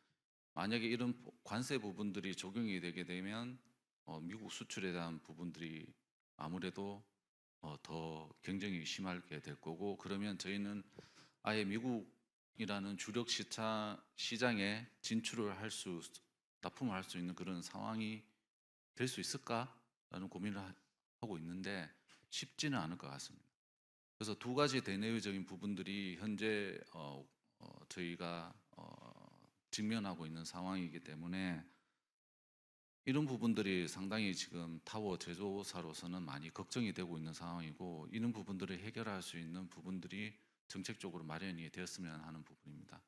만약에 이런 관세 부분들이 적용이 되게 되면 미국 수출에 대한 부분들이 아무래도 더 경쟁이 심하게 될 거고, 그러면 저희는 아예 미국 해상풍력이라는 주력 시장에 진출을 납품을 할 수 있는 그런 상황이 될 수 있을까라는 고민을 하고 있는데 쉽지는 않을 것 같습니다. 그래서 두 가지 대내외적인 부분들이 현재 저희가 직면하고 있는 상황이기 때문에 이런 부분들이 상당히 지금 타워 제조사로서는 많이 걱정이 되고 있는 상황이고, 이런 부분들을 해결할 수 있는 부분들이 정책적으로 마련이 되었으면 하는 부분입니다.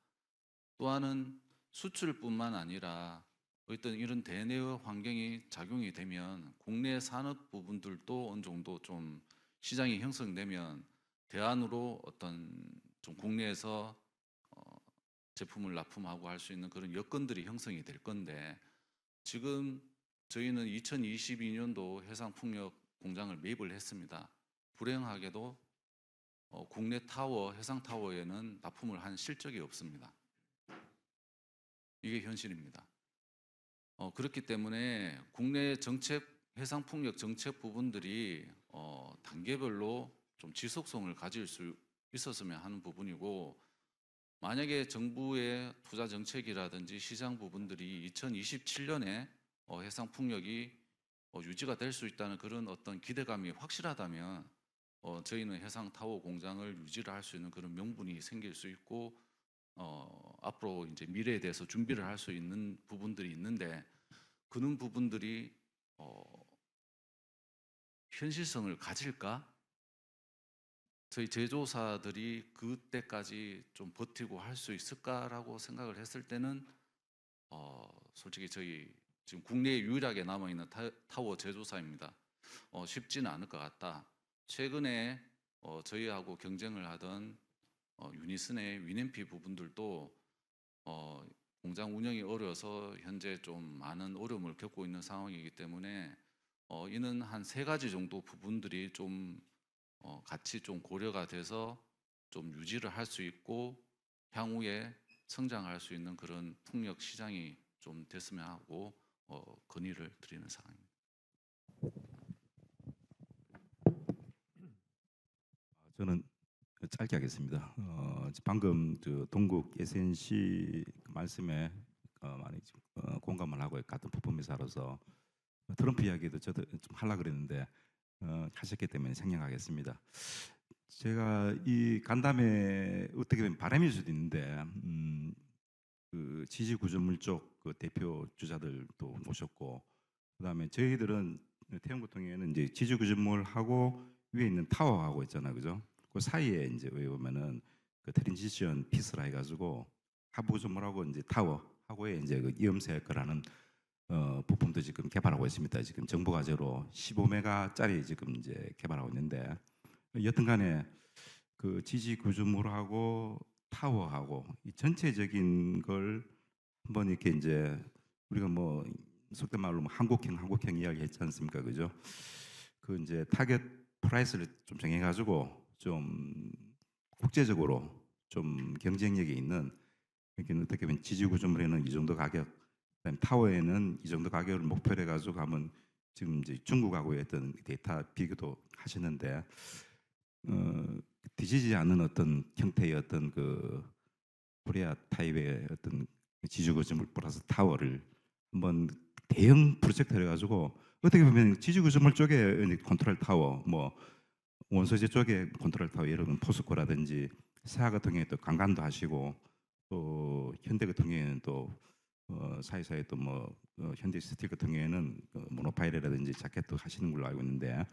또 하나는 수출뿐만 아니라 어떤 이런 대내외 환경이 작용이 되면 국내 산업 부분들도 어느 정도 좀 시장이 형성되면 대안으로 어떤 좀 국내에서 제품을 납품하고 할 수 있는 그런 여건들이 형성이 될 건데, 지금 저희는 2022년도 해상풍력 공장을 매입을 했습니다. 불행하게도 국내 타워, 해상타워에는 납품을 한 실적이 없습니다. 이게 현실입니다. 그렇기 때문에 국내 정책, 해상풍력 정책 부분들이 단계별로 좀 지속성을 가질 수 있었으면 하는 부분이고, 만약에 정부의 투자 정책이라든지 시장 부분들이 2027년에 해상풍력이 유지가 될 수 있다는 그런 어떤 기대감이 확실하다면 저희는 해상타워 공장을 유지를 할 수 있는 그런 명분이 생길 수 있고, 앞으로 이제 미래에 대해서 준비를 할 수 있는 부분들이 있는데, 그런 부분들이 현실성을 가질까? 저희 제조사들이 그때까지 좀 버티고 할 수 있을까라고 생각을 했을 때는 솔직히 저희 지금 국내에 유일하게 남아있는 타워 제조사입니다. 쉽지는 않을 것 같다. 최근에 저희하고 경쟁을 하던 유니슨의 위냄피 부분들도 공장 운영이 어려워서 현재 좀 많은 어려움을 겪고 있는 상황이기 때문에 이는 한 3가지 정도 부분들이 좀 같이 좀 고려가 돼서 좀 유지를 할 수 있고 향후에 성장할 수 있는 그런 풍력 시장이 좀 됐으면 하고 건의를 드리는 상황입니다. 저는 짧게 하겠습니다. 방금 동국 SNC 말씀에 많이 공감을 하고 같은 부품회사로서 트럼프 이야기도 저도 좀 하려고 그랬는데 하셨기 때문에 생략하겠습니다. 제가 이 간담회 어떻게 보면 바람일 수도 있는데 그 지지 구조물 쪽 그 대표 주자들도 모셨고, 그다음에 저희들은 태영고통에는 이제 지지 구조물하고 위에 있는 타워하고 있잖아요, 그죠? 그 사이에 이제 왜 보면은 그 트랜지션 피스라 해가지고 하부 구조물하고 이제 타워하고의 이제 그 이음새거라는 부품도 지금 개발하고 있습니다. 지금 정부 과제로 15메가짜리 지금 이제 개발하고 있는데, 여튼간에 그 지지 구조물하고 타워하고 이 전체적인 걸 한번 이렇게 이제 우리가 뭐 속된 말로 뭐 한국형 이야기했지 않습니까, 그죠? 그 이제 타겟 프라이스를 좀 정해가지고 좀 국제적으로 좀 경쟁력이 있는, 이렇게 어떻게 보면 지지 구조물에는 이 정도 가격, 그다음에 타워에는 이 정도 가격을 목표로 해가지고 하면 지금 이제 중국하고의 어떤 데이터 비교도 하시는데 뒤지지 않는 어떤 형태의 어떤 그 코리아 타입의 어떤 지주구조물 플러스 타워를 한번 대형 프로젝트를 해가지고 어떻게 보면 지주구조물 쪽에 컨트롤 타워, 뭐 원소재 쪽에 컨트롤 타워, 예를 들면 포스코라든지 세아 같은 경우에 또 강간도 하시고, 또 현대 같은 경우에는 또 사이사이 또 뭐 현대스틸 같은 경우에는 모노파일이라든지 자켓도 하시는 걸로 알고 있는데,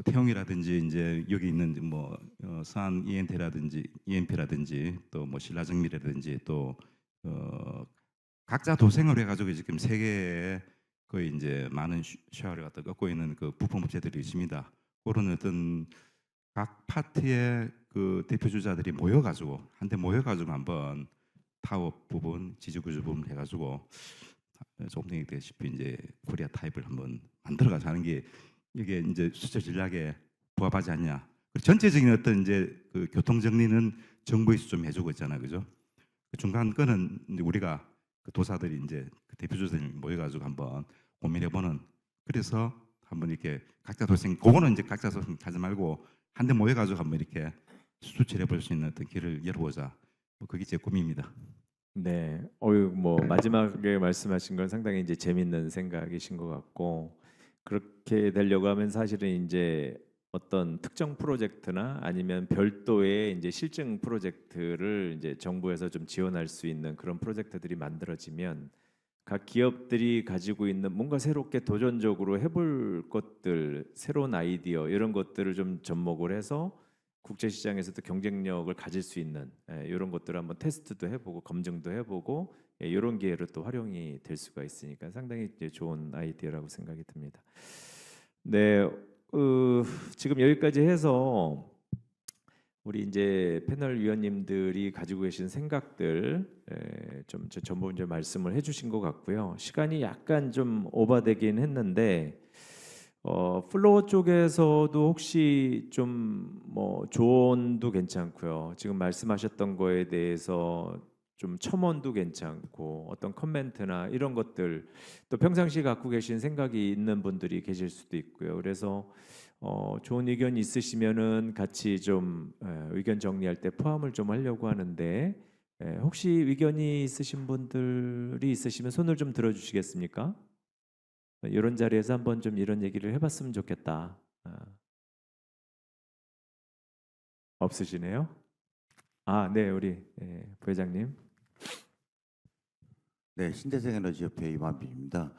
태용이라든지 이제 여기 있는 뭐 서한 EMP라든지 또 뭐 신라정밀이라든지 또 각자 도생을 해가지고 지금 세계에 거의 이제 많은 쉐어를 갖다 갖고 있는 그 부품 업체들이 있습니다. 그런 어떤 각 파트의 그 대표 주자들이 모여가지고 한데 모여가지고 한번 타워 부분, 지지구조 부분 해가지고 조금 전에 얘기했다시피 이제 코리아 타입을 한번 만들어가서 하는 게 이게 이제 수출 전략에 부합하지 않냐. 전체적인 어떤 이제 그 교통 정리는 정부에서 좀 해주고 있잖아요, 그죠? 그 중간 거는 이제 우리가 그 도사들이 이제 그 대표주들이 모여가지고 한번 고민해보는. 그래서 한번 이렇게 각자 도생, 그거는 이제 각자 도생 하지 말고 한데 모여가지고 한번 이렇게 수출해 볼 수 있는 어떤 길을 열어보자. 뭐 그게 제 꿈입니다. 네, 뭐 마지막에 말씀하신 건 상당히 이제 재밌는 생각이신 것 같고 그렇게 되려고 하면 사실은 이제 어떤 특정 프로젝트나 아니면 별도의 이제 실증 프로젝트를 이제 정부에서 좀 지원할 수 있는 그런 프로젝트들이 만들어지면 각 기업들이 가지고 있는 뭔가 새롭게 도전적으로 해볼 것들, 새로운 아이디어 이런 것들을 좀 접목을 해서 국제 시장에서도 경쟁력을 가질 수 있는 이런 것들을 한번 테스트도 해보고 검증도 해보고 이런 기회로 또 활용이 될 수가 있으니까 상당히 이제 좋은 아이디어라고 생각이 듭니다. 네, 지금 여기까지 해서 우리 이제 패널 위원님들이 가지고 계신 생각들 좀 전부 이제 말씀을 해주신 것 같고요. 시간이 약간 좀 오버되긴 했는데. 플로어 쪽에서도 혹시 좀 뭐 조언도 괜찮고요. 지금 말씀하셨던 거에 대해서 좀 첨언도 괜찮고 어떤 코멘트나 이런 것들 또 평상시 갖고 계신 생각이 있는 분들이 계실 수도 있고요. 그래서 좋은 의견 있으시면은 같이 좀 의견 정리할 때 포함을 좀 하려고 하는데 혹시 의견이 있으신 분들이 있으시면 손을 좀 들어주시겠습니까? 이런 자리에서 한번 좀 이런 얘기를 해봤으면 좋겠다. 없으시네요? 네, 우리 부회장님. 네, 신재생에너지협회 이만빈입니다.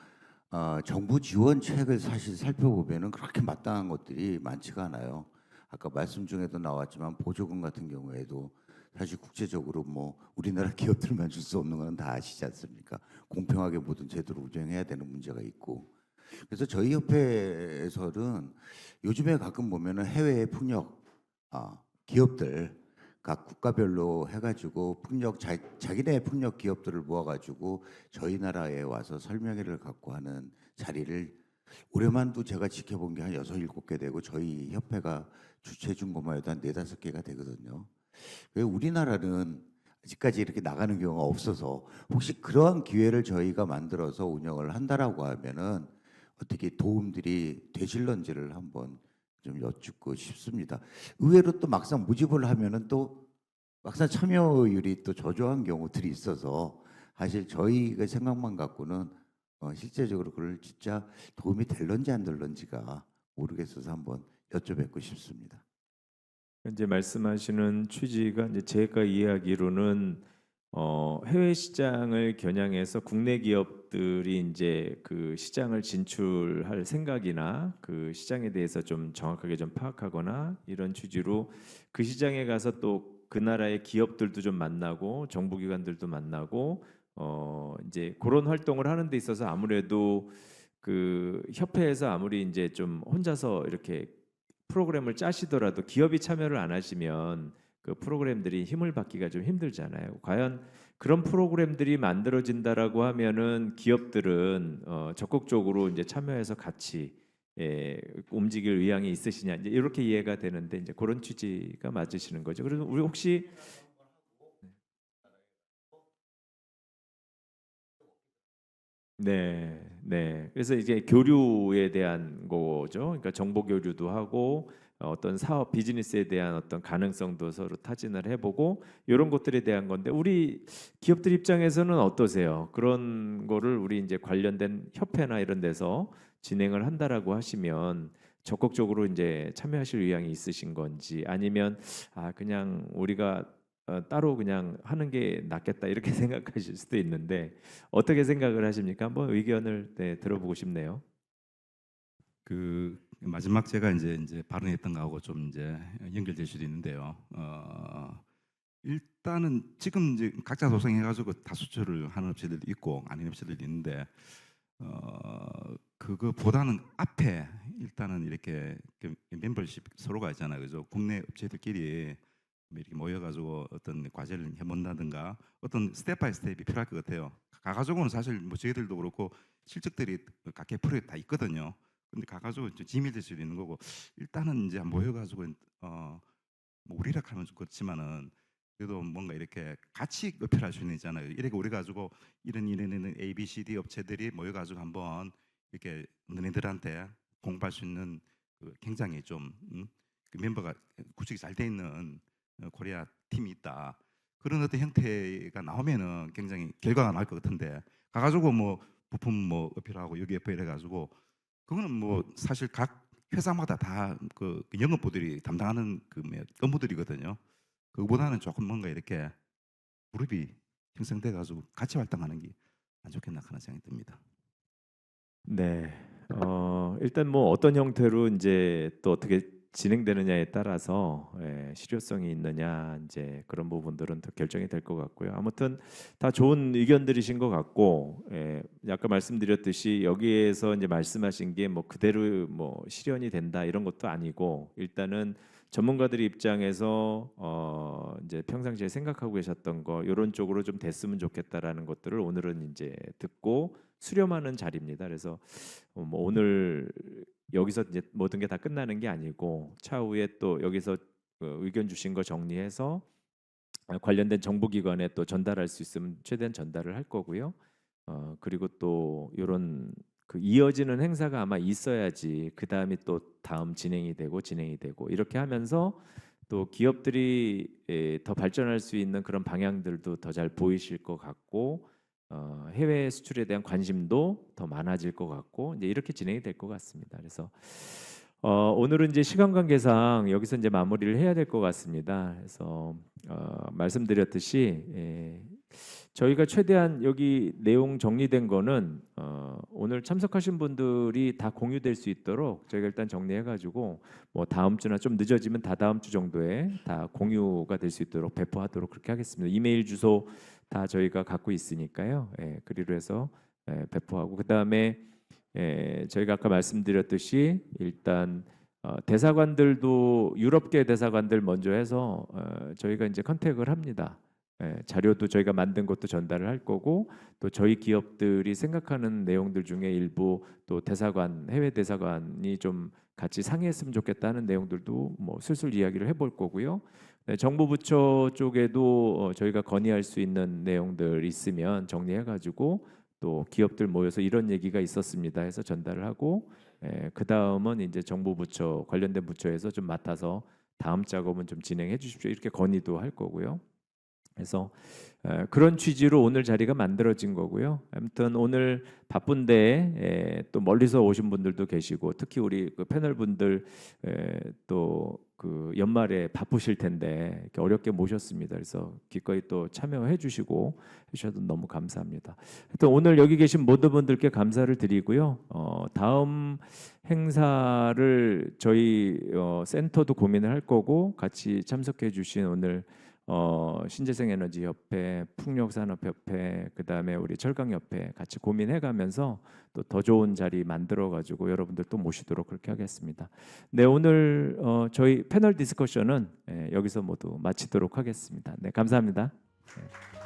정부 지원책을 사실 살펴보면은 그렇게 마땅한 것들이 많지가 않아요. 아까 말씀 중에도 나왔지만 보조금 같은 경우에도 사실 국제적으로 뭐 우리나라 기업들만 줄 수 없는 건 다 아시지 않습니까? 공평하게 모든 제도를 운영해야 되는 문제가 있고. 그래서 저희 협회에서는 요즘에 가끔 보면은 해외 풍력 기업들 각 국가별로 해가지고 자기네 풍력 기업들을 모아가지고 저희 나라에 와서 설명회를 갖고 하는 자리를 올해만도 제가 지켜본 게 한 6, 7개 되고 저희 협회가 주최해 준 것만 해도 한 4, 5개가 되거든요. 우리나라는 아직까지 이렇게 나가는 경우가 없어서 혹시 그러한 기회를 저희가 만들어서 운영을 한다라고 하면은 어떻게 도움들이 되실런지를 한번 좀 여쭙고 싶습니다. 의외로 또 막상 모집을 하면은 또 막상 참여율이 또 저조한 경우들이 있어서 사실 저희가 생각만 갖고는 실제적으로 그걸 진짜 도움이 될런지 안 될런지가 모르겠어서 한번 여쭤뵙고 싶습니다. 현재 말씀하시는 취지가 이제 제가 이해하기로는 해외 시장을 겨냥해서 국내 기업들이 이제 그 시장을 진출할 생각이나 그 시장에 대해서 좀 정확하게 좀 파악하거나 이런 취지로 그 시장에 가서 또 그 나라의 기업들도 좀 만나고 정부기관들도 만나고 이제 그런 활동을 하는 데 있어서 아무래도 그 협회에서 아무리 이제 좀 혼자서 이렇게 프로그램을 짜시더라도 기업이 참여를 안 하시면 그 프로그램들이 힘을 받기가 좀 힘들잖아요. 과연 그런 프로그램들이 만들어진다라고 하면은 기업들은 적극적으로 이제 참여해서 같이 움직일 의향이 있으시냐 이제 이렇게 이해가 되는데 이제 그런 취지가 맞으시는 거죠. 그래서 우리 혹시 네. 그래서 이제 교류에 대한 거죠. 그러니까 정보 교류도 하고 어떤 사업 비즈니스에 대한 어떤 가능성도 서로 타진을 해보고 이런 것들에 대한 건데 우리 기업들 입장에서는 어떠세요? 그런 거를 우리 이제 관련된 협회나 이런 데서 진행을 한다라고 하시면 적극적으로 이제 참여하실 의향이 있으신 건지 아니면 그냥 우리가 따로 그냥 하는 게 낫겠다 이렇게 생각하실 수도 있는데 어떻게 생각을 하십니까? 한번 의견을 들어보고 싶네요. 그 마지막 제가 이제 발언했던 거하고 좀 이제 연결될 수도 있는데요. 일단은 지금 이제 각자 조성해가지고 다 수출을 하는 업체들도 있고 아닌 업체들도 있는데 그거보다는 앞에 일단은 이렇게 멤버십 서로가 있잖아요, 그죠? 국내 업체들끼리 이렇게 모여가지고 어떤 과제를 해본다든가 어떤 스텝 바이 스텝이 필요할 것 같아요. 가가지고는 사실 뭐 저희들도 그렇고 실적들이 각계 프로젝트 다 있거든요. 근데 가가지고 지밀될 수도 있는 거고 일단은 이제 모여가지고 뭐 우리라 하면 좀 그렇지만은 그래도 뭔가 이렇게 같이 어필할 수 있는 있잖아요. 이렇게 우리 가지고 이런 A, B, C, D 업체들이 모여가지고 한번 이렇게 너네들한테 공부할 수 있는 굉장히 좀 그 멤버가 구축이 잘 돼 있는 코리아 팀이 있다. 그런 어떤 형태가 나오면은 굉장히 결과가 나올 것 같은데 가가지고 뭐 부품 뭐 어필하고 여기 어필 해가지고 그거는 뭐 사실 각 회사마다 다 그 영업부들이 담당하는 그 업무들이거든요. 그거보다는 조금 뭔가 이렇게 그룹이 형성돼 가지고 같이 활동하는 게 안 좋겠나 하는 생각이 듭니다. 네. 일단 뭐 어떤 형태로 이제 또 어떻게 진행되느냐에 따라서 실효성이 있느냐 이제 그런 부분들은 더 결정이 될 것 같고요. 아무튼 다 좋은 의견들이신 것 같고, 아까 말씀드렸듯이 여기에서 이제 말씀하신 게 뭐 그대로 뭐 실현이 된다 이런 것도 아니고 일단은 전문가들의 입장에서 이제 평상시에 생각하고 계셨던 거 이런 쪽으로 좀 됐으면 좋겠다라는 것들을 오늘은 이제 듣고 수렴하는 자리입니다. 그래서 뭐 오늘 여기서 이제 모든 게 다 끝나는 게 아니고 차후에 또 여기서 의견 주신 거 정리해서 관련된 정보기관에 또 전달할 수 있으면 최대한 전달을 할 거고요. 그리고 또 이런 그 이어지는 행사가 아마 있어야지 그 다음이 또 다음 진행이 되고 이렇게 하면서 또 기업들이 더 발전할 수 있는 그런 방향들도 더 잘 보이실 것 같고 해외 수출에 대한 관심도 더 많아질 것 같고 이제 이렇게 진행이 될 것 같습니다. 그래서 오늘은 이제 시간 관계상 여기서 이제 마무리를 해야 될 것 같습니다. 그래서 말씀드렸듯이 저희가 최대한 여기 내용 정리된 거는 오늘 참석하신 분들이 다 공유될 수 있도록 저희가 일단 정리해가지고 뭐 다음 주나 좀 늦어지면 다다음 주 정도에 다 공유가 될 수 있도록 배포하도록 그렇게 하겠습니다. 이메일 주소 다 저희가 갖고 있으니까요. 그리로 해서 배포하고 그 다음에 저희가 아까 말씀드렸듯이 일단 대사관들도 유럽계 대사관들 먼저 해서 저희가 이제 컨택을 합니다. 자료도 저희가 만든 것도 전달을 할 거고 또 저희 기업들이 생각하는 내용들 중에 일부 또 대사관 해외 대사관이 좀 같이 상의했으면 좋겠다는 내용들도 뭐 슬슬 이야기를 해볼 거고요. 정부 부처 쪽에도 저희가 건의할 수 있는 내용들 있으면 정리해가지고 또 기업들 모여서 이런 얘기가 있었습니다 해서 전달을 하고 그 다음은 이제 정부 부처 관련된 부처에서 좀 맡아서 다음 작업은 좀 진행해 주십시오 이렇게 건의도 할 거고요. 그래서 그런 취지로 오늘 자리가 만들어진 거고요. 아무튼 오늘 바쁜데 또 멀리서 오신 분들도 계시고 특히 우리 그 패널 분들 또 그 연말에 바쁘실 텐데 이렇게 어렵게 모셨습니다. 그래서 기꺼이 또 참여해 주시고 해주셔서 너무 감사합니다. 하여튼 오늘 여기 계신 모든 분들께 감사를 드리고요. 다음 행사를 저희 센터도 고민을 할 거고 같이 참석해 주신 오늘 신재생에너지협회, 풍력산업협회, 그 다음에 우리 철강협회 같이 고민해가면서 또 더 좋은 자리 만들어가지고 여러분들 또 모시도록 그렇게 하겠습니다. 네, 오늘 저희 패널 디스커션은 여기서 모두 마치도록 하겠습니다. 네, 감사합니다. 네.